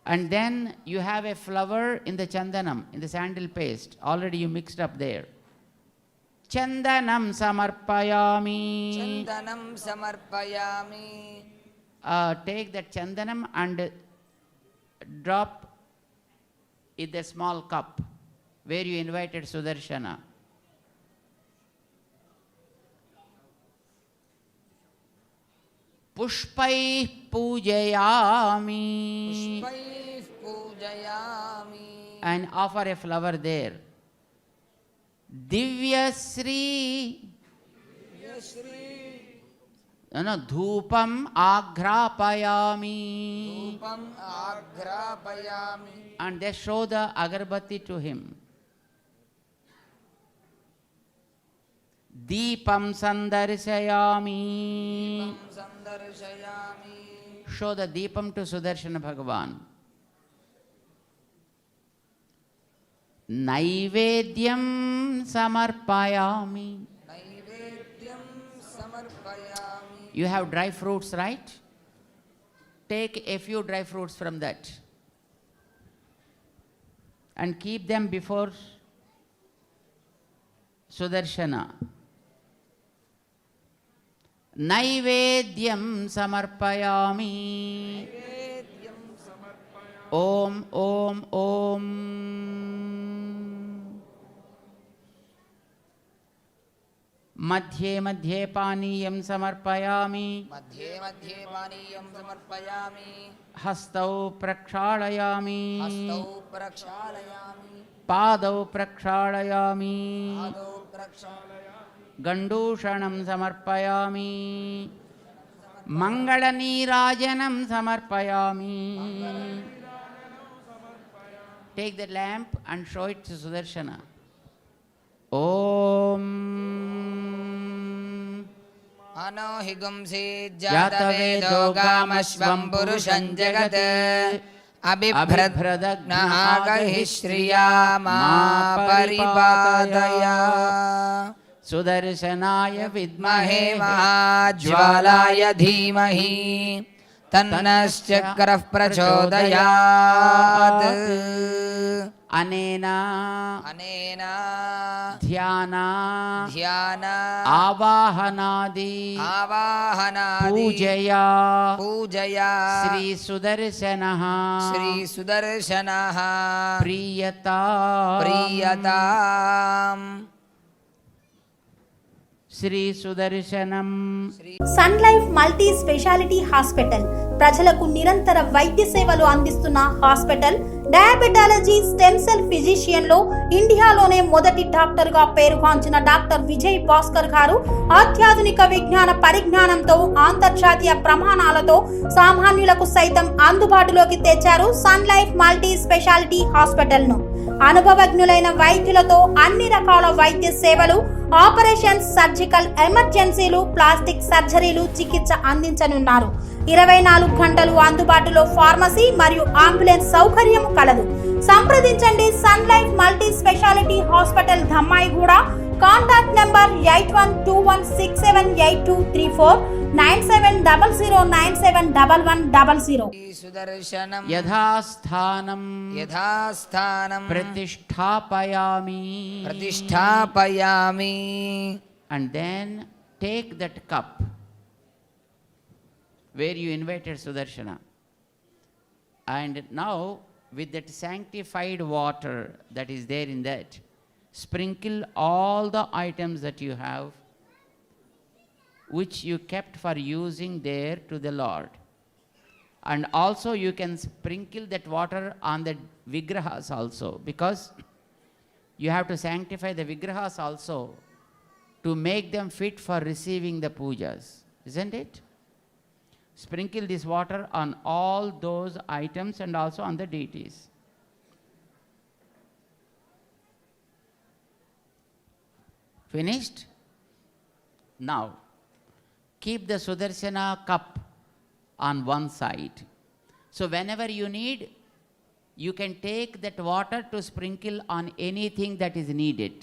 Speaker 2: And then you have a flower in the chandanam, in the sandal paste. Already you mixed up there. Chandanam samarpayami.
Speaker 5: Chandanam Samarpayami.
Speaker 2: Take that chandanam and drop in the small cup where you invited Sudarshana. Pushpai pujayami.
Speaker 5: Pushpaih Pujayami.
Speaker 2: And offer a flower there. Divya Sri.
Speaker 5: Yashri.
Speaker 2: Dhupam agrapayami.
Speaker 5: Upam Agrapayami.
Speaker 2: And they show the agarbatti to him. Deepam sandarshayami.
Speaker 5: Upam Sandarshayami.
Speaker 2: Show the deepam to Sudarshana Bhagavan. Naivedyam samarpayami.
Speaker 5: Naivedyam Samarpayami.
Speaker 2: You have dry fruits, right? Take a few dry fruits from that and keep them before Sudarshana. Naivedyam samarpayami.
Speaker 5: Naivedyam Samarpayami.
Speaker 2: Om, Om, Om. Madhye, Madhye paniyam samarpayami.
Speaker 5: Madhye Madhye Paniyam Samarpayami.
Speaker 2: Hastau prakshalayami.
Speaker 5: Hastau Prakshalayami.
Speaker 2: Padau prakshalayami.
Speaker 5: Adau Prakshalayami.
Speaker 2: Gandushanam samarpayami. Mangala Neerajanam samarpayami. Take the lamp and show it to Sudarshana. Om
Speaker 5: Anohigumsi Jatavedo Gamashvam Purusham Jagat Abhibhradagna Agahi Shriya Ma Paripadaya
Speaker 2: Sudarshanaya
Speaker 5: Mahe
Speaker 2: vidmahe
Speaker 5: Mahajwalaya Dhimahi Tannas Chakrah Prachodayat.
Speaker 2: అనేనా
Speaker 5: అనేనా
Speaker 2: ధ్యాన
Speaker 5: ధ్యాన
Speaker 2: ఆవాహనాది పూజయా
Speaker 5: పూజయా
Speaker 2: శ్రీ సుదర్శనః
Speaker 5: శ్రీ సుదర్శనః
Speaker 2: ప్రీయతా
Speaker 5: ప్రీయతాం.
Speaker 2: శ్రీ సుదర్శనం.
Speaker 3: Sun life multi speciality hospital ప్రజలకు నిరంతర వైద్య సేవలు అందిస్తున్న hospital. Diabetology, stem cell physician లో ఇండియాలోనే మొదటి డాక్టర్ గా పేరుగాంచిన డాక్టర్ విజయ్ భాస్కర్ గారు అత్యాధునిక విజ్ఞాన పరిజ్ఞానంతో అంతర్జాతీయ ప్రమాణాలతో సామాన్యులకు సైతం అందుబాటులోకి తెచ్చారు Sun life multi speciality hospital ను. అనుభవజ్ఞులైన వైద్యులతో అన్ని రకాల వైద్య సేవలు, ఆపరేషన్స్, సర్జికల్ ఎమర్జెన్సీలు, ప్లాస్టిక్ సర్జరీలు, చికిత్స అందించనున్నారు. 24 గంటలు అందుబాటులో ఫార్మసీ మరియు అంబులెన్స్ సౌకర్యం కలదు. సంప్రదించండి sun life multi speciality hospital, Dammaiguda. Contact number 8121678234, 9700971100.
Speaker 5: సుదర్శనం
Speaker 2: యథాస్థానం
Speaker 5: యథాస్థానం
Speaker 2: ప్రతిష్ఠాపయామి.
Speaker 5: ప్రతిష్ఠాపయామి.
Speaker 2: And then take that cup where you invited Sudarshana, and now with that sanctified water that is there in that, sprinkle all the items that you have which you kept for using there to the Lord. And also you can sprinkle that water on the vigrahas also, because you have to sanctify the vigrahas also to make them fit for receiving the pujas, isn't it? Sprinkle this water on all those items and also on the deities. Finished? Now, keep the Sudarshana cup on one side. So whenever you need, you can take that water to sprinkle on anything that is needed.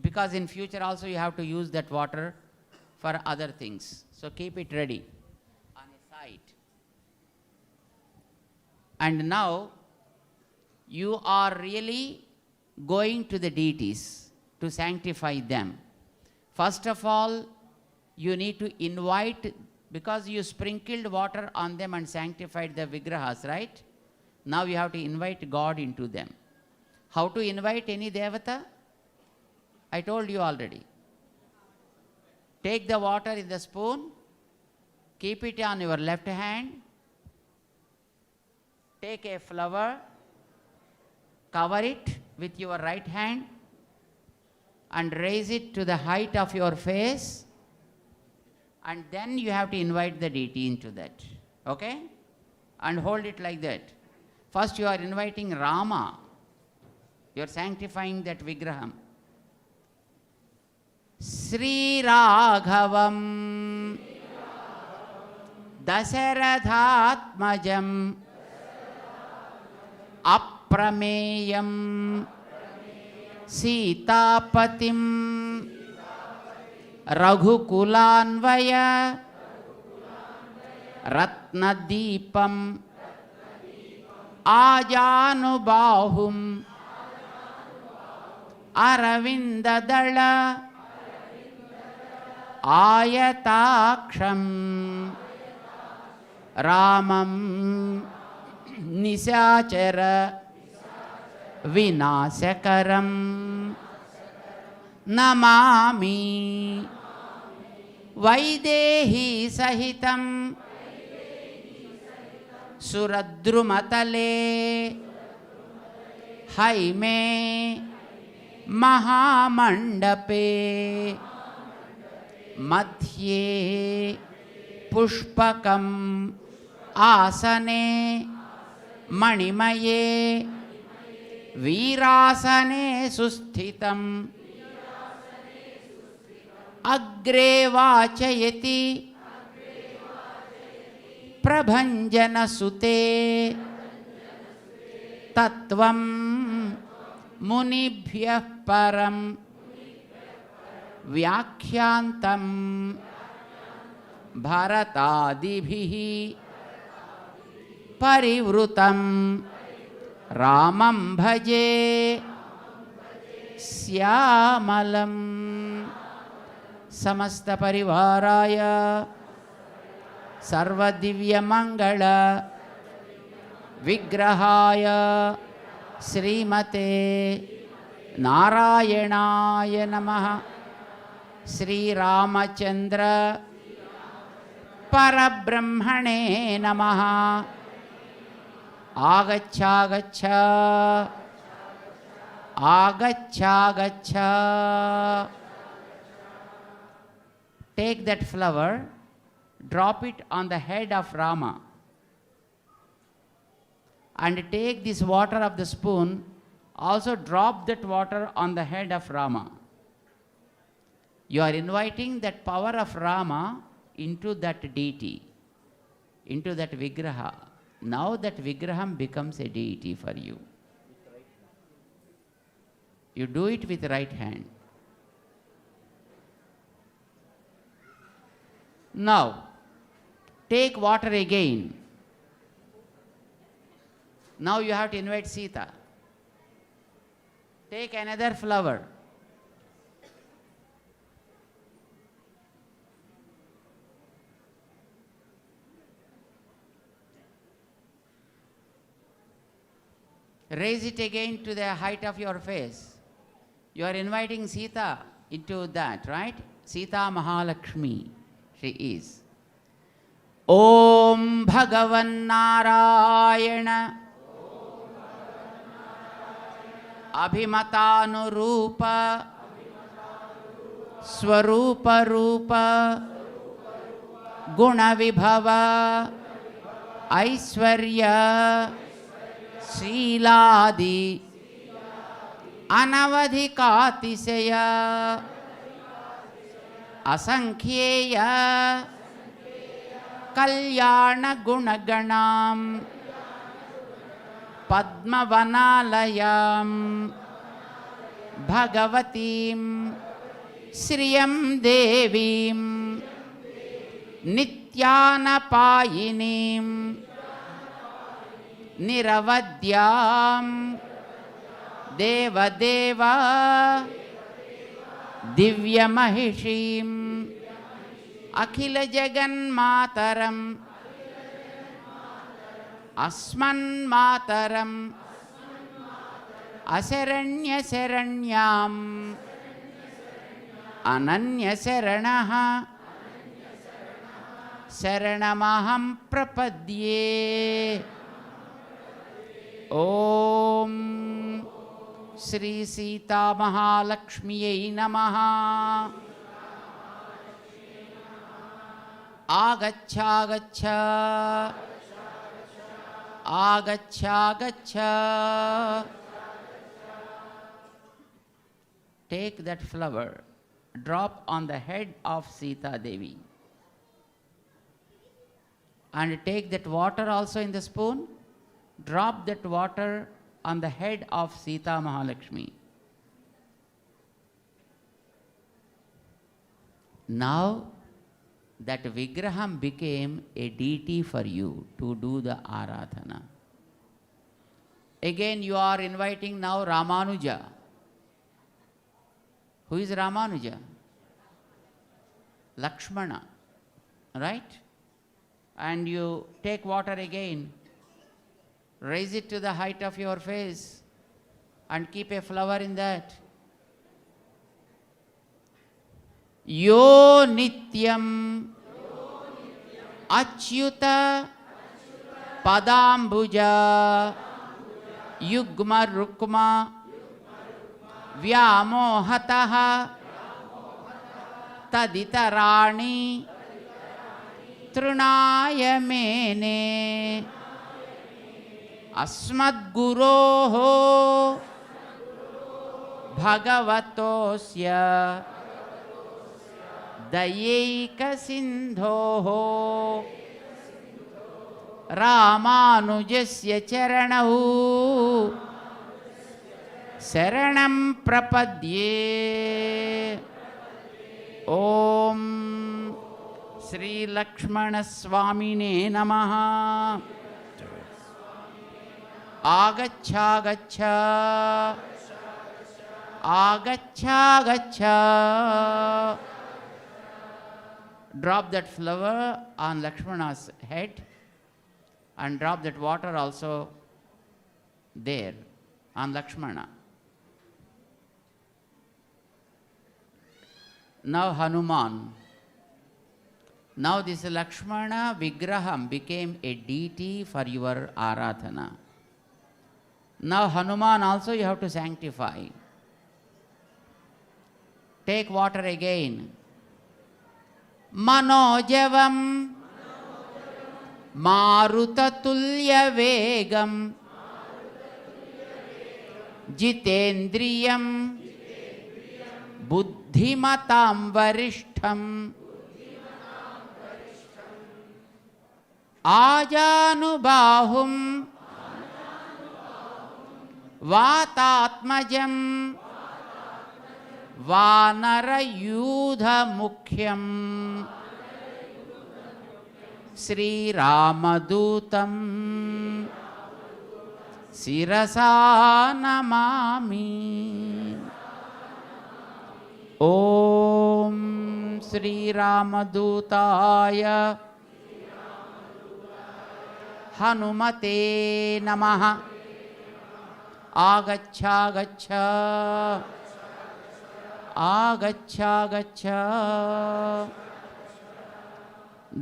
Speaker 2: Because in future also you have to use that water for other things. So keep it ready on a side. And now you are really going to the deities to sanctify them. First of all, you need to invite, because you sprinkled water on them and sanctified the vigrahas, right? Now you have to invite God into them. How to invite any devata? I told you already. Take the water in the spoon, keep it on your left hand, take a flower, cover it with your right hand and raise it to the height of your face, and then you have to invite the deity into that, okay? And hold it like that. First you are inviting Rama, you are sanctifying that vigraham. Sri Raghavam Dasarathatmajam Aprameyam Sitapatim Raghukulanvaya Ratnadipam Ajanubahum Aravindadala Ayataksham Ramam Nisachara Vinasakaram Namami Vaidehi Sahitam Suradrumatale Haime Mahamandape Madhye Pushpakam Asane Manimaye Virasane Susthitam Agre Vachayati Prabhanjana Sute Tattvam Munibhyah Param Vyakhyantam Bharatadibhihi Parivrutam Ramam bhaje syamalam samasta parivaraya sarva divya mangala vigrahaya Srimate Narayanaya Namaha. Sri Ramachandra Parabrahmane Namaha. Agaccha gaccha agaccha gaccha. Take that flower, drop it on the head of Rama, and take this water of the spoon, also drop that water on the head of Rama. You are inviting that power of Rama into that deity, into that vigraha. Now that vigraham becomes a deity for you. You do it with right hand. Now, take water again. Now you have to invite Sita. Take another flower. Raise it again to the height of your face. You are inviting Sita into that, right? Sita Mahalakshmi, she is. Om Bhagavan Narayana Abhimatanurupa Swarupa Rupa Guna Vibhava Aishwarya Sriladi Anavadhikatisaya Asankhyeya Kalyana Gunaganam Padmavanalayam Bhagavatim Sriyam Devim Nityanapayinim Niravadyam Devadeva Divyamahishim Akhila Jagan Mataram Asman Mataram Asaranya Saranyam Ananya Saranaha Saranamaham Prapadye. Om Sri Sita Mahalakshmiye Namaha. Agaccha gaccha agaccha gaccha. Take that flower, drop on the head of Sita Devi, and take that water also in the spoon, drop that water on the head of Sita Mahalakshmi. Now that Vigraham became a deity for you to do the Aradhana. Again you are inviting now Ramanuja. Who is Ramanuja? Lakshmana, right? And you take water again, raise it to the height of your face and keep a flower in that. Yo nityam achyuta padambuja yugma rukma vyamohataha taditarani trunaya mene asmadguroho bhagavatosya Dayeka sindhoho Ramanujasya charanahu Saranam prapadye. Om Sri Lakshmana Swamine Namaha. agaccha, agaccha. Drop that flower on Lakshmana's head and drop that water also there on Lakshmana. Now Hanuman. Now this Lakshmana Vigraham became a deity for your Aradhana. Now Hanuman also you have to sanctify. Take water again. Manojavam Marutatulya Vegam Jitendriyam Buddhimatam Varishtham Ajanubahum Vatatmajam Vanarayudha Mukhyam Sri Ramadutam Sirasa Namami. Om Sri Ramadutaya Hanumate Namaha. Agaccha gaccha, agaccha gaccha.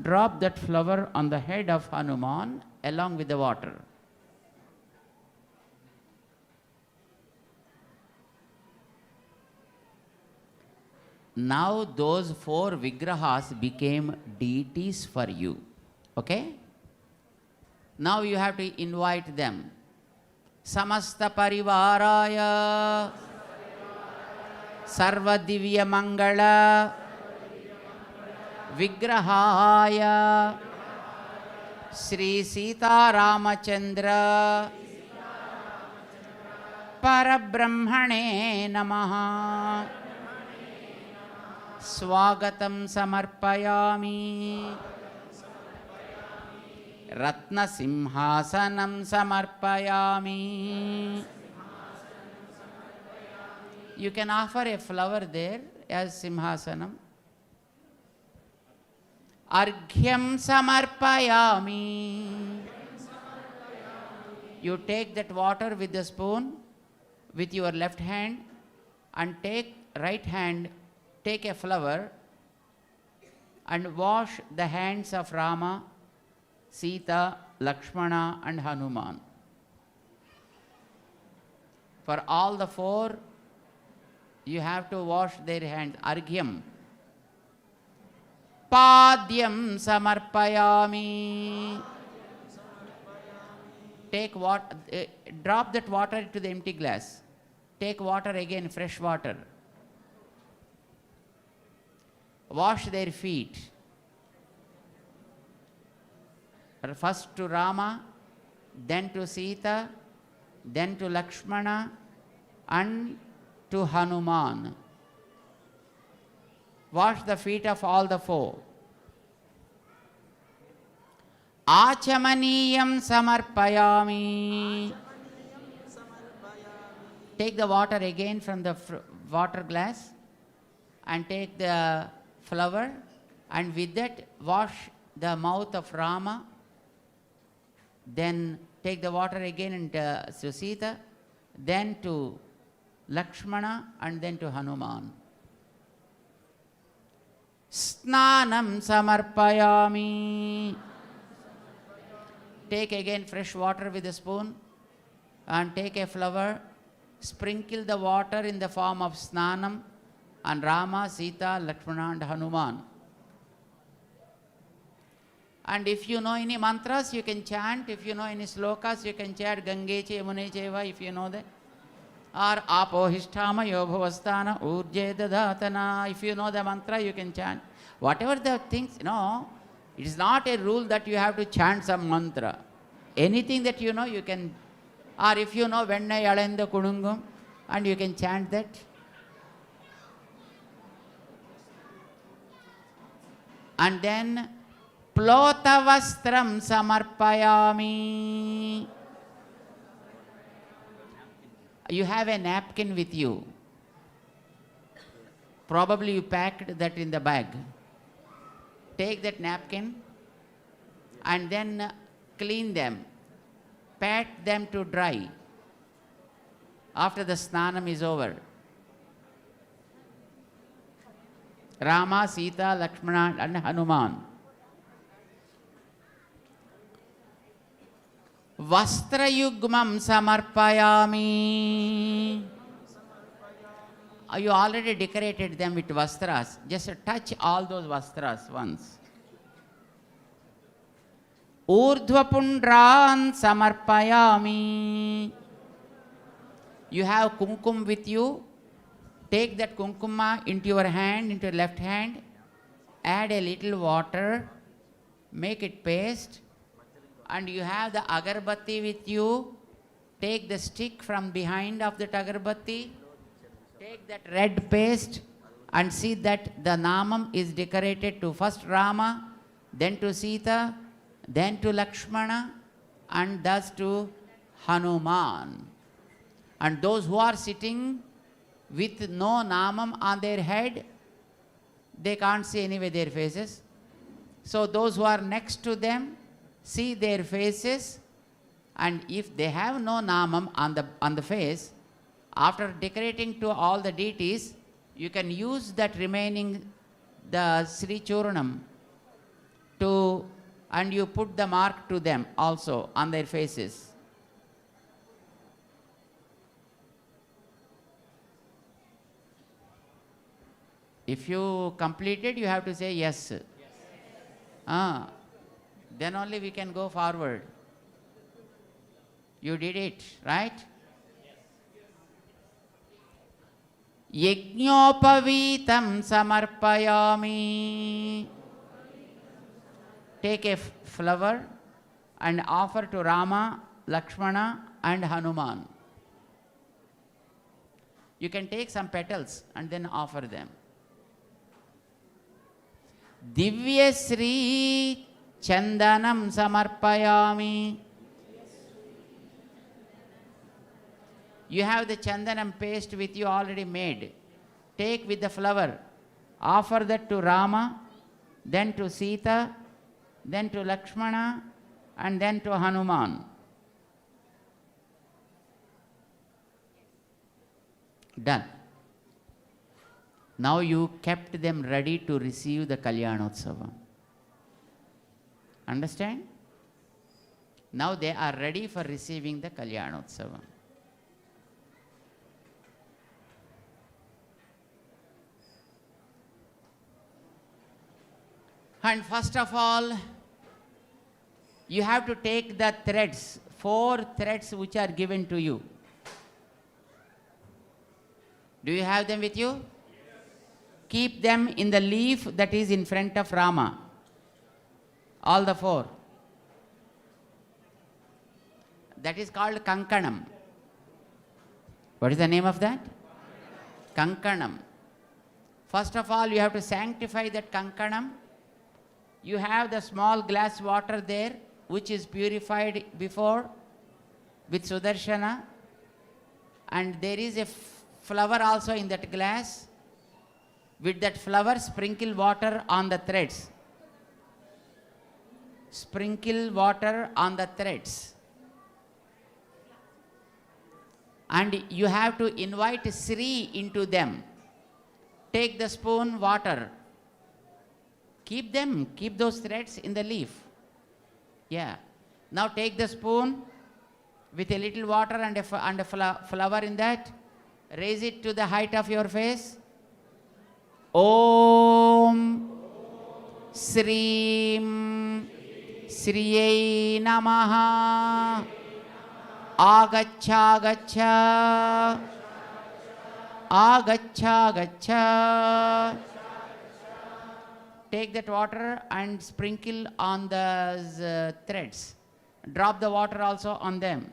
Speaker 2: Drop that flower on the head of Hanuman along with the water. Now those 4 Vigrahas became deities for you. Okay? Now you have to invite them. Samasta Parivaraya Sarva Divya Mangala Vigrahaya Sri Sita Rama Parabrahmane Namaha. Swagatam samarpayami. Ratna Simhasanam samarpayami. You can offer a flower there as Simhasanam. Arghyam samarpayami. You take that water with the spoon with your left hand and take right hand, take a flower and wash the hands of Rama, Sita, Lakshmana and Hanuman. For all the 4, you have to wash their hands. Arghyam. Padyam samarpayami. Take water, drop that water into the empty glass. Take water again, fresh water. Wash their feet. First to Rama, then to Sita, then to Lakshmana and to Hanuman. Wash the feet of all the 4. Achamaniyam samarpayami. Take the water again from the water glass and take the flower and with that wash the mouth of Rama. Then take the water again and to Sita, then to Lakshmana and then to Hanuman. Snanam samarpayami. Take again fresh water with a spoon and take a flower, sprinkle the water in the form of snanam on Rama, Sita, Lakshmana and Hanuman. And if you know any mantras, you can chant. If you know any slokas, you can chant Gange che Yamune cheva, if you know that. Or Apohishtama Yobhavastana Urje Dadatana. If you know the mantra, you can chant. Whatever the things, it is not a rule that you have to chant some mantra. Anything that you know, you can. Or if you know Venna Yalenda Kudungum, and you can chant that. And then Plotavastram samarpayami. You have a napkin with you. Probably you packed that in the bag. Take that napkin and then clean them. Pat them to dry after the snanam is over. Rama, Sita, Lakshmana and Hanuman. Vastrayugmam samarpayami. You already decorated them with vastras. Just touch all those vastras once. Urdhvapundran samarpayami. You have kumkum with you. Take that kumkuma into your hand, into your left hand. Add a little water. Make it paste. And you have the agarbatti with you. Take the stick from behind of that agarbatti. Take that red paste and see that the namam is decorated to first Rama, then to Sita, then to Lakshmana, and thus to Hanuman. And those who are sitting with no namam on their head, they can't see anyway their faces. So those who are next to them, see their faces, and if they have no namam on the face, after decorating to all the deities, you can use that remaining the Sri Churanam and you put the mark to them also on their faces. If you completed, you have to say yes. Then only we can go forward. You did it, right? Yajñopavitam samarpayami. Take a flower and offer to Rama, Lakshmana and Hanuman. You can take some petals and then offer them. Divya Sri Chandanam samarpayami. You have the chandanam paste with you already made. Take with the flower. Offer that to Rama, then to Sita, then to Lakshmana, and then to Hanuman. Done. Now you kept them ready to receive the Kalyanotsavam. Understand? Now they are ready for receiving the Kalyanotsavam. And first of all, you have to take the threads, 4 threads which are given to you. Do you have them with you? Yes. Keep them in the leaf that is in front of Rama. All the 4. That is called Kankanam. What is the name of that? Kankanam. First of all, you have to sanctify that Kankanam. You have the small glass water there, which is purified before with Sudarshana. And there is a flower also in that glass. With that flower, sprinkle water on the threads. Sprinkle water on the threads. And you have to invite Sri into them. Take the spoon, water. Keep them, keep those threads in the leaf. Yeah. Now take the spoon with a little water and a flower in that. Raise it to the height of your face. Om Srim Sriyai Namaha Agacha Gacha Agacha Gacha. Take that water and sprinkle on the threads. Drop the water also on them.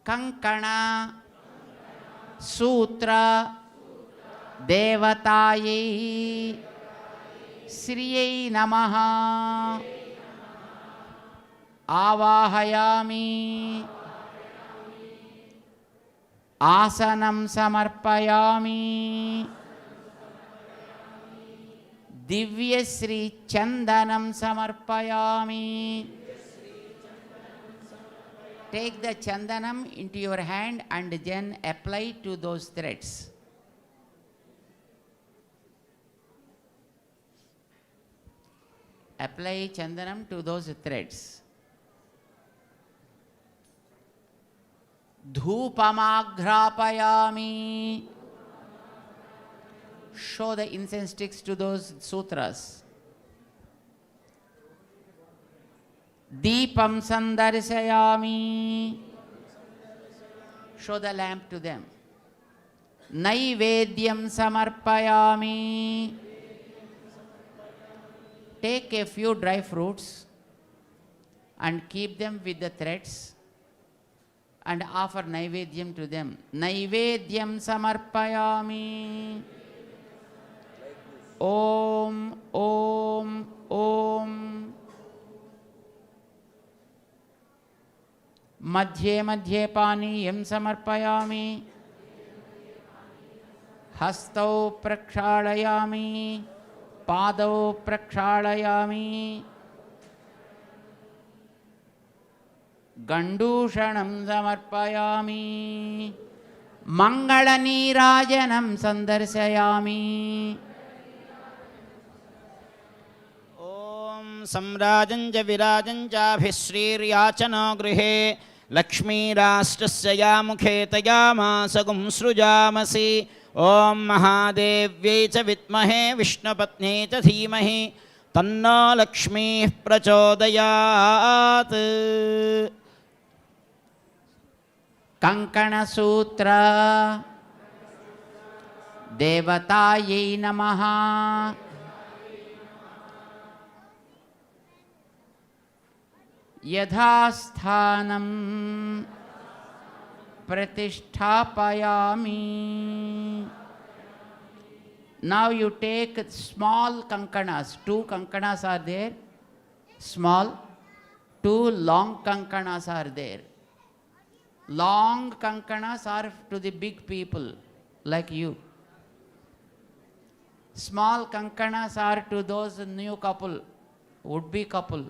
Speaker 2: Kankana Sutra Devataye Sriyai Namaha Avahayami. Asanam samarpayami. Divyasri chandanam samarpayami. Take the chandanam into your hand and then apply to those threads. Apply chandanam to those threads. Dhupamagrapayami. Show the incense sticks to those sutras. Deepam sandarsayami. Show the lamp to them. Naivedyam samarpayami. Take a few dry fruits and keep them with the threads and offer naivedyam to them. Naivedyam samarpayami. Om, Om, Om. Madhye madhye paniyam samarpayami. Hastau prakshalayami. Padau prakshalayami. Gandushanam samarpayami. Mangala nirajanam sandarsayami.
Speaker 1: Om samrajan ja virajan jabhisriryachano grihe lakshmirashtrasya yamukhe tayamasagum srujamasi. Om Mahadevyai cha vidmahe Vishnupatne cha dhimahi tanno Lakshmi prachodayat.
Speaker 2: Kankana Sutra Devatayai Namaha. Yadhasthanam Pratisthapayami. Now you take small kankanas. 2 kankanas are there, small. 2 long kankanas are there. Long kankanas are to the big people like you. Small kankanas are to those new couple, would-be couple,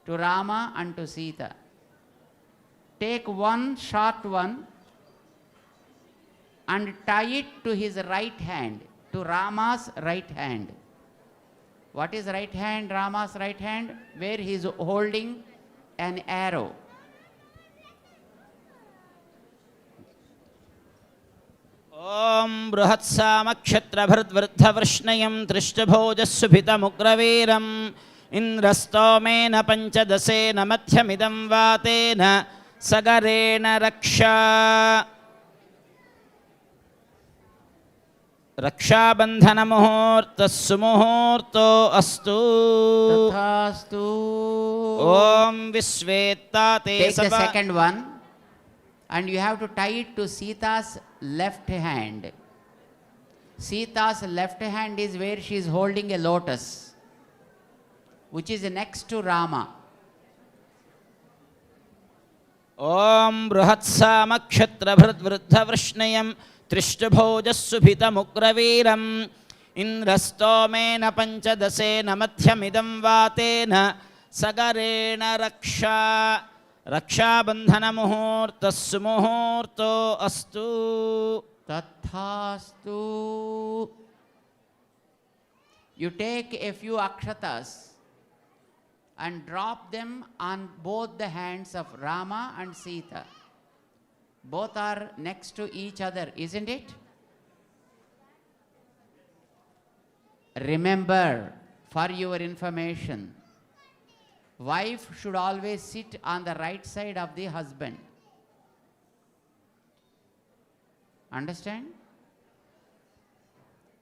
Speaker 2: to Rama and to Sita. Take one short one and tie it to his right hand, to Rama's right hand. What is right hand? Rama's right hand, where he is holding an arrow.
Speaker 1: Om Bruhatsamakshatrabhrdvrdhavrashnayam Trishtbhojasubhitamugraveeram Indrastomena panchadasena madhyamidam vatena sagarena raksha. Rakshabandhana muhurta sumuhurto astu.
Speaker 2: Tathastu.
Speaker 1: Om Visvetate
Speaker 2: Take the second one and you have to tie it to Sita's left hand. Sita's left hand is where she is holding a lotus, which is next to Rama.
Speaker 1: Om Bruhatsamakshatrabhrdvrdhavrashnayam Trishtbhojasubhitamugraveeram Indrastomena panchadasena madhyamidam vatena sagarena raksha. Rakshabandhana muhurta sumuhurto astu.
Speaker 2: Tathastu. You take a few akshatas and drop them on both the hands of Rama and Sita. Both are next to each other, isn't it? Remember, for your information, wife should always sit on the right side of the husband. Understand?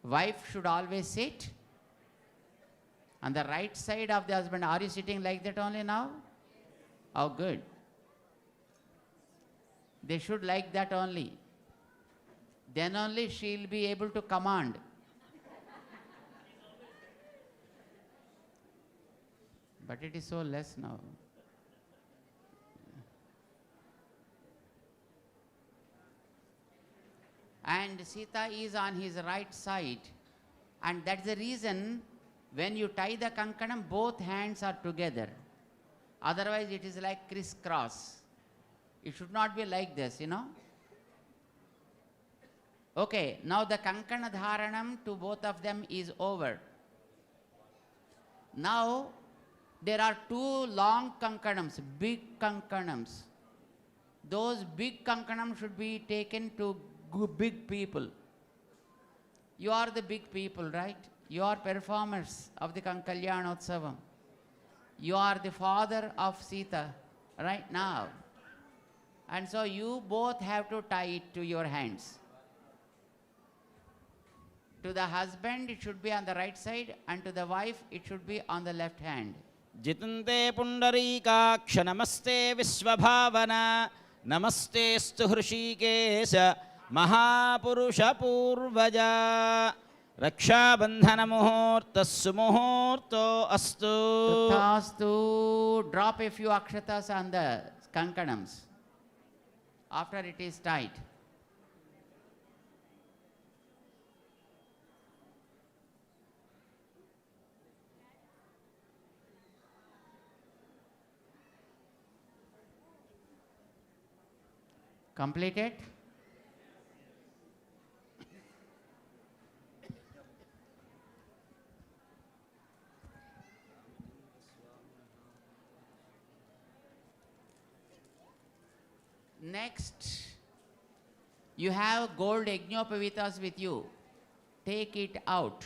Speaker 2: Wife should always sit on the right side of the husband. Are you sitting like that only now? Oh, good. They should like that only. Then only she will be able to command. But it is so less now. and Sita is on his right side. And that's the reason when you tie the kankanam, both hands are together. Otherwise, it is like crisscross. It should not be like this, you know. Okay, now the kankana dharanam to both of them is over. Now, there are two long kankanams, big kankanams. Those big kankanams should be taken to big people. You are the big people, right? You are performers of the Kalyanotsavam. You are the father of Sita right now. And so you both have to tie it to your hands. To the husband, it should be on the right side, and to the wife, it should be on the left hand.
Speaker 1: Jitante pundarikaksha namaste visvabhavana namaste stu hrishikesha mahapurusha purvaja rakshabandhana muhurta sumuhurto astu.
Speaker 2: Tathastu. Drop a few akshatas on the kankanams after it is tied. Completed? Next, you have gold yajnapavitas with you. Take it out.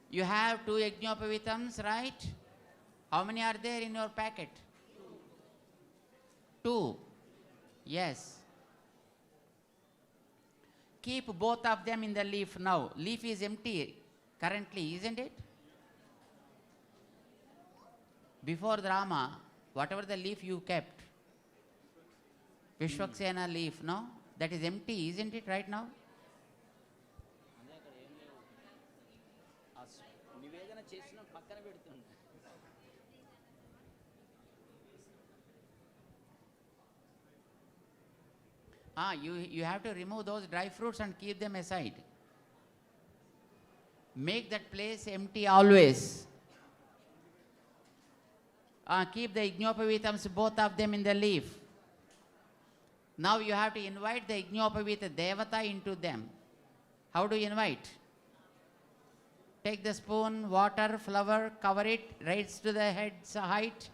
Speaker 2: You have 2 yajnapavitams, right? How many are there in your packet? 2. Yes. Keep both of them in the leaf now. Leaf is empty currently, isn't it? Before Rama, whatever the leaf you kept, Vishwaksena leaf, no? That is empty, isn't it, right now? You have to remove those dry fruits and keep them aside. Make that place empty always. Keep the Ignopavitams, both of them in the leaf. Now you have to invite the Ignopavita Devata into them. How do you invite? Take the spoon, water, flower, cover it, raise to the head's height.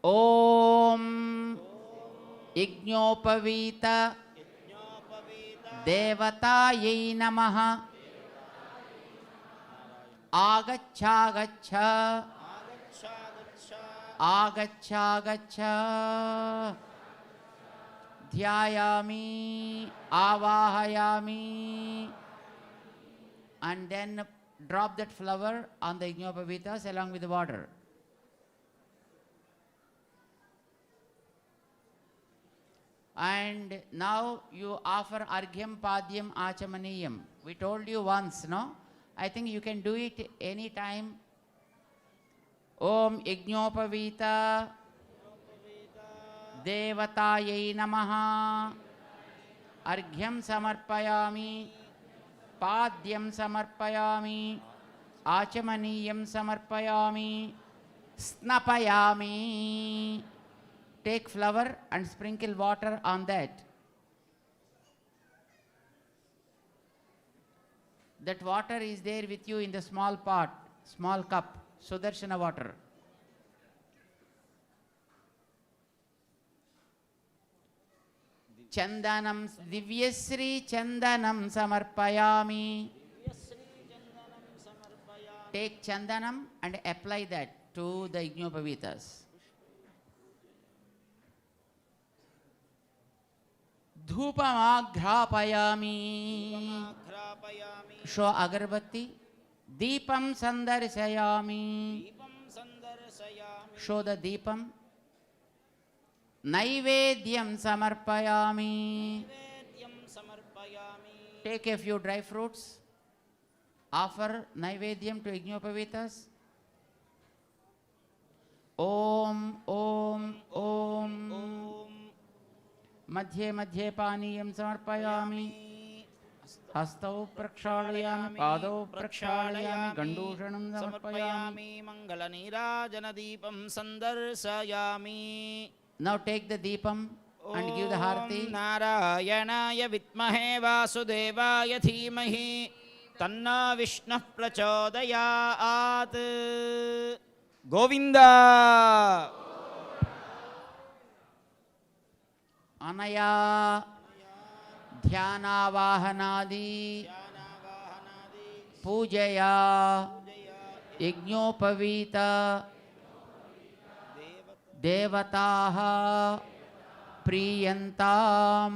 Speaker 2: Om Ignopavita Devatayai Namaha Agachagacha Agachagacha Dhyayami Avahayami. And then drop that flower on the Ignopavitas along with the water. And now you offer Arghyam Padyam Achamaniyam. We told you once, no? I think you can do it any time. Om Ignopavita Devatayai Namaha Arghyam Samarpayami Padyam Samarpayami Achamaniyam Samarpayami Snapayami. Take flower and sprinkle water on that. That water is there with you in the small pot, small cup, Sudarshana water. Chandanam, Divyasri Chandanam Samarpayami. Take Chandanam and apply that to the Ignopavitas. Dhupamagrapayami. Show agarbatti. Deepam sandarsayami. Show the deepam. Naivedyam samarpayami. take a few dry fruits, offer Naivedyam to Yajnapavitas. Om, Om, Om. Madhye Madhye Paniyam Samarpayami. Hastau Prakshalayami, Padau Prakshalayami, Gandushanam Samarpayami.
Speaker 1: Mangala Nirajana Deepam Sandarsayami.
Speaker 2: Now take the Deepam and give the Harati.
Speaker 1: Narayanaya Vitmahe Vasudevaya Dhimahi Tanna Vishnu Prachodayat. Govinda.
Speaker 2: Anaya Dhyana Vahanadi Pujaya Yajnopavita Devataha Priyantam.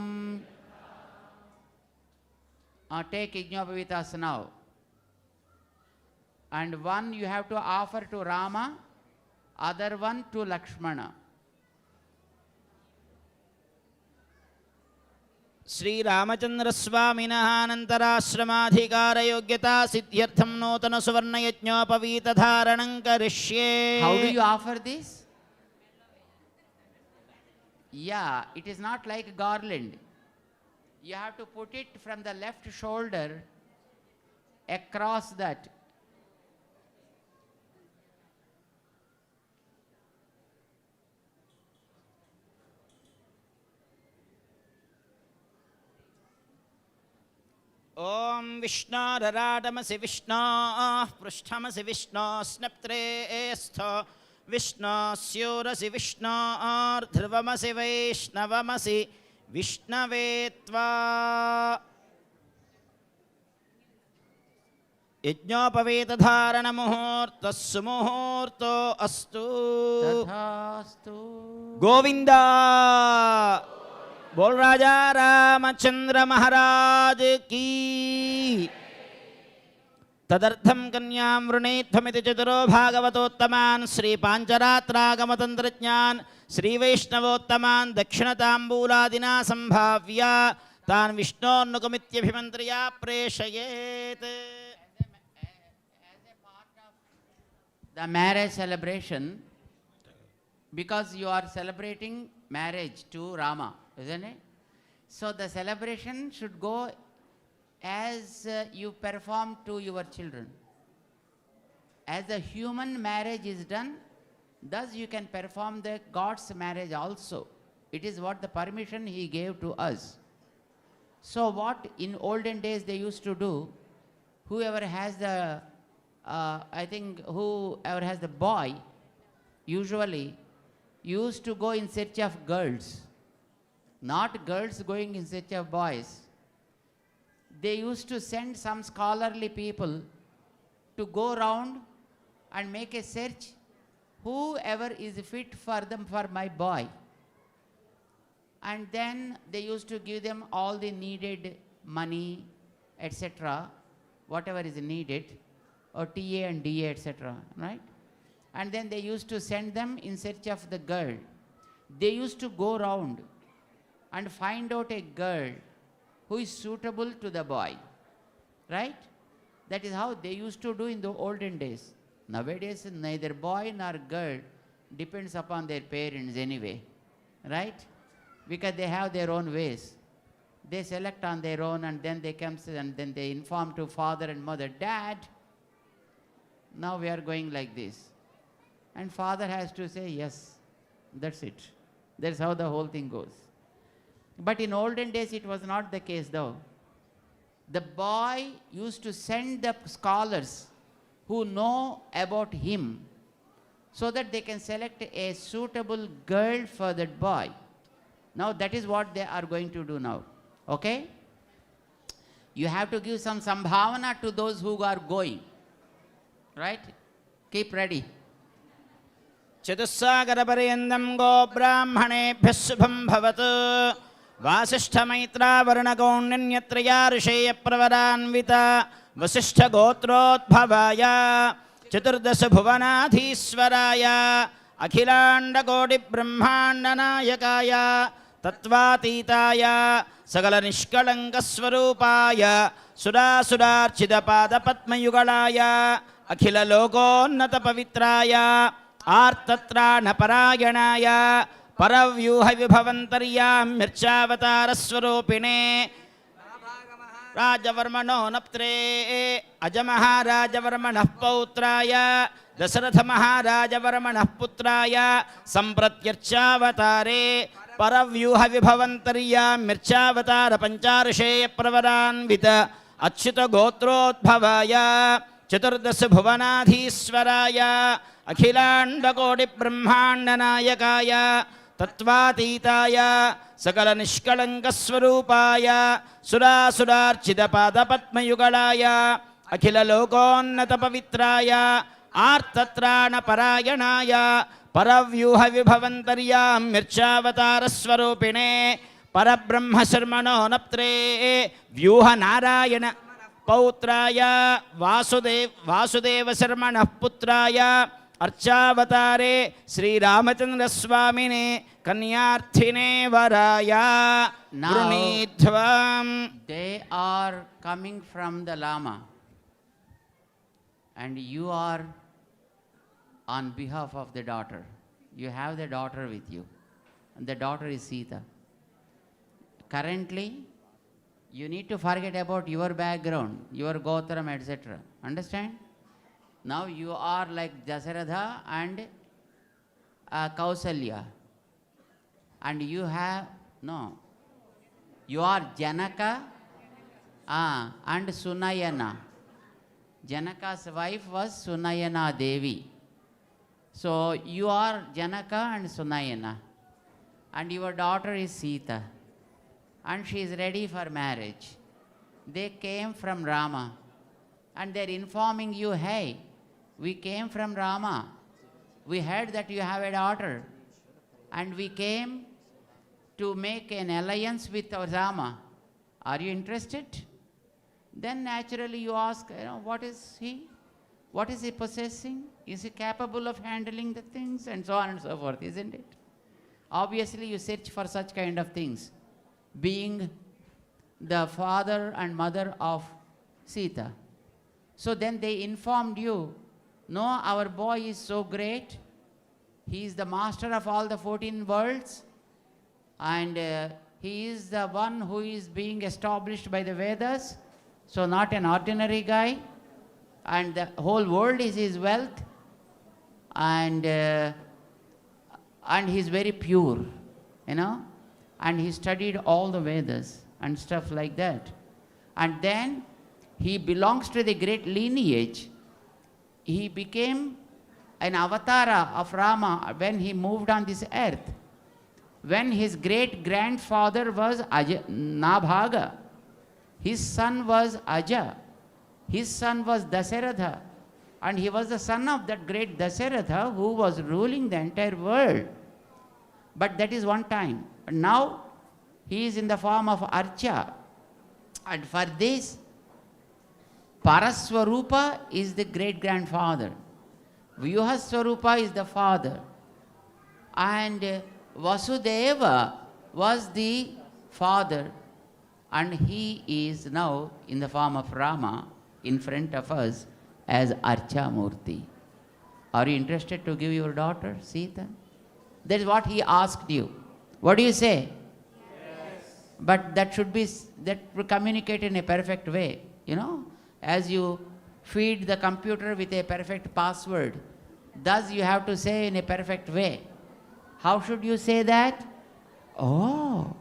Speaker 2: Take Yajnapavitas now. And one you have to offer to Rama, other one to Lakshmana.
Speaker 1: Sri Ramachandra Swaminah Anantarashramadhikara Yogyata Siddhyartham Notana Suvarna Yajnopavita Dharanam Karishye.
Speaker 2: How do you offer this? Yeah, it is not like a garland. You have to put it from the left shoulder across that.
Speaker 1: Om Vishnararadamasi Vishna Prashtamasi Vishna Snaptre Estho Vishna Syurasi Vishna Dhruvamasi Vaishnavamasi Vishnavetva Yajnopavita Dharana Muhurta Sumuhurto Astu
Speaker 2: Tathastu.
Speaker 1: Govinda. बोल राजा रामचंद्र महाराज की तदर्थम कन्यां वृणीध्वमिति चतुरो भागवतोत्तमान् श्री पांचरात्रागमतंत्रज्ञान श्री वैष्णवोत्तमान् दक्षिणतांबूलादिना संभाव्य तान् विष्णोन्नुकमित्यभिमन्त्र्या प्रेषयेत्.
Speaker 2: The marriage celebration, because you are celebrating marriage to Rama, isn't it? So the celebration should go as you perform to your children. As the human marriage is done, thus you can perform the God's marriage also. It is what the permission He gave to us. So what in olden days they used to do, whoever has the, whoever has the boy, usually used to go in search of girls. Not girls going in search of boys. They used to send some scholarly people to go around and make a search, whoever is fit for them, for my boy. And then they used to give them all the needed money, etc., whatever is needed, or TA and DA, etc., right? And then they used to send them in search of the girl. They used to go around and find out a girl who is suitable to the boy, right? That is how they used to do in the olden days. Nowadays, neither boy nor girl depends upon their parents anyway, right? Because they have their own ways. They select on their own, and then they come and then they inform to father and mother, Dad, now we are going like this. And father has to say, yes, that's it. That's how the whole thing goes. But in olden days, it was not the case though. The boy used to send the scholars who know about him so that they can select a suitable girl for that boy. Now that is what they are going to do now. Okay? You have to give some sambhavana to those who are going. Right? Keep ready.
Speaker 1: Chatussagarapariendam go brahmanebhyah shubham bhavatu Vasishtha-maitra-varna-kaunyanyatraya risheya-pravaranvita Vasishtha-gotrodbhavaya Chaturdasa-bhuvanadhishvaraya Akhilanda-kodi-brahmanda-nayakaya తత్వాతీతాయ సకల నిష్కళంక స్వరూపాయ సురాసురార్చిత పాద పద్మయుగళాయ అఖిల లోకోన్నత పవిత్రాయ ఆర్తత్రాణ పరాయణాయ పరవ్యూహ విభవంతర్యామ్యర్చావతార స్వరూపిణే రాజవర్మణో నప్త్రే అజమహారాజవర్మణః పౌత్రాయ దశరథ మహారాజవర్మణః పుత్రాయ సంప్రత్యర్చావతారే పరవ్యూహ విభవంతర్యామ్యర్చావతార పంచార్షేయ ప్రవరాన్విత అచ్యుత గోత్రోద్భవాయ చతుర్దశ భువనాధీశ్వరాయ అఖిలాండకోటి బ్రహ్మాండ నాయకాయ తత్వాతీతాయ సకల నిష్కళంక స్వరూపాయ సురాసురార్చిత పాద పద్మయుగళాయ అఖిల లోకోన్నత పవిత్రాయ ఆర్తత్రాణ పరాయణాయ పరవ్యూహ విభవంతర్యామ్యర్చావతార స్వరూపిణే పరబ్రహ్మ శర్మణో నప్త్రే వ్యూహ Narayana పౌత్రాయ Vasudeva శర్మణః పుత్రాయ అర్చావతారే శ్రీరామచంద్రస్వామినే కన్యార్థినే వరాయ
Speaker 2: Now,
Speaker 1: వృణీధ్వం.
Speaker 2: they are coming from the Lama, and you are on behalf of the daughter. You have the daughter with you, and the daughter is Sita. Currently, you need to forget about your background, your Gotram, etc. Understand? Now you are like Dasaratha and Kausalya. And you have, no, you are Janaka and Sunayana. Janaka's wife was Sunayana Devi. So you are Janaka and Sunayana. And your daughter is Sita. And she is ready for marriage. They came from Rama. And they are informing you, hey, we came from Rama. We heard that you have a daughter. And we came to make an alliance with our Rama. Are you interested? Then naturally you ask, what is he? What is he possessing? Is he capable of handling the things? And so on and so forth, isn't it? Obviously you search for such kind of things, being the father and mother of Sita. So then they informed you, no, our boy is so great. He is the master of all the 14 worlds. And he is the one who is being established by the Vedas. So not an ordinary guy. And the whole world is his wealth. And he is very pure, And he studied all the Vedas and stuff like that. And then he belongs to the great lineage. He became an avatara of Rama when he moved on this earth. When his great-grandfather was Nabhaga, his son was Aja, his son was Dasaratha, and he was the son of that great Dasaratha who was ruling the entire world. But that is one time. Now he is in the form of Archa. And for this, Paraswarupa is the great-grandfather. Vyuhaswarupa is the father. And Vasudeva was the father. And he is now in the form of Rama in front of us as Archa Murti. Are you interested to give your daughter, Sita? That is what he asked you. What do you say? Yes. But that should be communicated in a perfect way, As you feed the computer with a perfect password, thus you have to say in a perfect way. How should you say that? Oh,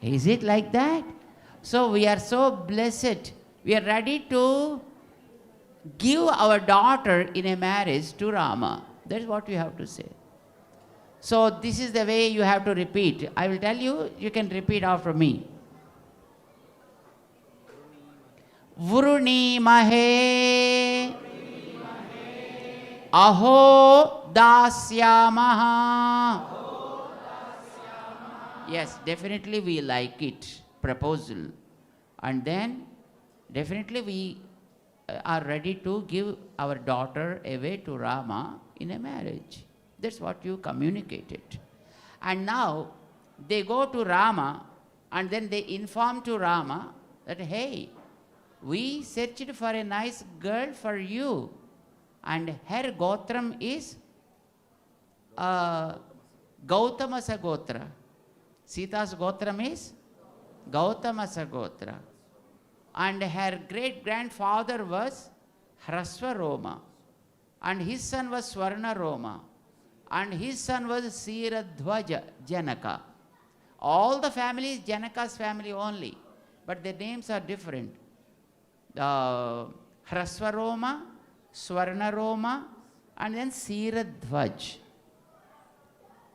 Speaker 2: is it like that? So we are so blessed. We are ready to give our daughter in a marriage to Rama. That is what you have to say. So this is the way you have to repeat. I will tell you, you can repeat after me. Vruണിമഹേ അഹോ ദാസ്യാമഃ. Yes, definitely we like it, proposal. And then definitely we are ready to give our daughter away to Rama in a marriage. That's what you communicated. And now they go to Rama and then they inform to Rama that, hey, we searched for a nice girl for you and her gotram is Gautamasa Gotra. Sita's gotram is Gautamasa Gotra. And her great-grandfather was Hrasvaroma. And his son was Swarnaroma. And his son was Siradhvaja Janaka. All the families, Janaka's family only. But their names are different. Hrasvaroma, Swarnaroma, and then Siradhvaj,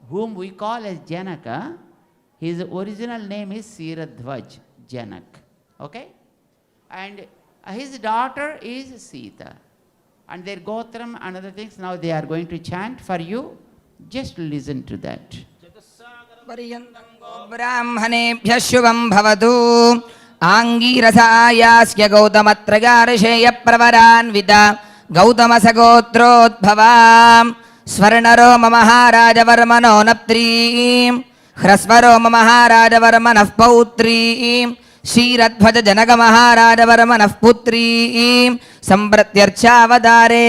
Speaker 2: whom we call as Janaka. His original name is Siradhvaj Janak. Okay? And his daughter is Sita. And their Gotram and other things, now they are going to chant for you. Just listen to that.
Speaker 5: ब्राह्मणेभ्यः शुभं भवतु आङ्गीरसायास्य गौतमत्रगार्षेयप्रवरान्विता गौतमसगोत्रोद्भवा स्वर्णरोम महाराजवर्मणो नप्त्रीं ह्रस्वरोम महाराजवर्मणः पौत्रीं क्षीरध्वज जनक महाराजवर्मणः पुत्रीं सम्प्रत्यर्चावतारे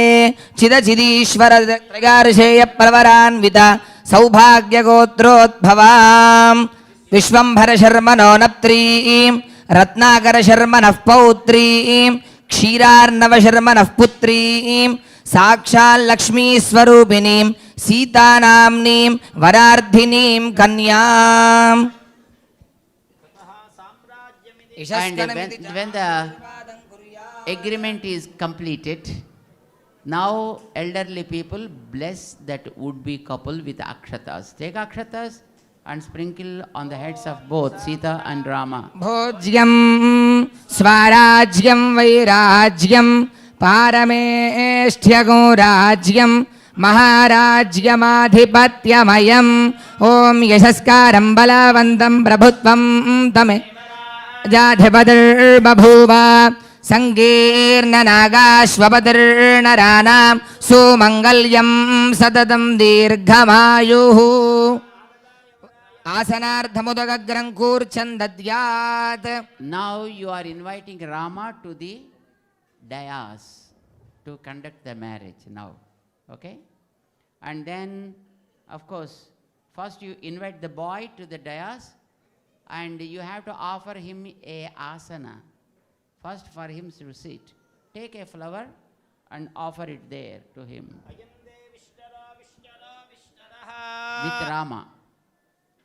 Speaker 5: चिदचिदीश्वर त्रगार्षेयप्रवरान्विता सौभाग्यगोत्रोद्भवां विश्वम्भरशर्मणो नप्त्रीं रत्नाकरशर्मणः पौत्रीं क्षीरार्णवशर्मणः पुत्रीं साक्षाल्लक्ष्मीस्वरूपिणीं सीतानाम्नीं वरार्धिनीं कन्याम्.
Speaker 2: And when the agreement is completed, now elderly people bless that would-be couple with akshatas. Take akshatas and sprinkle on the heads of both Sita and Rama.
Speaker 5: भोज्यं स्वराज्यं वैराज्यं पारमेष्ठ्यगो राज्यं महाराज्यमाधिपत्यमयम् ॐ यशस्कारं बलवन्तं प्रभुत्वं तमे जाधिपतिर्बभूव सङ्गीर्णनागाश्वपतिर्नराणां सुमङ्गल्यं सततं दीर्घमायुः आसनार्धमुदगग्रं कूर्च्छन् दद्यात्.
Speaker 2: Now you are inviting Rama to the dais to conduct the marriage now. Okay? And then, of course, first you invite the boy to the dais and you have to offer him a asana. First for him to sit. Take a flower and offer it there to him. With Rama.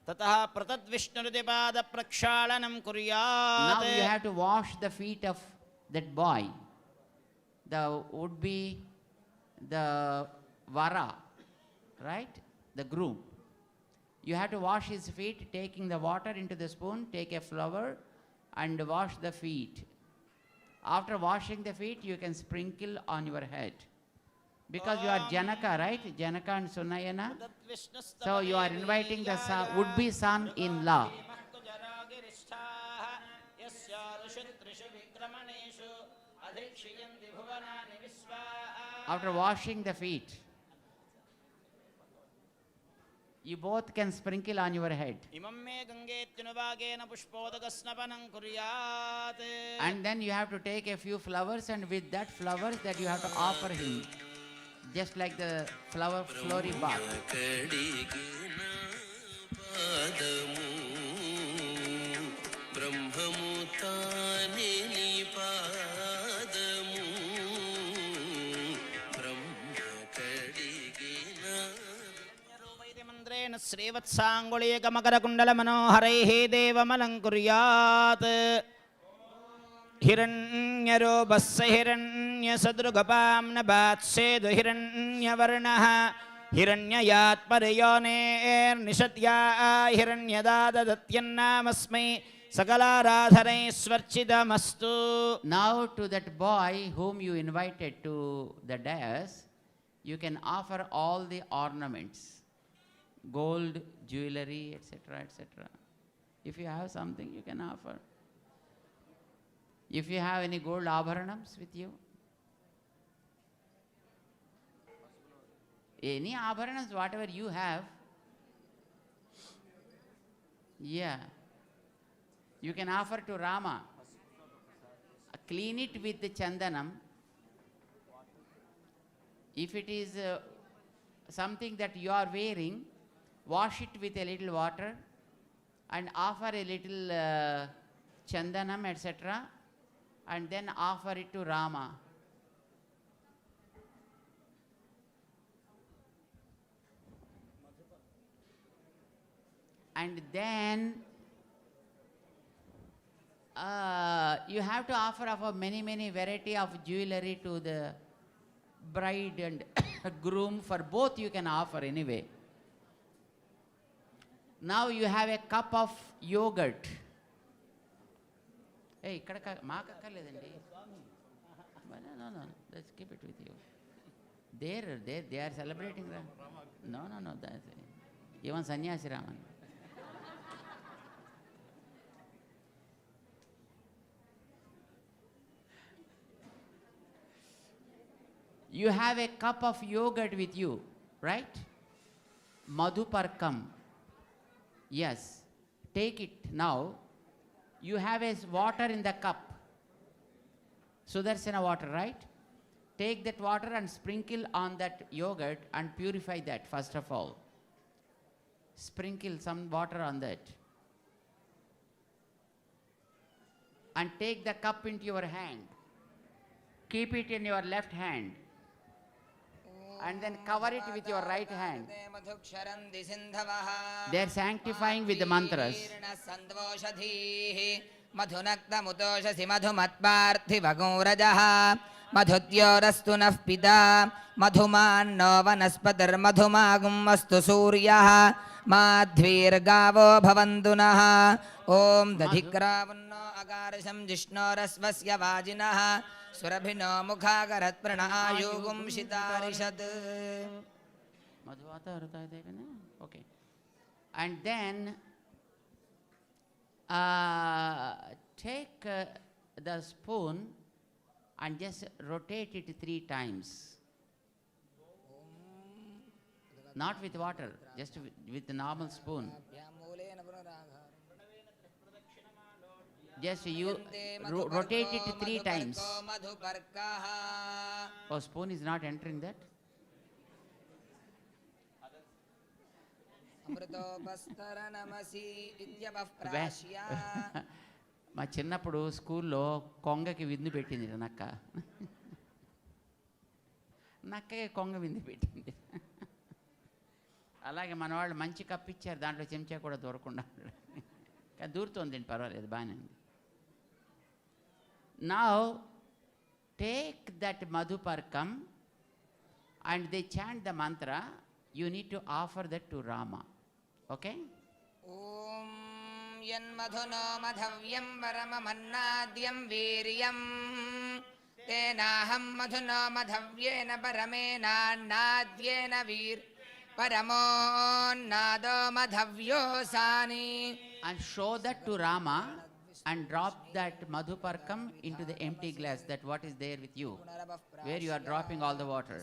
Speaker 1: ततः प्रतद्विष्णुरुदिपाद प्रक्षालनं कुर्यात्.
Speaker 2: Now you have to wash the feet of that boy. The would be the vara, right? The groom. You have to wash his feet, taking the water into the spoon, take a flower and wash the feet. After washing the feet, you can sprinkle on your head. Because you are Janaka, right? Janaka and Sunayana. So you are inviting the would-be son-in-law. After washing the feet, you both can sprinkle on your head. And then you have to take a few flowers, and with that flowers that you have to offer him. Just like the flowery bath.
Speaker 1: श्रीवत्साङ्गुलीकमकरकुण्डलमनोहरैः देवमलङ्कुर्यात्. हिरण्यरूपस्य हिरण्यसदृगपाम्नभात्सेदु हिरण्यवर्णः हिरण्ययात्परयोनेर्निषद्या हिरण्यदाददत्यन्नामस्मै सकलाराधनैस्वर्चितमस्तु.
Speaker 2: Now to that boy whom you invited to the dais, you can offer all the ornaments. Gold, jewelry, etc., etc. If you have something, you can offer. If you have any gold abharanams with you, any abharanams, whatever you have, Yeah. You can offer to Rama. Clean it with the chandanam. If it is something that you are wearing, wash it with a little water and offer a little chandanam, etc. and then offer it to Rama. And then you have to offer of many variety of jewelry to the bride and groom. For both you can offer anyway. Now you have a cup of yogurt. Hey, maakakalledandi. No, let's keep it with you. They are celebrating. No, that's even Sannyasi Raman. You have a cup of yogurt with you, right? Madhuparkam. Yes. Take it now. You have a water in the cup. Sudarsana water, right? Take that water and sprinkle on that yogurt and purify that first of all. Sprinkle some water on that. And take the cup into your hand. Keep it in your left hand. And then cover it with your right hand. They are sanctifying with the mantras.
Speaker 5: madhunaktamutoshasi madhumatparthivagurajah madhudyorastu nah pita madhumanno vanaspatir madhumagum astu suryah madhvirgavo bhavantu nah om dadhikravanno agarisham jishnorasvasya vajinah surabhino mukhagarat pranayugum shitarishad.
Speaker 2: Okay. And then take the spoon and just rotate it 3 times. Not with water, just with the normal spoon. Just you rotate it 3 times. Oh, spoon is not entering that? మా చిన్నప్పుడు స్కూల్లో కొంగకి విందు పెట్టింది నక్క. నక్కకి కొంగ విందు పెట్టింది. అలాగే మన వాళ్ళు మంచి కప్పు ఇచ్చారు, దాంట్లో చెంచా కూడా దూరకుండా. కానీ దూరుతోంది, పర్వాలేదు, బాగానే ఉంది. Now take that madhuparkam and they chant the mantra. You need to offer that to Rama. Okay?
Speaker 5: Om yan madhuno madhavyam paramamannaadyam viryam tenaham madhuno madhavyena paramena annaadyena vir paramo nado madhavyo sani.
Speaker 2: And show that to Rama and drop that madhuparkam into the empty glass, that what is there with you, where you are dropping all the water.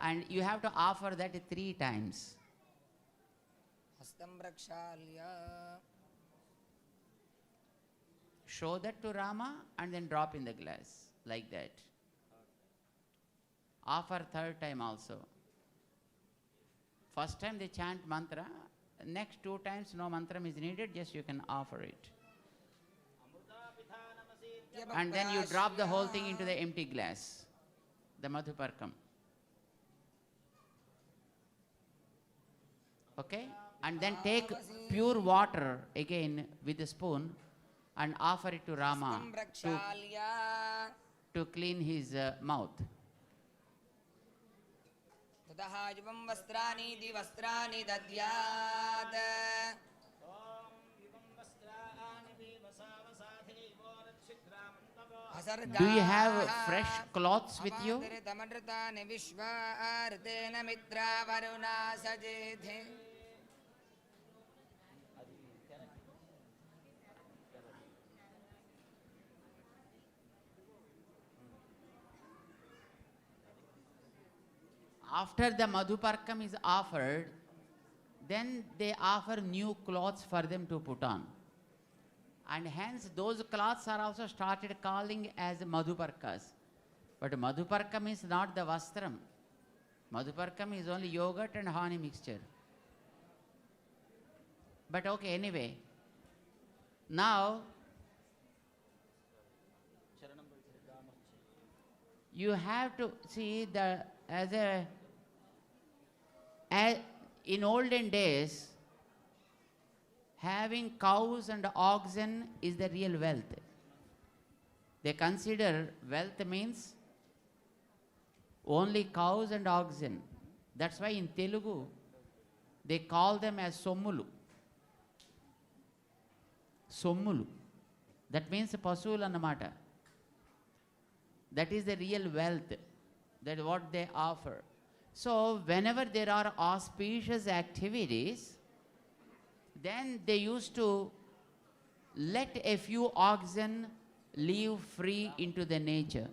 Speaker 2: And you have to offer that 3 times. Show that to Rama and then drop in the glass, like that. Offer 3rd time also. First time they chant mantra, next 2 times no mantram is needed, just you can offer it. And then you drop the whole thing into the empty glass, the madhuparkam. Okay? And then take pure water again with a spoon and offer it to Rama to clean his mouth.
Speaker 5: Tadahajivam vastrani di vastrani dadyat.
Speaker 2: Do you have fresh cloths with you? After the madhuparkam is offered, then they offer new clothes for them to put on. And hence those cloths are also started calling as madhuparkas. But madhuparkam is not the vastram. Madhuparkam is only yogurt and honey mixture. But okay, anyway. Now, you have to see in olden days, having cows and oxen is the real wealth. They consider wealth means only cows and oxen. That's why in Telugu, they call them as sommulu. Sommulu. That means pasuvulu annamata. That is the real wealth. That is what they offer. So whenever there are auspicious activities, then they used to let a few oxen live free into the nature.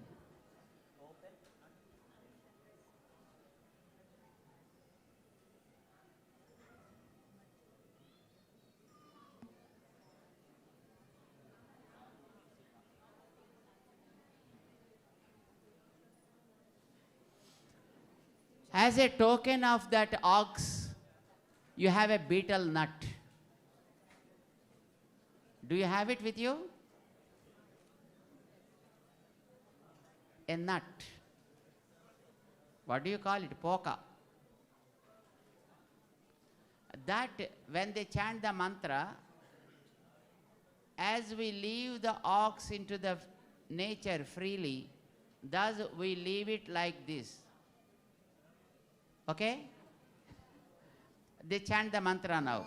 Speaker 2: As a token of that ox, you have a betel nut. Do you have it with you? A nut. What do you call it? Poka. That when they chant the mantra, as we leave the ox into the nature freely, thus we leave it like this. Okay? They chant the mantra now.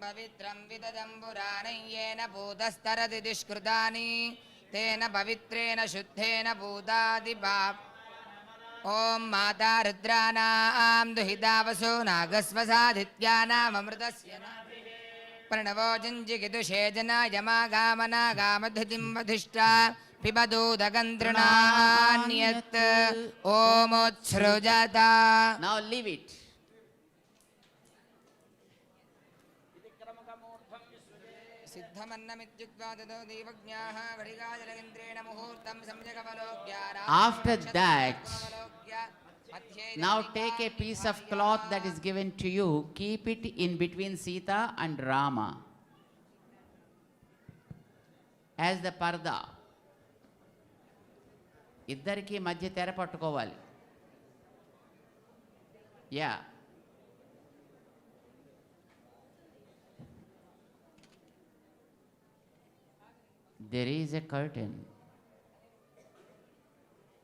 Speaker 5: Pavitram vidadam puranam yena bhudastarati dishkrutani tena pavitrena shuddhena bhudadibha Om Mata Rudranam Duhidavaso Nagasvasadhityanam Amritasya Pranavo Janjigidushe Jana Yamagamana Gamadhitim Vadhishta Pibadu Dagandrananyat Omothrujata.
Speaker 2: Now leave it. After that, now take a piece of cloth that is given to you, keep it in between Sita and Rama as the parda. ఇద్దరికి మధ్య తెర పట్టుకోవాలి. Yeah. There is a curtain.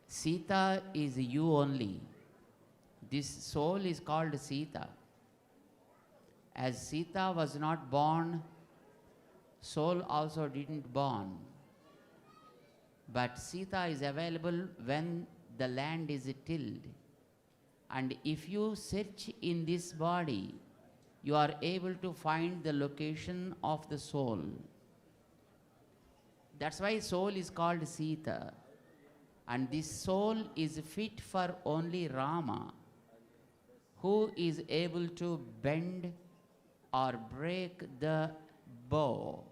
Speaker 2: Sita is you only. This soul is called Sita. As Sita was not born, soul also didn't born. But Sita is available when the land is tilled. And if you search in this body, you are able to find the location of the soul. That's why soul is called Sita. And this soul is fit for only Rama, who is able to bend or break the bow,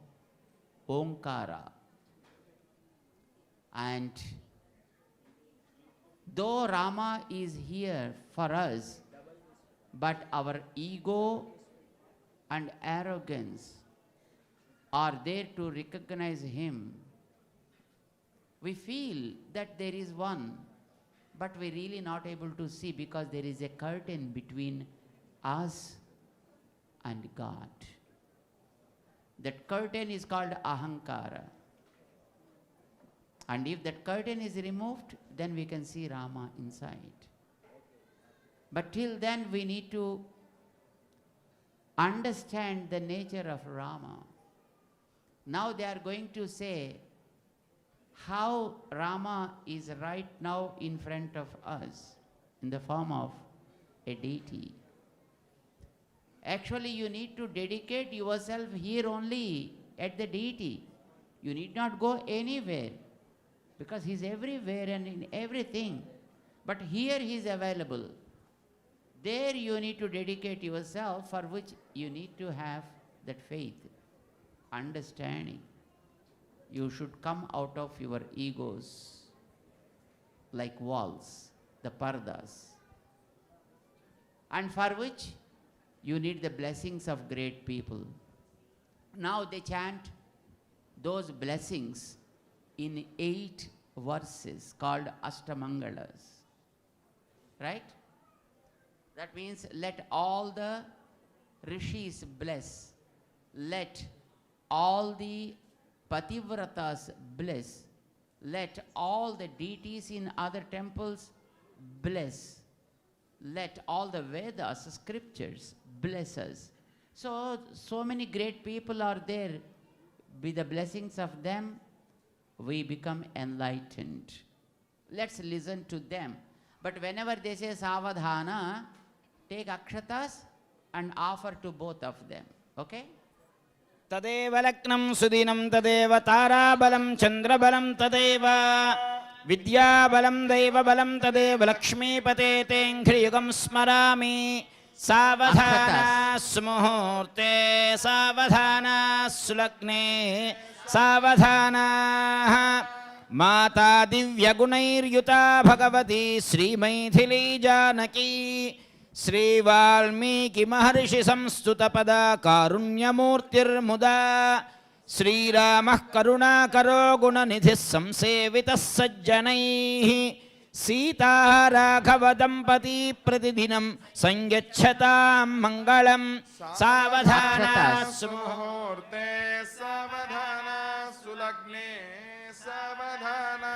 Speaker 2: Omkara. And though Rama is here for us, but our ego and arrogance are there to recognize him. We feel that there is one, but we're really not able to see because there is a curtain between us and God. That curtain is called Ahankara. And if that curtain is removed, then we can see Rama inside. But till then, we need to understand the nature of Rama. Now they are going to say how Rama is right now in front of us in the form of a deity. Actually, you need to dedicate yourself here only at the deity. You need not go anywhere because he is everywhere and in everything. But here he is available. There you need to dedicate yourself, for which you need to have that faith, understanding. You should come out of your egos like walls, the pardas, and for which you need the blessings of great people. Now they chant those blessings in 8 verses called Ashtamangalas, right? That means let all the rishis bless, let all the pativratas bless, let all the deities in other temples bless, let all the Vedas, scriptures bless us. So many great people are there. With the blessings of them, we become enlightened. Let's listen to them. But whenever they say savadhana, take akshatas and offer to both of them. Okay?
Speaker 1: तदेव लग्नं सुदिनं तदेव ताराबलं चन्द्रबलं तदेव विद्याबलं दैवबलं तदेव लक्ष्मीपते तेऽङ्घ्रियुगं स्मरामि सावधाना सुमुहूर्ते सावधाना सुलग्ने सावधानाः माता दिव्यगुणैर्युता भगवती श्रीमैथिली जानकी श्रीवाल्मीकि महर्षि संस्तुतपदा कारुण्यमूर्तिर्मुदा श्रीरामः करुणाकरो गुणनिधिः संसेवितः सज्जनैः सीता राघव दम्पती प्रतिदिनं संयच्छतां मङ्गलं सावधाना
Speaker 4: सुमुहूर्ते सावधाना सुलग्ने सावधाना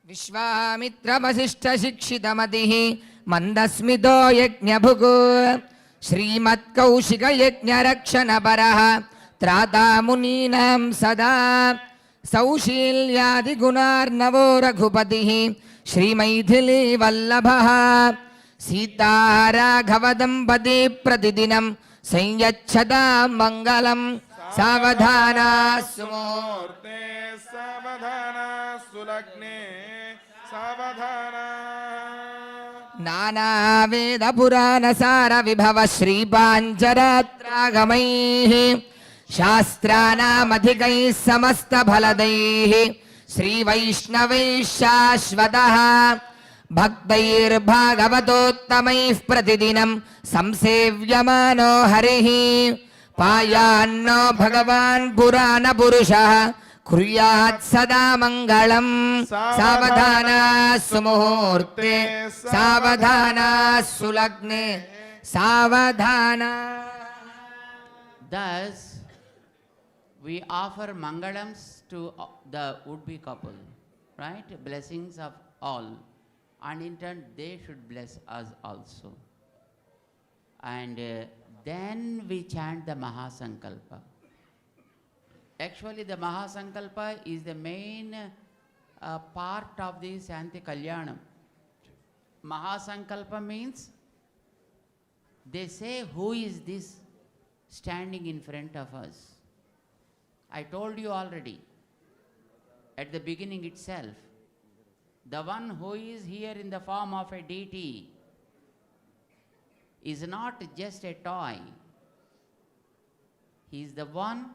Speaker 5: विश्वामित्रवसिष्ठशिक्षितमतिः मन्दस्मितो यज्ञभुक् श्रीमत्कौशिकयज्ञरक्षणपरः त्राता मुनीनां सदा सौशील्यादिगुणार्णवो रघुपतिः श्रीमैथिलीवल्लभः सीता राघवदम्पती प्रतिदिनं संयच्छतां मङ्गलं सावधाना
Speaker 4: सुमुहूर्ते सावधाना सुलग्ने सावधाना
Speaker 5: नानावेदपुराणसारविभव श्रीपाञ्चरात्रागमैः शास्त्राणामधिकैः समस्तफलदैः श्रीवैष्णवैः शाश्वतः भक्तैर्भागवतोत्तमैः प्रतिदिनं संसेव्यमानो हरिः पायान्नो भगवान् पुराणपुरुषः कुर्यात् सदा मङ्गलं सावधाना सुमुहूर्ते सावधाना सुलग्ने सावधाना.
Speaker 2: Thus, we offer mangalams to the would-be couple, right? Blessings of all. And in turn, they should bless us also. And then we chant the Mahasankalpa. Actually, the Mahasankalpa is the main part of the Sita Kalyanam. Mahasankalpa means they say, who is this standing in front of us? I told you already at the beginning itself. The one who is here in the form of a deity is not just a toy. He is the one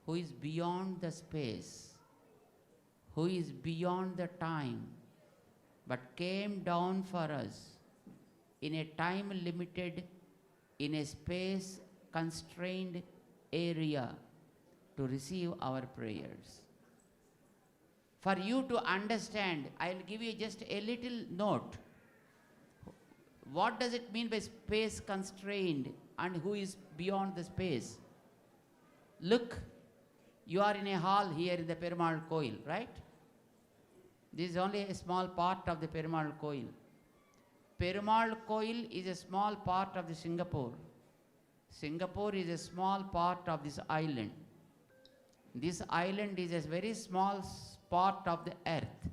Speaker 2: who is beyond the space, who is beyond the time, but came down for us in a time limited, in a space constrained area to receive our prayers. For you to understand, I'll give you just a little note. What does it mean by space constrained and who is beyond the space? Look, you are in a hall here in the Perumal Koil, right? This is only a small part of the Perumal Koil. Perumal Koil is a small part of the Singapore. Singapore is a small part of this island. This island is a very small part of the earth.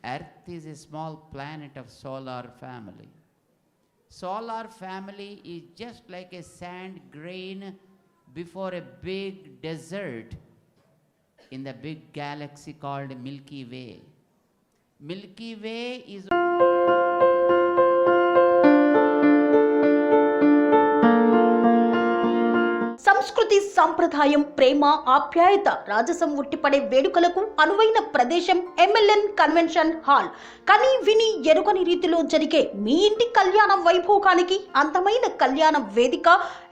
Speaker 2: Earth is a small planet of solar family. Solar family is just like a sand grain before a big desert in the big galaxy called Milky Way. Milky Way is
Speaker 3: సంస్కృతి సంప్రదాయం ప్రేమ ఆప్యాయత రాజసం ఉట్టిపడే వేడుకలకు అనువైన ప్రదేశం MLN convention hall. కని విని ఎరుగని రీతిలో జరిగే మీ ఇంటి కళ్యాణ వైభోగానికి అందమైన కళ్యాణ వేదిక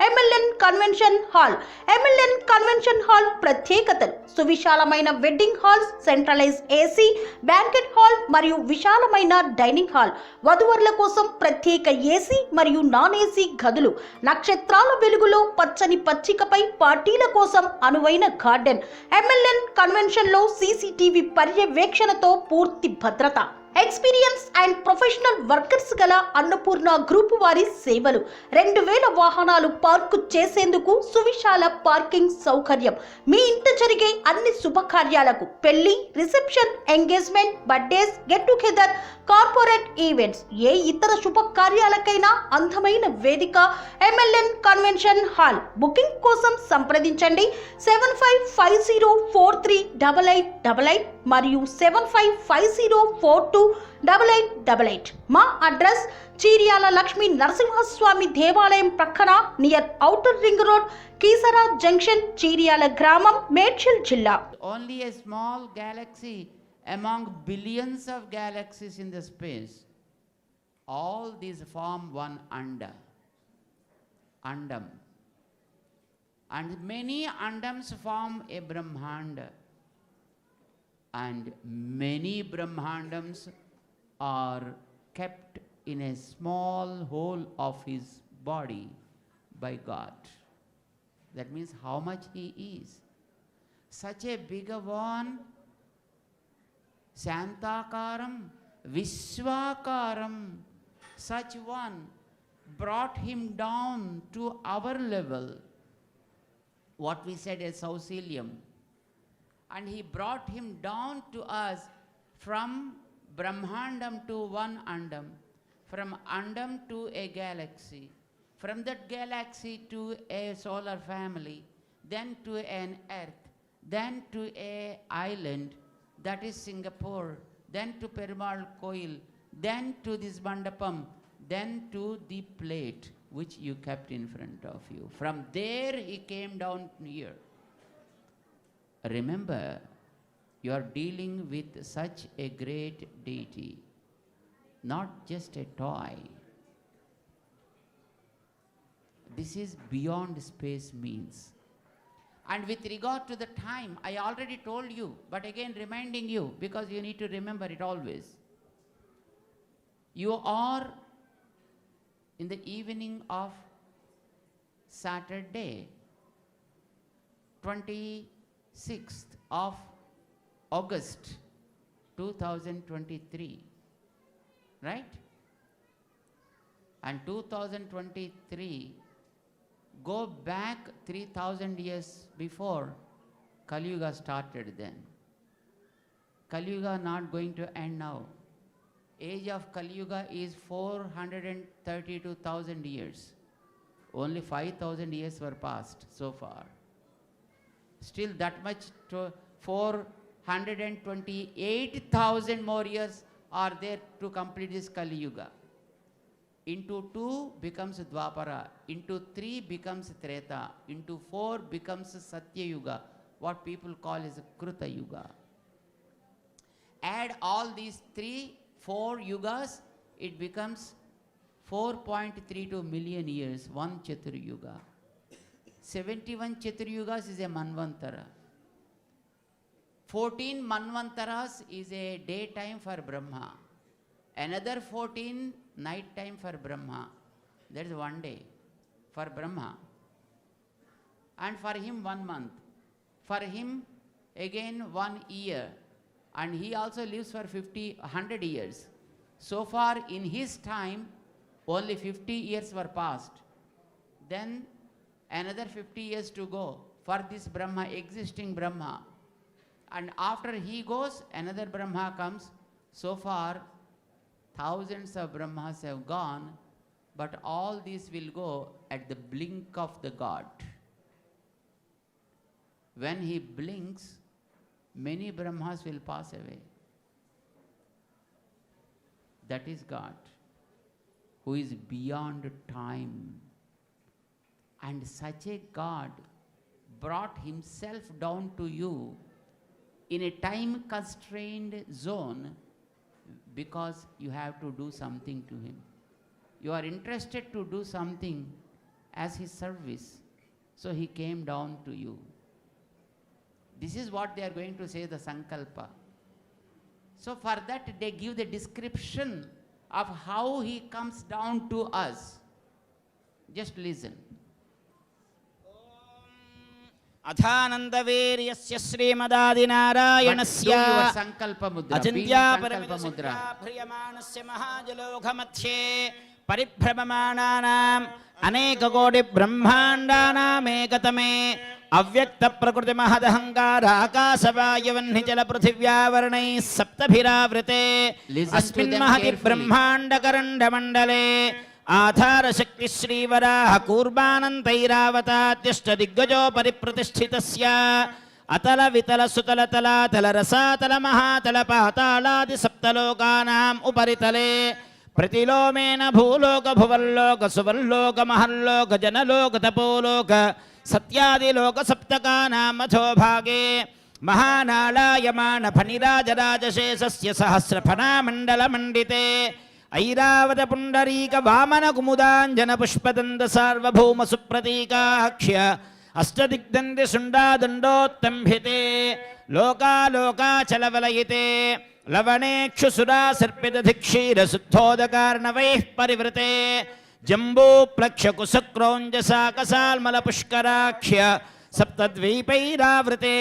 Speaker 3: MLN convention hall. MLN convention hall ప్రత్యేకతలు: సువిశాలమైన wedding halls, centralise AC, banquet hall మరియు విశాలమైన డైనింగ్ హాల్, వధువరుల కోసం ప్రత్యేక ఏసీ మరియు నాన్ ఏసీ గదులు, నక్షత్రాల వెలుగులో పచ్చని పచ్చికపై పార్టీల కోసం అనువైన గార్డెన్. ఎంఎల్ఎన్ కన్వెన్షన్ లో సీసీటీవీ పర్యవేక్షణతో పూర్తి భద్రత. ఎక్స్పీరియన్స్ అండ్ ప్రొఫెషనల్ వర్కర్స్ గల అన్నపూర్ణ గ్రూప్ వారి సేవలు. 2000 వాహనాలు పార్కు చేసేందుకు సువిశాల పార్కింగ్ సౌకర్యం. మీ ఇంట జరిగే అన్ని శుభకార్యాలకు, పెళ్లి, reception, engagement, birthdays, get together, corporate events, ఏ ఇతర శుభకార్యాలకైనా అందమైన వేదిక ఎంఎల్ఎన్ కన్వెన్షన్ హాల్. బుకింగ్ కోసం సంప్రదించండి 7550438888 మరియు 7550428888. మా అడ్రస్ చీర్యాల లక్ష్మీ నరసింహస్వామి దేవాలయం ప్రక్కన, near outer ring road, Keesara junction, Cheeryal గ్రామం, మేడ్చల్ జిల్లా.
Speaker 2: only a small galaxy among billions of galaxies in the space. All these form one andam. And many andams form a brahmanda. And many brahmandams are kept in a small hole of his body by God. That means how much he is. Such a bigger one, Santakaram, Vishwakaram, such one brought him down to our level, what we said as Saucilium. And he brought him down to us from Brahmandam to one Andam, from Andam to a galaxy, from that galaxy to a solar family, then to an earth, then to a island, that is Singapore, then to Perumal Koil, then to this Mandapam, then to the plate which you kept in front of you. From there he came down here. Remember, you are dealing with such a great deity, not just a toy. This is beyond space means. And with regard to the time, I already told you, but again reminding you, because you need to remember it always. You are in the evening of Saturday, 26th of August 2023, right? And 2023, go back 3000 years before, Kali Yuga started then. Kali Yuga not going to end now. Age of Kali Yuga is 432,000 years. Only 5,000 years were passed so far. Still that much to 428,000 more years are there to complete this Kali Yuga. Into 2 becomes Dwapara, into 3 becomes Treta, into 4 becomes Satya Yuga, what people call as Kruta Yuga. Add all these 4 yugas, it becomes 4.32 million years, one Chatur Yuga. 71 Chatur Yugas is a Manvantara. 14 Manvantaras is a daytime for Brahma. Another 14 night time for Brahma. That is one day for Brahma. And for him 1 month. For him again 1 year. And he also lives for 100 years. So far in his time, only 50 years were passed. Then another 50 years to go for this Brahma, existing Brahma. And after he goes, another Brahma comes. So far, thousands of Brahmas have gone, but all these will go at the blink of the God. When he blinks, many Brahmas will pass away. That is God, who is beyond time. And such a God brought himself down to you in a time constrained zone because you have to do something to him. You are interested to do something as his service, so he came down to you. This is what they are going to say, the Sankalpa. So for that they give the description of how he comes down to us. Just listen.
Speaker 1: అథానందవీర్యస్య శ్రీమదాదినారాయణస్య
Speaker 2: Do your Sankalpa Mudra.
Speaker 1: అచింత్యా
Speaker 2: Sankalpa
Speaker 1: పరమిదశక్త్యా
Speaker 2: Mudra.
Speaker 1: భ్రియమాణస్య మహాజలోఘమధ్యే పరిభ్రమమాణానాం అనేకకోటి బ్రహ్మాండానామేకతమే అవ్యక్త ప్రకృతి మహదహంకార ఆకాశవాయువన్నిచల పృథివ్యావరణై సప్తభిరావృతే
Speaker 2: Listen to
Speaker 1: అస్మిన్
Speaker 2: them
Speaker 1: Mahathi
Speaker 2: carefully.
Speaker 1: బ్రహ్మాండకరండమండలే ఆధారశక్తి శ్రీవరాహ కూర్మానంతైరావతాత్యష్ట దిగ్గజో పరిప్రతిష్ఠితస్య అతల వితల సుతల తలాతల రసాతల మహాతల పాతాళాది సప్తలోకానాం ఉపరితలే ప్రతిలోమేన భూలోక భువర్లోక సువర్లోక మహర్లోక జనలోక తపోలోక సత్యాదిలోక సప్తకానాం అధోభాగే మహానాళాయమాన ఫణిరాజరాజశేషస్య సహస్రఫణామండలమండితే ఐరావత పుండరీక వామన కుముదాంజన పుష్పదంత సార్వభౌమ సుప్రతీకాక్ష్య అష్టదిగ్దంది శుండాదండోత్తంభితే లోకాలోకాచలవలయితే లవణేక్షుసురా సర్పిదధిక్షీర శుద్ధోదకార్ణవైః పరివృతే జంబూప్లక్ష్యకుశక్రోంజసాకసాల్మల పుష్కరాక్ష్య సప్తద్వీపైరావృతే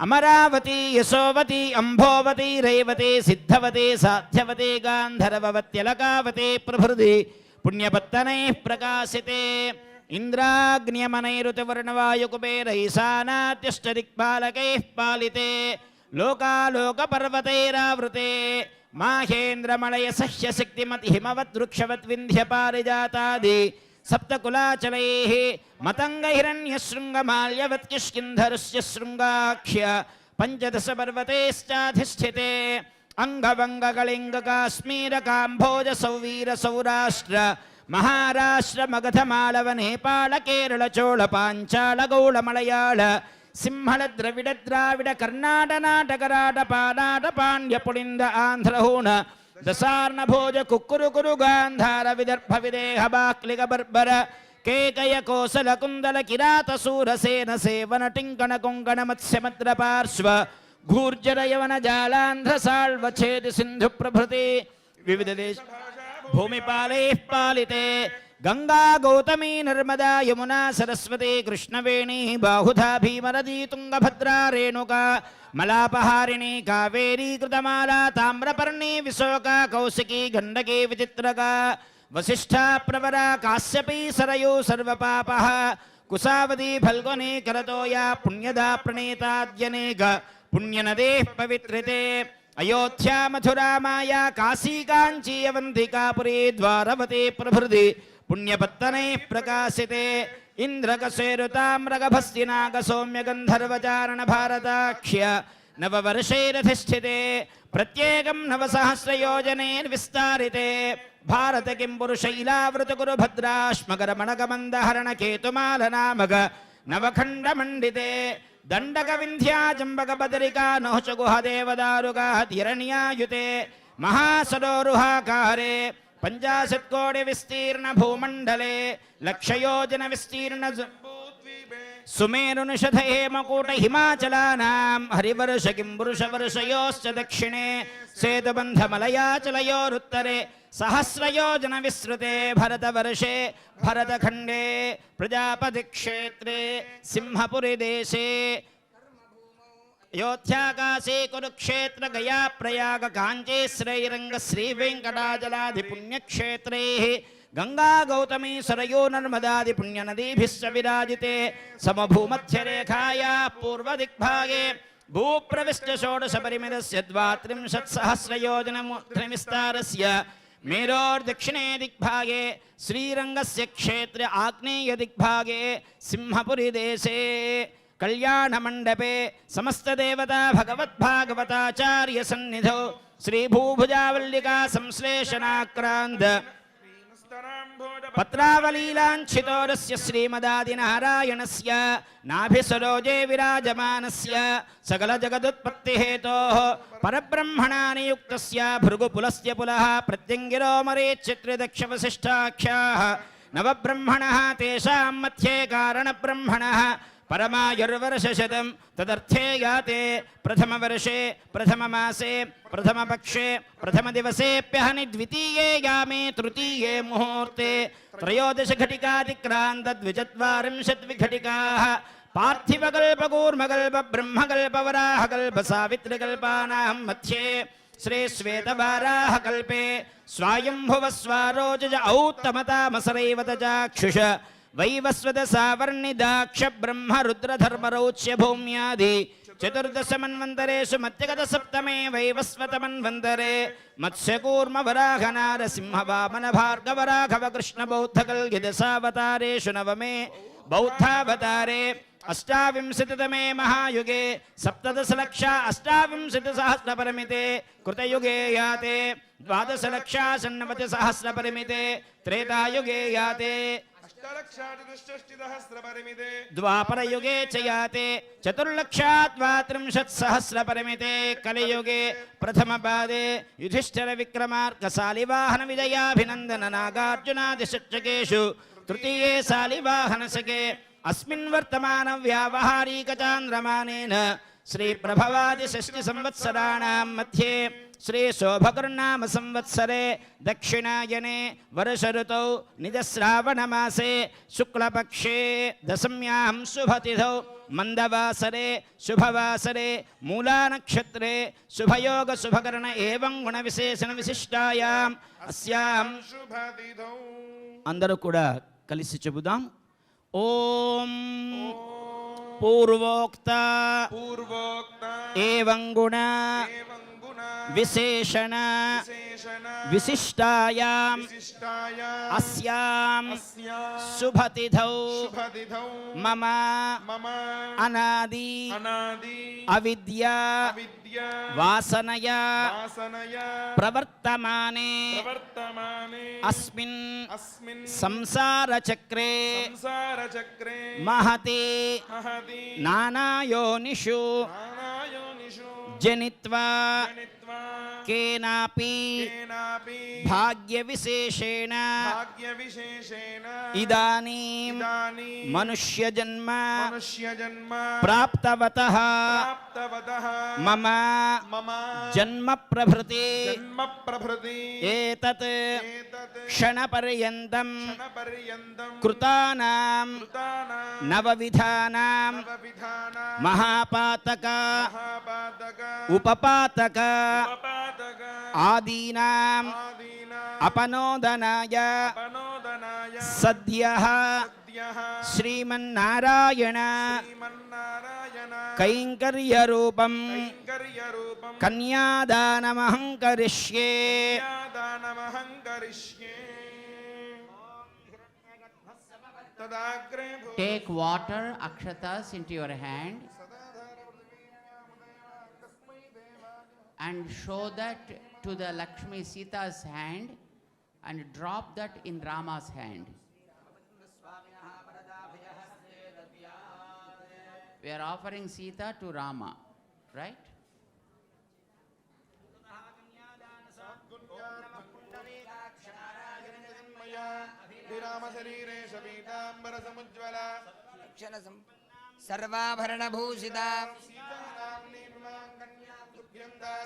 Speaker 1: అమరావతి యశోవతి అంభోవతి రేవతి సిద్ధవతి సాధ్యవతి గాంధర్వవత్యలకావతి ప్రభృతి పుణ్యపత్తనైః ప్రకాశితే ఇంద్రాగ్న్యమనైరుతివర్ణవాయుకుబేరైశానాత్యష్టదిక్పాలకైః పాలితే లోకాలోకపర్వతైరావృతే మాహేంద్రమళయ సహ్యశక్తిమతి హిమవద్వృక్షవద్వింధ్యపారిజాతాది సప్తకులాచలైః మతంగహిరణ్యశృంగమాల్యవత్కిష్కింధరుస్య శృంగాఖ్య పంచదశ పర్వతేశ్చాధిష్ఠితే అంగవంగకళింగ కాశ్మీర కాంభోజ సౌవీర సౌరాష్ట్ర మహారాష్ట్ర మగధ మాళవ నేపాళ కేరళ చోళ పాంచాళ గౌళ మలయాళ సింహళ ద్రవిడ ద్రావిడ కర్ణాట నాటకరాట పానాట పాండ్య పుళింద ఆంధ్రహూణ దశార్ణ భోజ కుక్కురు కురు గాంధార విదర్భ విదేహ బాక్లిగ బర్బర కేకయ కోసల కుందల కిరాత సూరసేన సేవన టింకణ కొంకణ మత్స్యమద్ర పార్శ్వ ఘూర్జర యవన జాలాంధ్ర సాల్వ ఛేది సింధు ప్రభృతి వివిధ దేశ భూమిపాలైః పాలితే గంగా గౌతమీ నర్మదా యమునా సరస్వతి కృష్ణవేణి బాహుధా భీమనదీ తుంగభద్రా రేణుకా మలాపహారిణి కావేరీ కృతమాలా తామ్రపర్ణి విశోక కౌశికీ గండకీ విచిత్రకా వసిష్ఠా ప్రవరా కాశ్యపీ సరయూ సర్వపాపః కుసావతీ ఫల్గునీ కరతోయా పుణ్యదా ప్రణీతాద్యనేక పుణ్యనదేః పవిత్రితే అయోధ్యా మథురా మాయా కాశీ కాంచీ అవంతికాపురీ ద్వారవతి ప్రభృతి పుణ్యపత్తనైః ప్రకాశితే ఇంద్రకశేరుతామ్రగభస్తినాగ సౌమ్య గంధర్వచారణ భారతాక్ష్య నవవర్షైరధిష్ఠితే ప్రత్యేకం నవసహస్రయోజనైర్విస్తారితే భారత కిం పురుషైలావృత గురు భద్రాశ్మకరమణగమందహరణ కేతుమాలనామగ నవఖండమండితే దండక వింధ్యా జంబక బదరికా నోచ గుహ దేవదారుగా హిరణ్యాయుతే మహాసరోరుహాకారే 50 కోటి విస్తీర్ణ భూమండలే లక్షయోజన విస్తీర్ణ సుమేరునిషధ హేమకూట హిమాచలానాం హరివర్ష కింపురుష వర్షయోశ్చ దక్షిణే సేతుబంధమలయాచలయోరుత్తరే సహస్రయోజన విస్తృతే భరతవర్షే భరతఖండే ప్రజాపతి క్షేత్రే సింహపురి దేశే అయోధ్యాకాశే కురుక్షేత్ర గయా ప్రయాగ కాంచీ శ్రీరంగ శ్రీ వెంకటాచలాది పుణ్యక్షేత్రే గంగా గౌతమీ సరయూ నర్మదాది పుణ్యనదీభిశ్చ విరాజితే సమభూమధ్యరేఖాయా పూర్వదిగ్భాగే భూప్రవిష్ట షోడశ పరిమితస్య 32 సహస్రయోజనవిస్తారస్య మేరోర్దక్షిణే దిగ్భాగే శ్రీరంగస్య క్షేత్ర ఆగ్నేయ దిగ్భాగే సింహపురి దేశే कल्याणमण्डपे समस्तदेवता भगवद्भागवताचार्य सन्निधौ श्रीभूभुजावल्लिका संश्लेषणाक्रान्त पत्रावलीलाञ्छितोरस्य श्रीमदादिनारायणस्य नाभिसरोजे विराजमानस्य सकलजगदुत्पत्तिहेतोः परब्रह्मणा नियुक्तस्य भृगुपुलस्य पुलः प्रत्यङ्गिरो मरीचित्रिदक्षवसिष्ठाख्याः नवब्रह्मणः तेषां मध्ये कारणब्रह्मणः परमायुर्वर्षशतं तदर्थे याते प्रथमवर्षे प्रथममासे प्रथमपक्षे प्रथमदिवसेऽप्यहनि द्वितीये यामे तृतीये मुहूर्ते त्रयोदशघटिकातिक्रान्तद्विचत्वारिंशद्विघटिकाः पार्थिवकल्पकूर्मकल्प ब्रह्मकल्पवराहकल्प सावित्रिकल्पानां मध्ये श्री श्वेतवाराहकल्पे स्वायम्भुवस्वारोजज औत्तमतामसरैवतजाक्षुष वैवस्वत सावर्णिदाक्ष ब्रह्म रुद्रधर्मरौच्य भूम्यादि चतुर्दश मन्वन्तरेषु मध्यगत सप्तमे वैवस्वत मन्वन्तरे मत्स्यकूर्म वराह नारसिंह वामन भार्गव राघव कृष्ण बौद्ध कल्गिदशावतारेषु नवमे बौद्धावतारे अष्टाविंशतितमे महायुगे सप्तदशलक्ष अष्टाविंशतिसहस्रपरिमिते कृतयुगे याते द्वादशलक्षाषण्णवतिसहस्रपरिमिते त्रेतायुगे याते द्वापरयुगे च याते चतुर्लक्षाद्वात्रिंशत्सहस्रपरिमिते कलियुगे प्रथमपादे युधिष्ठिर विक्रमार्क सालिवाहन विजयाभिनन्दन नागार्जुनादिषट्चकेषु तृतीये सालिवाहनसके अस्मिन् वर्तमान व्यावहारिकचान्द्रमानेन श्री प्रभवादि षष्टि संवत्सराणां मध्ये श्री शोभकर्नाम संवत्सरे दक्षिणायने वर्ष ऋतौ निजश्रावणमासे शुक्लपक्षे दशम्यां शुभतिथौ मंदवासरे शुभवासरे मूलानक्षत्रे शुभयोग शुभकर्ण एवं गुणविशेषण विशिष्टायां अस्यां शुभतिथौ अंदरू కూడా కలిసి చెబుదాం ओम पूर्वोक्त एवं गुण विशेषण विशिष्टायां अस्यां शुभतिथौ मम अनादि अविद्या वासनया प्रवर्तमाने अस्मिन् संसारचक्रे महति नानायोनिषु जनित्वा केनापि भाग्यविशेषेण इदानीं मनुष्यजन्म प्राप्तवतः मम जन्म प्रभृति एतत् क्षणपर्यन्तं कृतानां नवविधानां महापातक उपपातक आदीनां अपनोदनाय सद्यः श्रीमन्नारायण कैंकर्यरूपं कन्यादानमहं करिष्ये।
Speaker 2: Take water, akshatas, into your hand and show that to the Lakshmi Sita's hand and drop that in Rama's hand. We are offering Sita to Rama, right?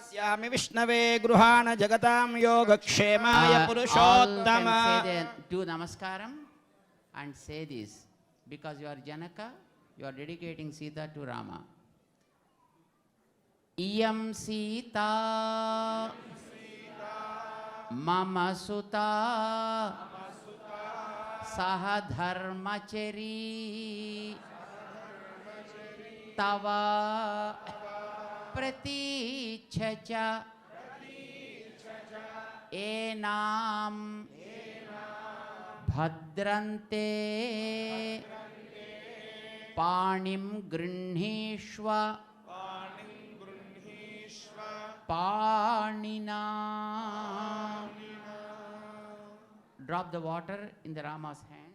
Speaker 1: स्यामि विष्णवे गृहाण जगतां योगक्षेमाय पुरुषोत्तम.
Speaker 2: Do namaskaram and say this because you are Janaka, you are dedicating Sita to Rama. Iyam Sita Mama Suta Saha Dharmachari Tava Pratichacha Enam Bhadrante पाणिं गृह्णीष्व पाणिना. Drop the water in the Rama's hand.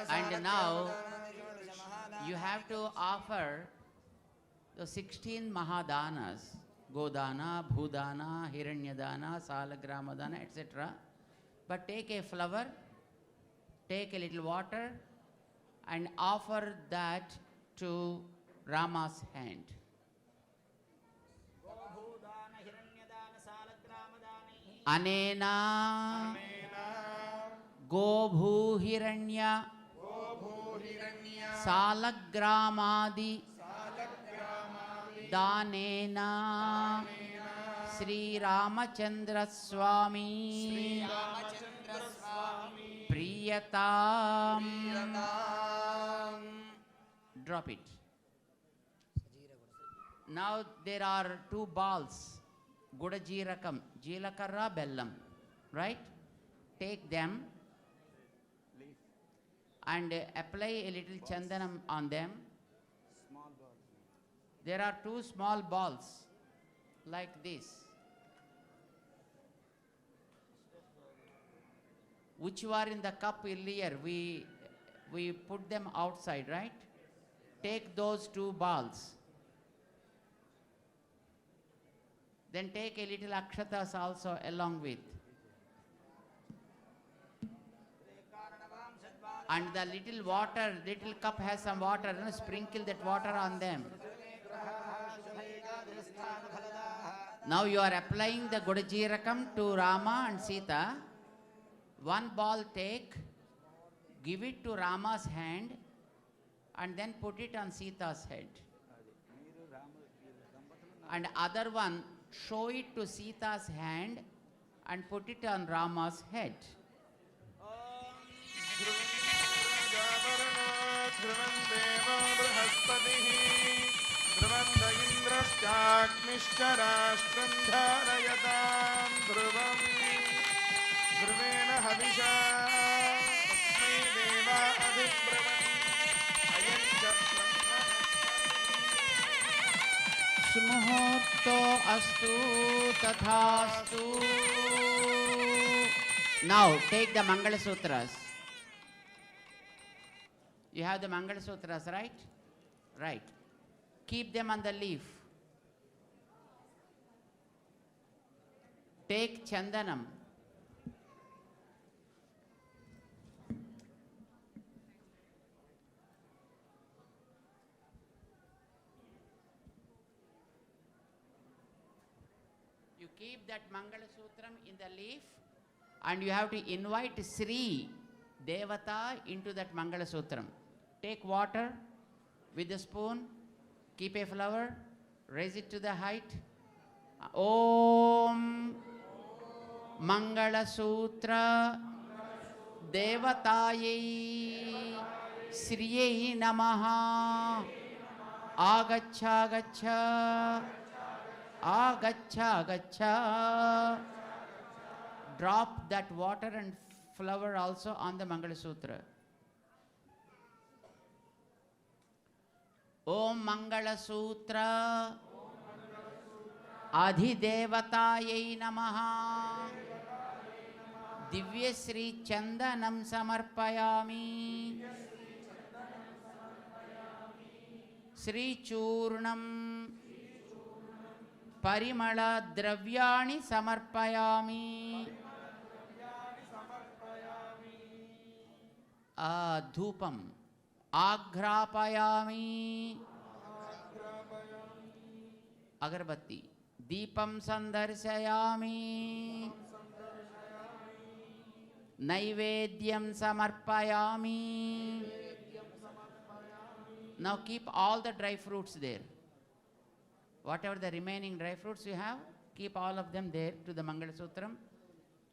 Speaker 2: And now you have to offer the 16 Mahadanas, Godana, Bhudana, Hiranyadana, Salagramadana, etc. But take a flower, take a little water and offer that to Rama's hand. Anena Gobhuhiranya Salagramadi Danena Sri Ramachandra Swami Priyatam. Drop it. Now there are two balls, Gudajirakam, Jilakara Bellam, right? Take them and apply a little chandanam on them. There are two small balls like this, which were in the cup earlier. We put them outside, right? Take those two balls. Then take a little akshatas also along with. And the little water, little cup has some water, sprinkle that water on them. Now you are applying the Gudajirakam to Rama and Sita. One ball take, give it to Rama's hand and then put it on Sita's head. And other one, show it to Sita's hand and put it on Rama's head. Smuhurto astu tathastu. Now take the Mangala Sutras. You have the Mangala Sutras, right? Right. Keep them on the leaf. Take Chandanam. You keep that Mangala Sutram in the leaf and you have to invite Sri Devata into that Mangala Sutram. Take water with a spoon, keep a flower, raise it to the height. Om Mangala Sutra Devataye Sriyai Namaha Agacha Gacha Agacha Gacha. Drop that water and flower also on the Mangala Sutra. Om Mangala Sutra Adhidevataye Namaha Divya Sri Chandanam Samarpayami Sri Churnam Parimala Dravyani Samarpayami Dhupam Agrapayami Agarbatti Deepam Sandarsayami Naivedyam Samarpayami. Now keep all the dry fruits there. Whatever the remaining dry fruits you have, keep all of them there to the Mangala Sutram.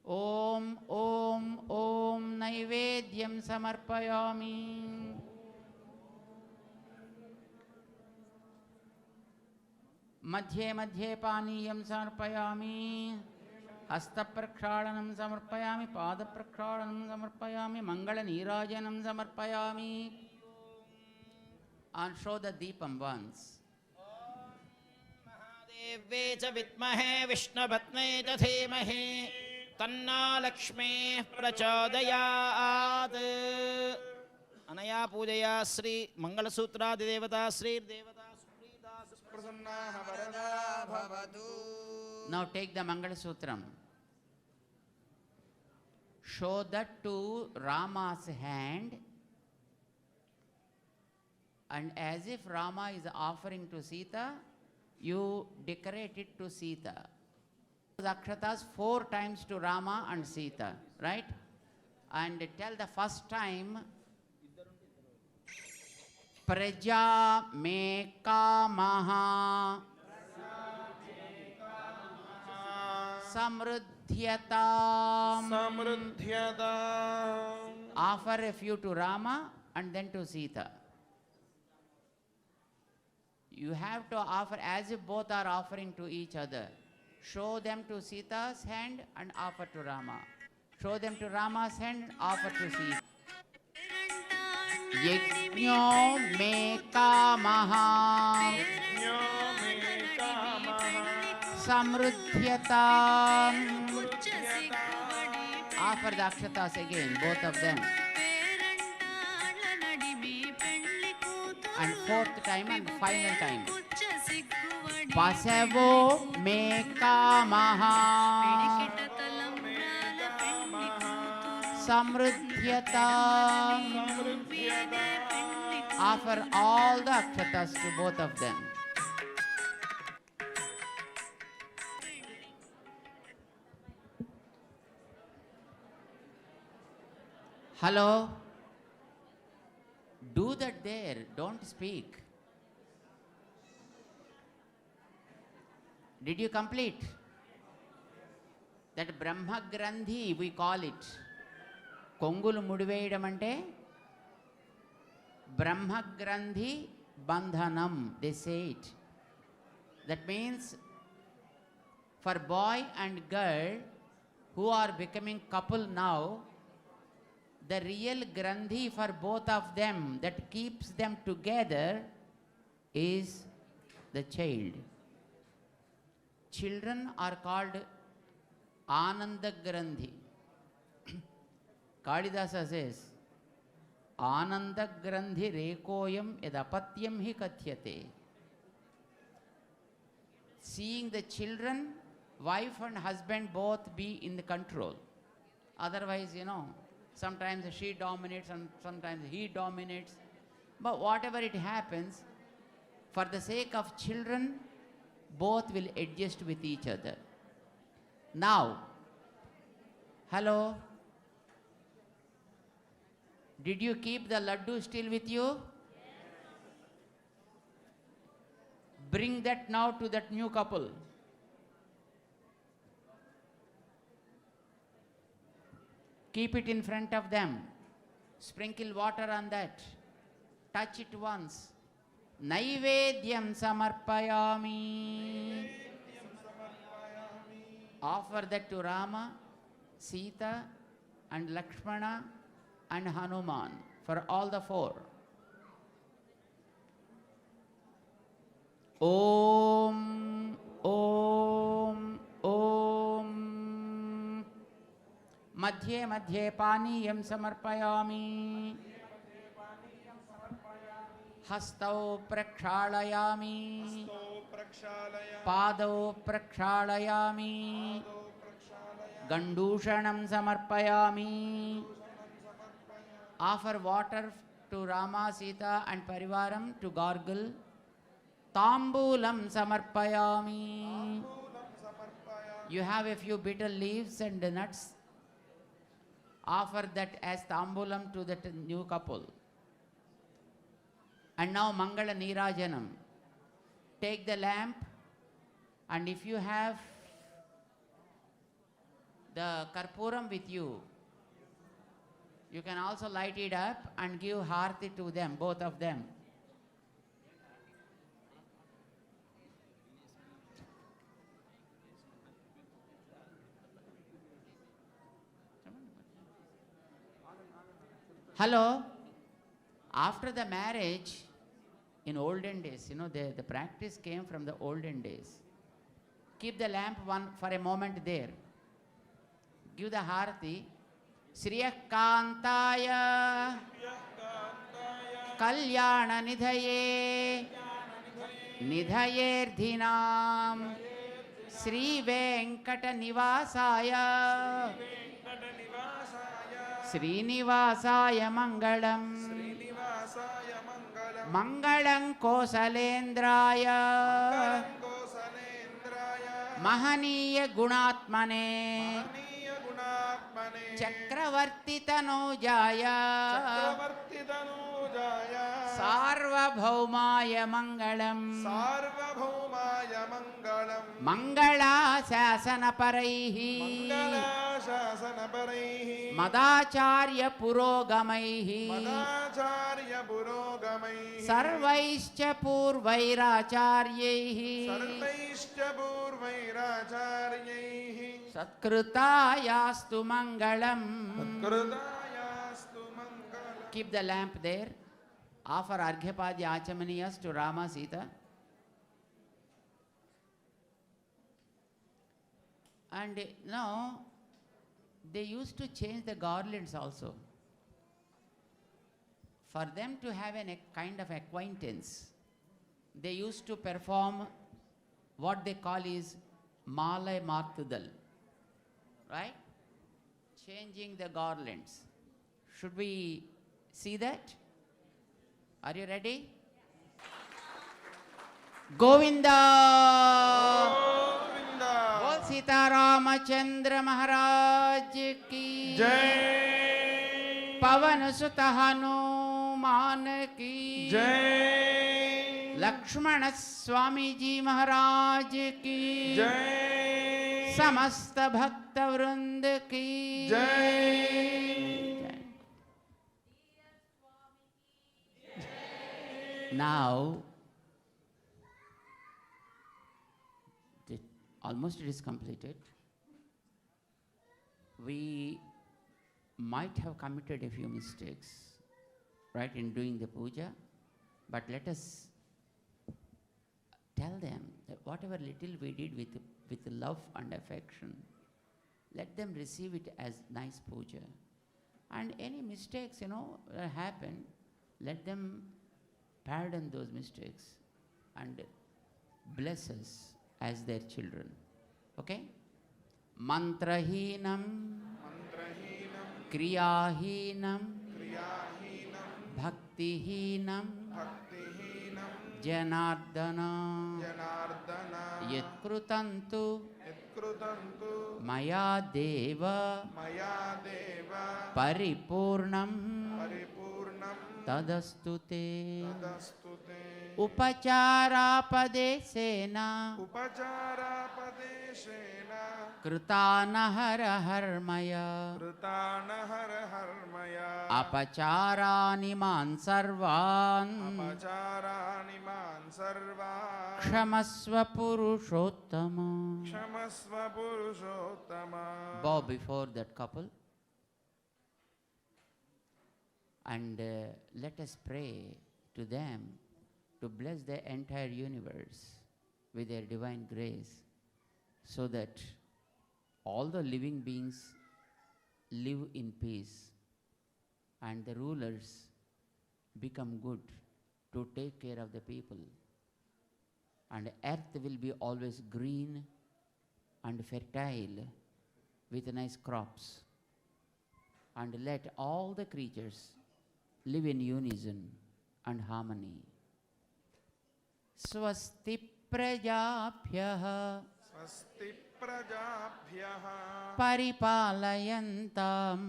Speaker 2: Om Om Om Naivedyam Samarpayami. Madhye Madhye Paniyam Samarpayami. हस्तप्रक्षालनं समर्पयामि, पादप्रक्षालनं समर्पयामि, मङ्गलनीराजनं समर्पयामि. And show the deepam once.
Speaker 1: महादेव्ये च विद्महे विष्णुपत्ने च धीमहि तन्नो लक्ष्मीः प्रचोदयात्. अनया पूजया श्री मंगलसूत्रादिदेवता श्रीर्देवता सुप्रीता सुप्रसन्नाः वरदा भवतु.
Speaker 2: Now take the Mangala Sutram. Show that to Rama's hand, and as if Rama is offering to Sita, you decorate it to Sita. The akshatas 4 times to Rama and Sita, right? And tell the first time, Praja me kamaha samruddhyatam. Offer a few to Rama and then to Sita. You have to offer as if both are offering to each other. Show them to Sita's hand and offer to Rama. Show them to Rama's hand and offer to Sita. Yajño me kamaha samruddhyatam. Offer the akshatas again, both of them. And 4th time and final time. Pasavo me kamaha samruddhyatam. Offer all the akshatas to both of them. Hello? Do that there, don't speak. Did you complete? That Brahma Grandhi, we call it. Kongulu Mudiveyadam ante Brahma Grandhi Bandhanam, they say it. That means for boy and girl who are becoming couple now, the real Grandhi for both of them that keeps them together is the child. Children are called Ananda Grandhi. Kalidasa says, Ananda Grandhi rekoyam edapatyam hi kathyate. Seeing the children, wife and husband both be in the control. Otherwise, sometimes she dominates and sometimes he dominates. But whatever it happens, for the sake of children, both will adjust with each other. Now, hello? Did you keep the laddu still with you? Yes. Bring that now to that new couple. Keep it in front of them. Sprinkle water on that. Touch it once. Naivedyam samarpayami. Offer that to Rama, Sita, and Lakshmana, and Hanuman, for all the 4. Om, Om, Om. Madhye Madhye Paniyam Samarpayami. Hastau Prakshalayami. Padau Prakshalayami. Gandushanam Samarpayami. Offer water to Rama, Sita and Parivaram to gargle. Tambulam Samarpayami. You have a few bitter leaves and nuts. Offer that as tambulam to that new couple. And now Mangala Nirajanam. Take the lamp, and if you have the Karpuram with you, you can also light it up and give Harti to them, both of them. Hello? After the marriage, in olden days, the practice came from the olden days. Keep the lamp one for a moment there. Give the harati. Shriyakantaya Kalyana Nidhaye Nidhayerdhinam Sri Venkata Nivasaya Srinivasaya Mangalam Mangalam Kosalendraya Mahaniya Gunatmane Chakravarti Tanujaya Sarvabhaumaya Mangalam Mangala Sasana Paraihi Madacharya Purogamaihi Sarvaischa Purvairacharyehi Satkృతాయాస్తు Mangalam. Keep the lamp there. Offer Arghyapadya Achamaniyas to Rama, Sita. And now they used to change the garlands also. For them to have a kind of acquaintance, they used to perform what they call is Malay Martudal. Right? Changing the garlands. Should we see that? Are you ready? Govinda! Bol Sita Rama Maharaj ki
Speaker 4: Jai.
Speaker 2: Pavan Sutta Hanuman ki
Speaker 4: Jai.
Speaker 2: Lakshmana Swamiji Maharaj ki
Speaker 4: Jai.
Speaker 2: Samasta Bhakta Vrind ki
Speaker 4: Jai.
Speaker 2: Now, almost it is completed. We might have committed a few mistakes, right, in doing the puja, but let us tell them that whatever little we did with love and affection, let them receive it as nice puja. And any mistakes, that happen, let them pardon those mistakes and bless us as their children. Okay? Mantrahinam, Kriyahinam, Bhaktihinam, Janardana, Yatkrutantu, Maya Deva, Paripurnam, Tadastute, Upacharapadesena, Krutana Harmaya, Apacharani Man Sarvan, Kshamasva Purushottama. Bow before that couple and let us pray to them to bless the entire universe with their divine grace, so that all the living beings live in peace and the rulers become good to take care of the people, and earth will be always green and fertile with nice crops, and let all the creatures live in unison and harmony. Swasti Prajabhyah Paripalayantam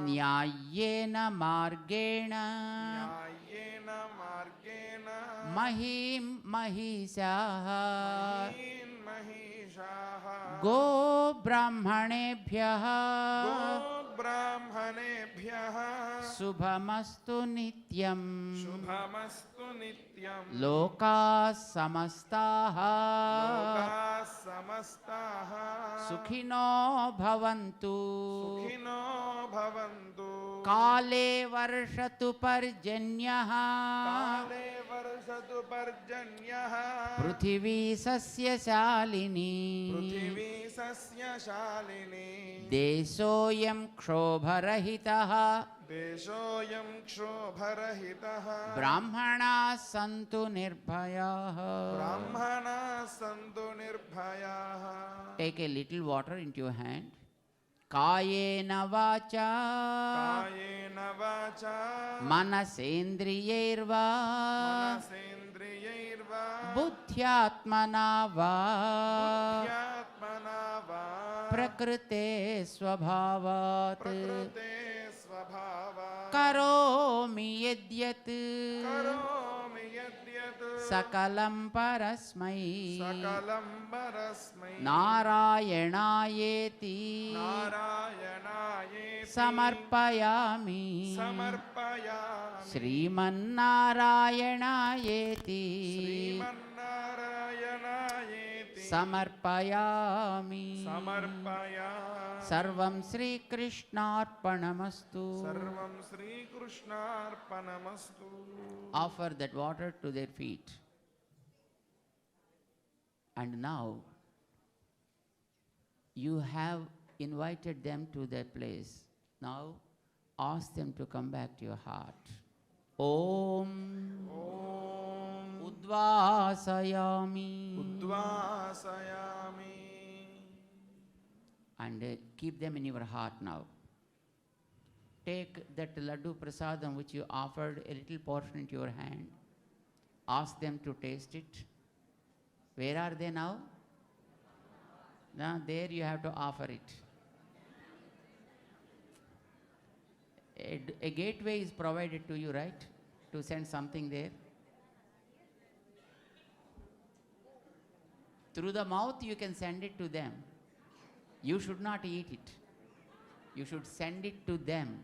Speaker 2: Nyayena Margena Mahim Mahishaha Go Brahmanebhyah Subhamastu Nityam Loka Samastaha सुखिनो भवन्तु
Speaker 4: सुखिनो भवन्तु
Speaker 2: काले वर्षतु पर्जन्यः
Speaker 4: काले वर्षतु पर्जन्यः
Speaker 2: पृथिवी सस्यशालिनी
Speaker 4: पृथिवी सस्यशालिनी
Speaker 2: देशोऽयं क्षोभरहितः
Speaker 4: देशोऽयं क्षोभरहितः
Speaker 2: ब्राह्मणाः सन्तु निर्भयाः
Speaker 4: ब्राह्मणाः सन्तु निर्भयाः
Speaker 2: Take a little water into your hand. कायेन वाचा
Speaker 4: कायेन वाचा
Speaker 2: मनसेन्द्रियैर्वा
Speaker 4: मनसेन्द्रियैर्वा
Speaker 2: बुद्ध्यात्मना वा
Speaker 4: बुद्ध्यात्मना वा
Speaker 2: प्रकृते स्वभावात्
Speaker 4: प्रकृते स्वभावात्
Speaker 2: करोमि यद्यत्
Speaker 4: करोमि यद्यत्
Speaker 2: सकलं परस्मै
Speaker 4: सकलं परस्मै
Speaker 2: नारायणायेति
Speaker 4: नारायणायेति
Speaker 2: समर्पयामि
Speaker 4: समर्पयामि
Speaker 2: श्रीमन्नारायणायेति
Speaker 4: श्रीमन्नारायणायेति
Speaker 2: समर्पयामि
Speaker 4: समर्पयामि
Speaker 2: सर्वं श्रीकृष्णार्पणमस्तु
Speaker 4: सर्वं श्रीकृष्णार्पणमस्तु
Speaker 2: Offer that water to their feet. And now you have invited them to their place. Now ask them to come back to your heart. Om Udvasayami.
Speaker 4: उद्वासयामि
Speaker 2: And keep them in your heart now. Take that laddu prasadam which you offered, a little portion into your hand. Ask them to taste it. Where are they now? Now there you have to offer it. A gateway is provided to you, right? To send something there. Through the mouth you can send it to them. You should not eat it. You should send it to them.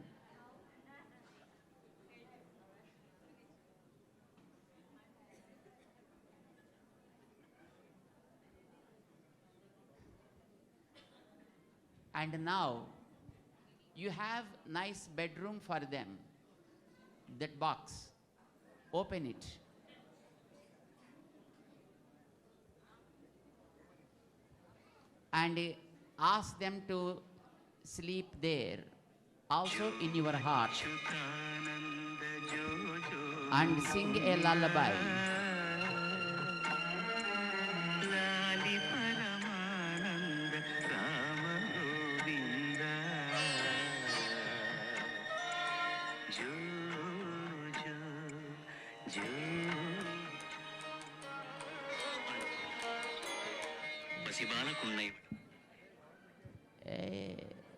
Speaker 2: And now you have nice bedroom for them. That box, open it. And ask them to sleep there, also in your heart, and sing a lullaby.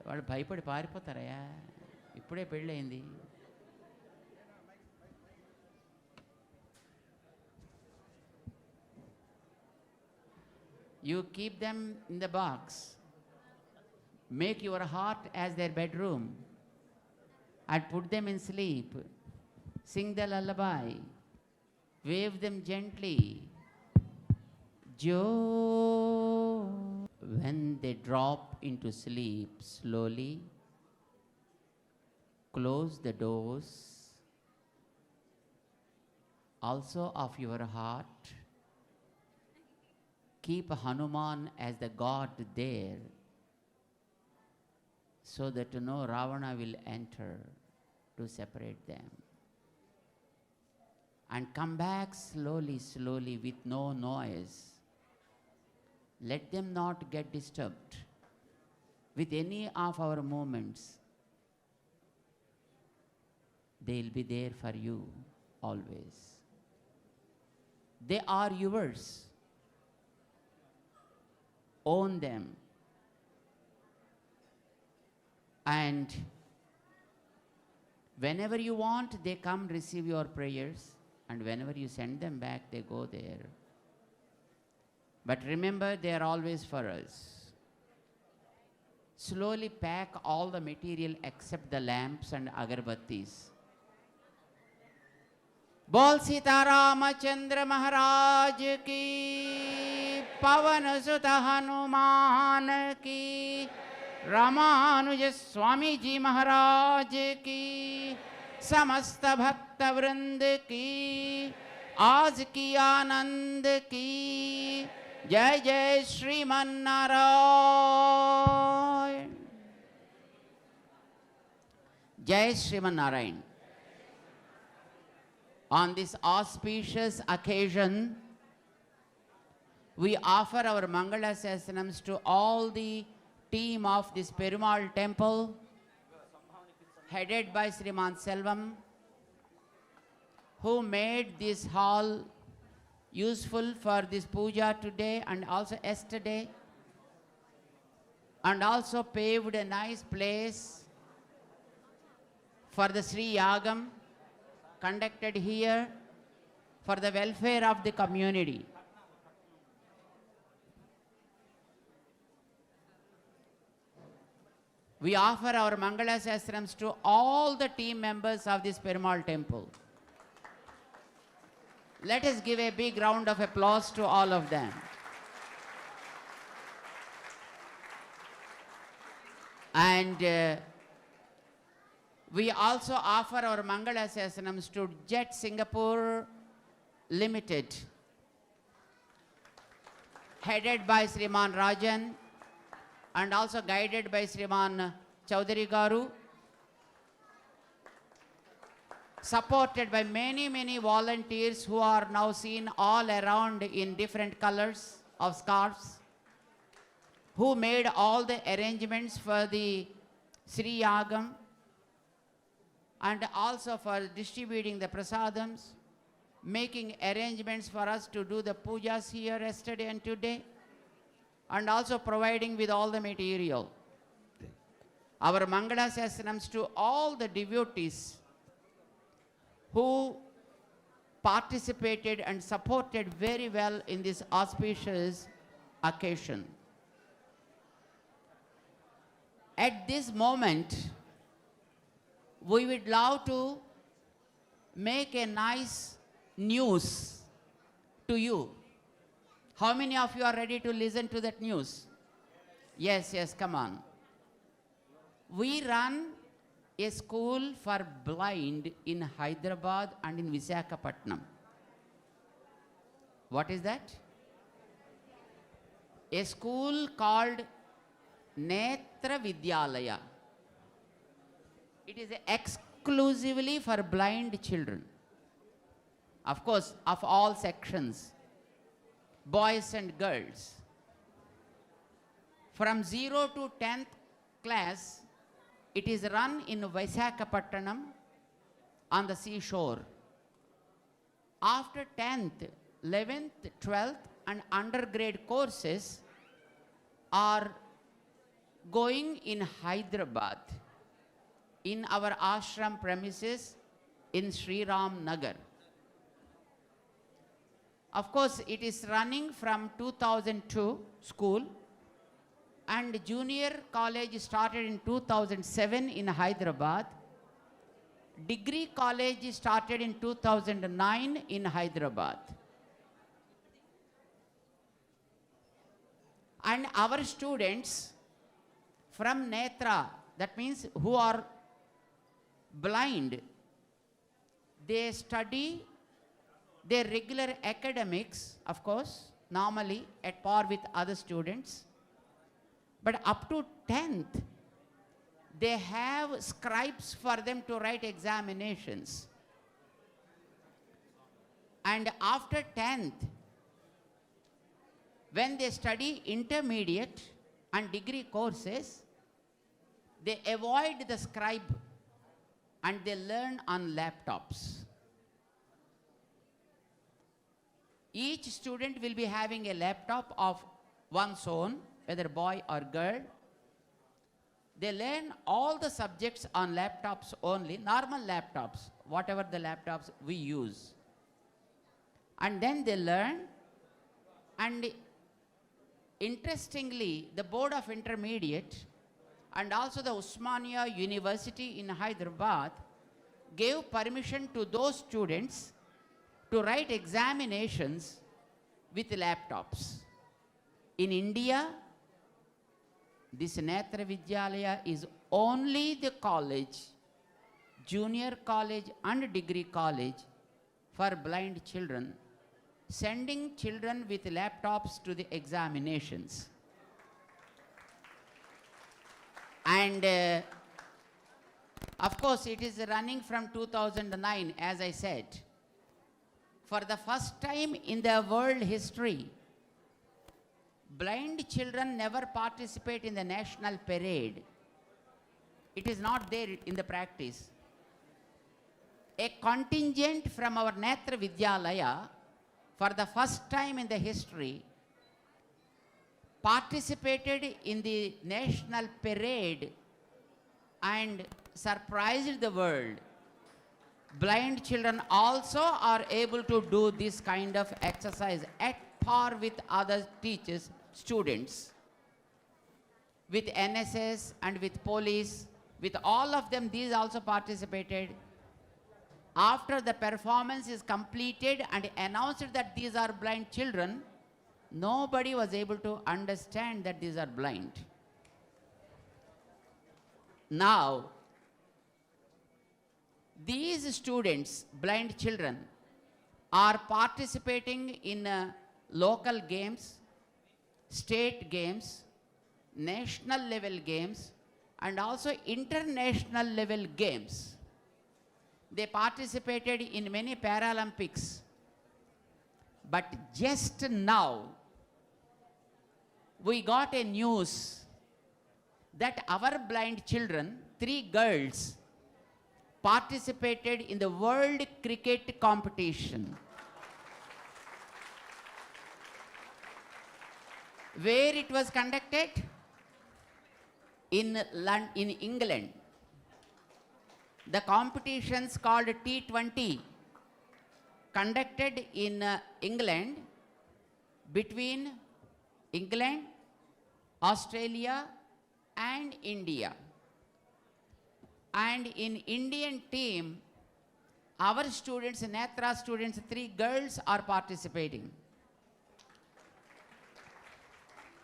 Speaker 2: వాళ్ళు భయపడి పారిపోతారయ్యా, ఇప్పుడే పెళ్ళయింది. You keep them in the box. Make your heart as their bedroom and put them in sleep. Sing the lullaby. Wave them gently. Joe. When they drop into sleep, slowly close the doors also of your heart. Keep Hanuman as the god there, so that no Ravana will enter to separate them. And come back slowly, slowly with no noise. Let them not get disturbed with any of our movements. They'll be there for you always. They are yours. Own them. And whenever you want, they come receive your prayers. And whenever you send them back, they go there. But remember, they are always for us. Slowly pack all the material except the lamps and agarbattis. Bol Sita Rama Kalyanam Maharaj ki पवन सुत हनुमान की, रामानुज स्वामी जी महाराज की, समस्त भक्त वृंद की, आज की आनंद की। जय जय श्रीमन्नारायण। जय Sriman Narayana. On this auspicious occasion, we offer our Mangala Sasanams to all the team of this Perumal temple, headed by Sriman Selvam, who made this hall useful for this puja today and also yesterday, and also paved a nice place for the Sri Yagam conducted here for the welfare of the community. We offer our Mangala Sastrams to all the team members of this Perumal temple. Let us give a big round of applause to all of them. And we also offer our Mangala Sasanams to Jet Singapore Limited, headed by Sriman Rajan and also guided by Sriman Chaudhary Garu, supported by many volunteers who are now seen all around in different colors of scarves, who made all the arrangements for the Sri Yagam and also for distributing the prasadams, making arrangements for us to do the pujas here yesterday and today, and also providing with all the material. Our Mangala Sasanams to all the devotees who participated and supported very well in this auspicious occasion. At this moment, we would love to make a nice news to you. How many of you are ready to listen to that news? Yes, come on. We run a school for blind in Hyderabad and in Visakhapatnam. What is that? A school called Netra Vidyalaya. It is exclusively for blind children. Of course, of all sections, boys and girls. From 0 to 10th class, it is run in Visakhapatnam on the seashore. After 10th, 11th, 12th and undergrad courses are going in Hyderabad, in our ashram premises in Sri Ram Nagar. Of course, it is running from 2002 school, and junior college started in 2007 in Hyderabad. Degree college started in 2009 in Hyderabad. And our students from Netra, that means who are blind, they study their regular academics, of course, normally at par with other students. But up to 10th, they have scribes for them to write examinations. And after 10th, when they study intermediate and degree courses, they avoid the scribe and they learn on laptops. Each student will be having a laptop of one's own, whether boy or girl. They learn all the subjects on laptops only, normal laptops, whatever the laptops we use. And then they learn, and interestingly, the Board of Intermediate and also the Osmania University in Hyderabad gave permission to those students to write examinations with laptops. In India, this Netra Vidyalaya is only the college, junior college and degree college for blind children, sending children with laptops to the examinations. And of course, it is running from 2009, as I said. For the first time in the world history, blind children never participate in the national parade. It is not there in the practice. A contingent from our Netra Vidyalaya, for the first time in the history, participated in the national parade and surprised the world. Blind children also are able to do this kind of exercise at par with other teachers, students, with NSS and with police, with all of them, these also participated. After the performance is completed and announced that these are blind children, nobody was able to understand that these are blind. Now, these students, blind children, are participating in local games, state games, national level games, and also international level games. They participated in many Paralympics. But just now, we got a news that our blind children, 3 girls, participated in the World Cricket Competition. Where it was conducted? In England. The competitions called T20 conducted in England between England, Australia and India. And in Indian team, our students, Netra students, 3 girls are participating.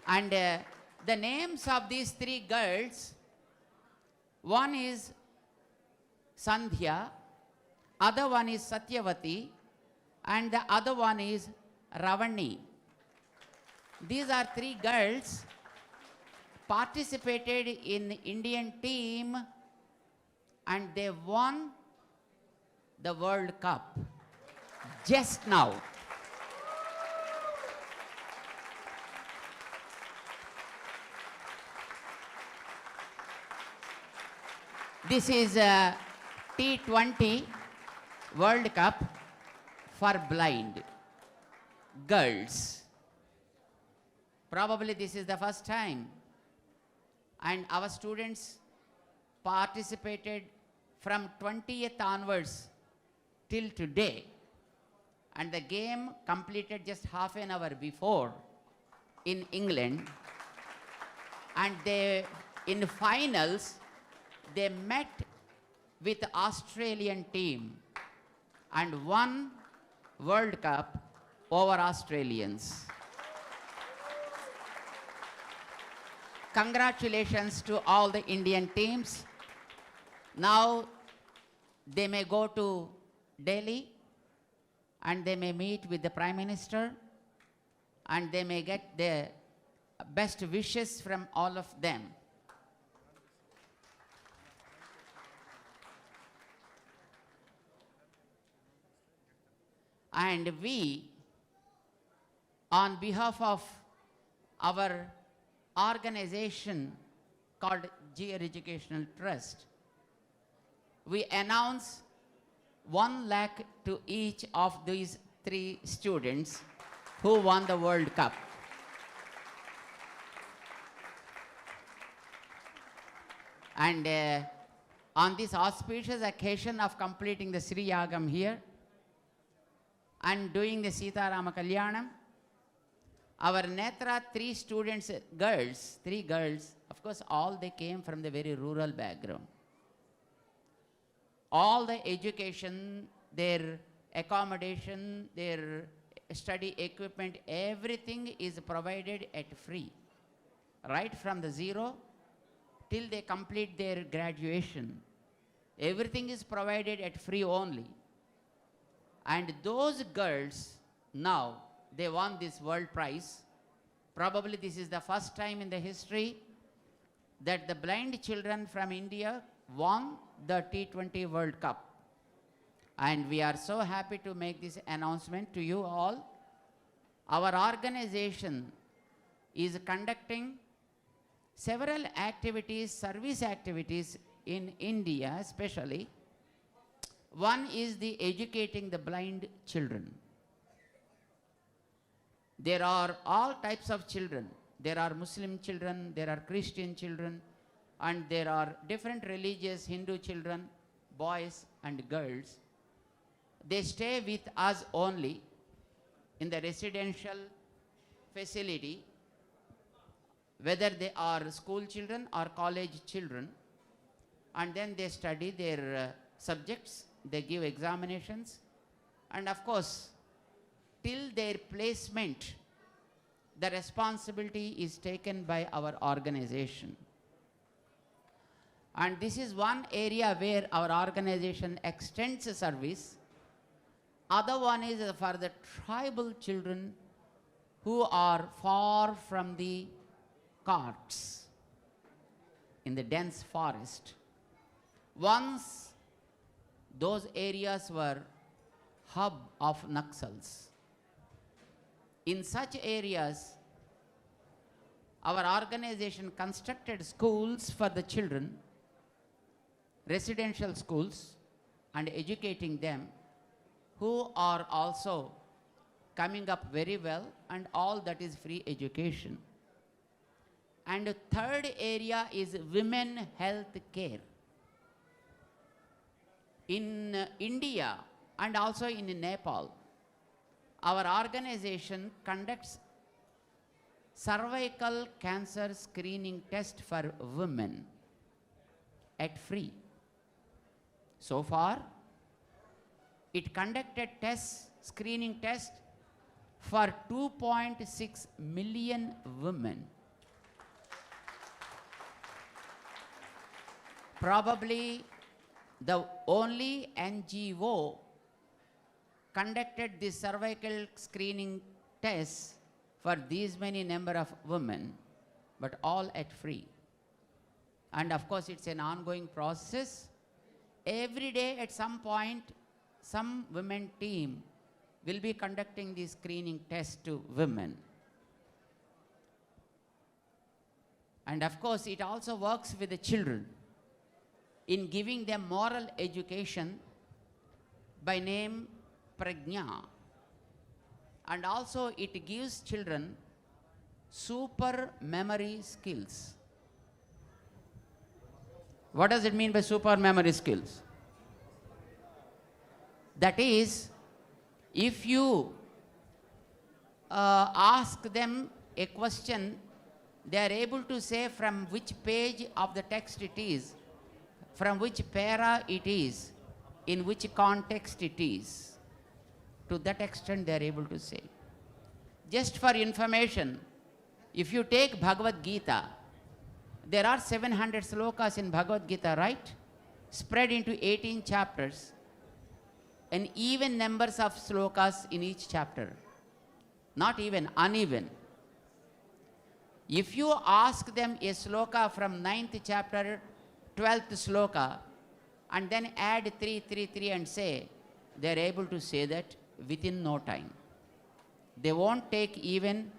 Speaker 2: And the names of these 3 girls, one is Sandhya, other one is Satyavati, and the other one is Ravani. These are 3 girls participated in Indian team and they won the World Cup just now. This is a T20 World Cup for blind girls. Probably this is the first time. And our students participated from 20th onwards till today. And the game completed just half an hour before in England. And they, in finals, they met with the Australian team and won World Cup over Australians. Congratulations to all the Indian teams. Now they may go to Delhi and they may meet with the Prime Minister and they may get the best wishes from all of them. And we, on behalf of our organization called GR Educational Trust, we announce 1 lakh to each of these 3 students who won the World Cup. And on this auspicious occasion of completing the Sri Yagam here and doing the Sita Rama Kalyanam, our Netra 3 students, girls, 3 girls, of course all they came from the very rural background. All the education, their accommodation, their study equipment, everything is provided at free. Right from the zero till they complete their graduation. Everything is provided at free only. And those girls, now, they won this world prize. Probably this is the first time in the history that the blind children from India won the T20 World Cup. And we are so happy to make this announcement to you all. Our organization is conducting several activities, service activities in India especially. One is the educating the blind children. There are all types of children. There are Muslim children, there are Christian children, and there are different religious Hindu children, boys and girls. They stay with us only in the residential facility, whether they are school children or college children, and then they study their subjects, they give examinations, and of course, till their placement, the responsibility is taken by our organization. And this is one area where our organization extends the service. Other one is for the tribal children who are far from the carts in the dense forest. Once those areas were hub of Naxals. In such areas, our organization constructed schools for the children, residential schools, and educating them, who are also coming up very well, and all that is free education. And the third area is women health care. In India and also in Nepal, our organization conducts cervical cancer screening test for women at free. So far, it conducted screening test for 2.6 million women. Probably the only NGO conducted this cervical screening test for these many number of women, but all at free. And of course, it's an ongoing process. Every day at some point, some women team will be conducting the screening test to women. And of course, it also works with the children in giving them moral education by name Prajna. And also it gives children super memory skills. What does it mean by super memory skills? That is, if you ask them a question, they are able to say from which page of the text it is, from which para it is, in which context it is. To that extent they are able to say. Just for information, if you take Bhagavad Gita, there are 700 slokas in Bhagavad Gita, right? Spread into 18 chapters, and even numbers of slokas in each chapter. Not even, uneven. If you ask them a sloka from 9th chapter, 12th sloka, and then add 3, 3, 3 and say, they are able to say that within no time. They won't take even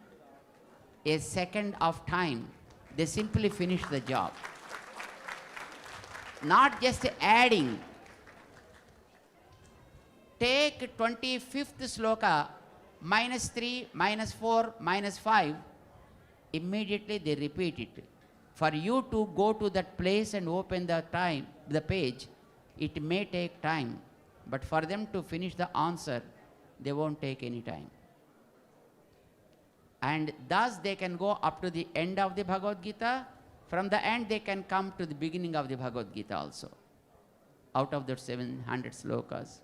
Speaker 2: a second of time. They simply finish the job. Not just adding. Take 25th sloka, -3, -4, -5. Immediately they repeat it. For you to go to that place and open the page, it may take time. But for them to finish the answer, they won't take any time. And thus they can go up to the end of the Bhagavad Gita. From the end they can come to the beginning of the Bhagavad Gita also, out of the 700 slokas.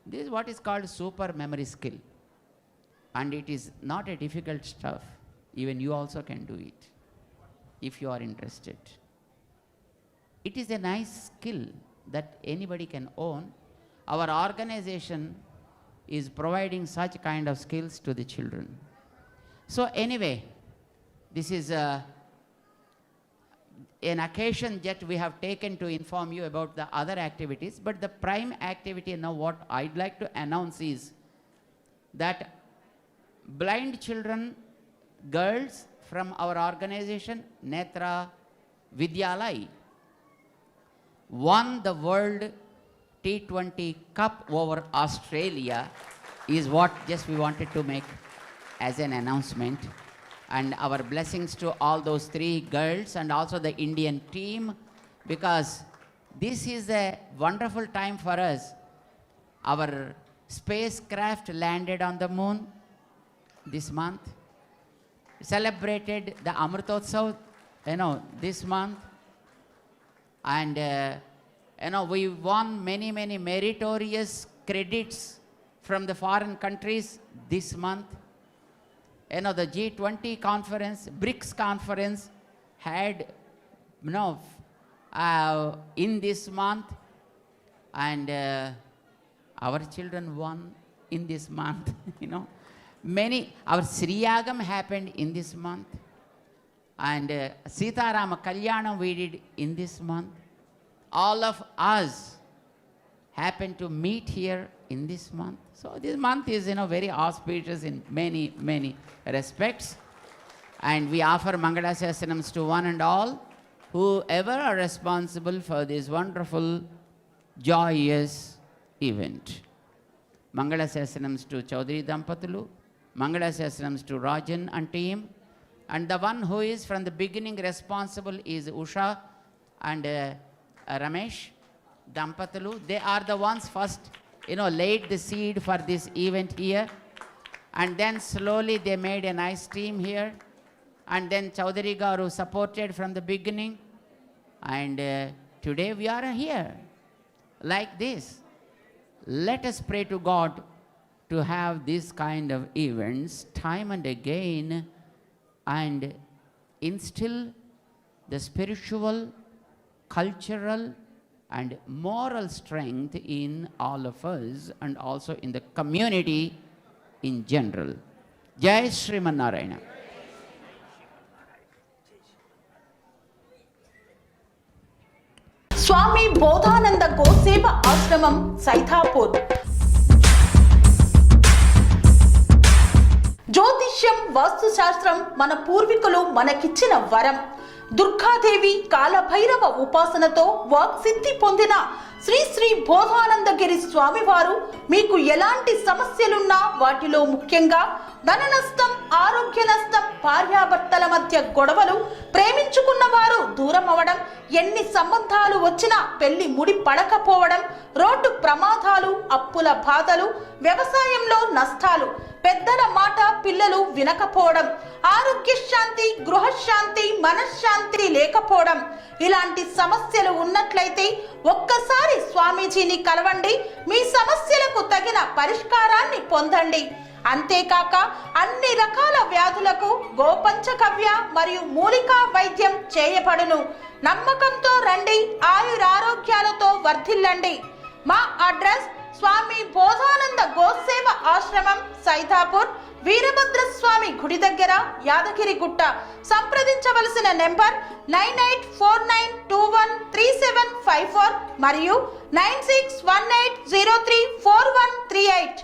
Speaker 2: This is what is called super memory skill. And it is not a difficult stuff. Even you also can do it if you are interested. It is a nice skill that anybody can own. Our organization is providing such kind of skills to the children. So anyway, this is an occasion that we have taken to inform you about the other activities. But the prime activity now what I'd like to announce is that blind children, girls from our organization, Netra Vidyalai, won the World T20 Cup over Australia is what just we wanted to make as an announcement. And our blessings to all those 3 girls and also the Indian team, because this is a wonderful time for us. Our spacecraft landed on the moon this month, celebrated the Amritotsav, this month. And, we won many meritorious credits from the foreign countries this month. The G20 conference, BRICS conference had, in this month. And our children won in this month, Our Sriyagam happened in this month. And Sita Rama Kalyanam we did in this month. All of us happened to meet here in this month. So this month is, very auspicious in many respects. And we offer Mangalashasanams to one and all, whoever are responsible for this wonderful, joyous event. Mangalashasanams to Chaudhary Dampatulu, Mangalashasanams to Rajan and team. And the one who is from the beginning responsible is Usha and Ramesh Dampatulu. They are the ones first, laid the seed for this event here. And then slowly they made a nice team here. And then Chaudhary Garu supported from the beginning. And today we are here like this. Let us pray to God to have this kind of events time and again, and instill the spiritual, cultural and moral strength in all of us and also in the community in general. Jai Sriman Narayana.
Speaker 3: స్వామి బోధానంద గోసేవ ఆశ్రమం సైథాపూర్. జ్యోతిష్యం, వాస్తుశాస్త్రం మన పూర్వీకులు మనకిచ్చిన వరం. దుర్గాదేవి, కాలభైరవ ఉపాసనతో వాక్సిద్ధి పొందిన శ్రీ శ్రీ బోధానందగిరి స్వామివారు మీకు ఎలాంటి సమస్యలున్నా, వాటిలో ముఖ్యంగా ధన నష్టం, ఆరోగ్య నష్టం, భార్యాభర్తల మధ్య గొడవలు, ప్రేమించుకున్న వారు దూరం అవడం, ఎన్ని సంబంధాలు వచ్చినా పెళ్లి ముడి పడకపోవడం, రోడ్డు ప్రమాదాలు, అప్పుల బాధలు, వ్యవసాయంలో నష్టాలు, పెద్దల మాట పిల్లలు వినకపోవడం, ఆరోగ్య శాంతి, గృహశాంతి, మనశ్శాంతి లేకపోవడం, ఇలాంటి సమస్యలు ఉన్నట్లయితే ఒక్కసారి స్వామీజీని కలవండి. మీ సమస్యలకు తగిన పరిష్కారాన్ని పొందండి. అంతేకాక అన్ని రకాల వ్యాధులకు గోపంచకవ్య మరియు మూలికా వైద్యం చేయబడును. నమ్మకంతో రండి, ఆయురారోగ్యాలతో వర్ధిల్లండి. మా అడ్రస్ స్వామి బోధానంద గోసేవ ఆశ్రమం, సైథాపూర్, వీరభద్రస్వామి గుడి దగ్గర, యాదగిరిగుట్ట. సంప్రదించవలసిన నెంబర్ 9849213754 మరియు 9618034138.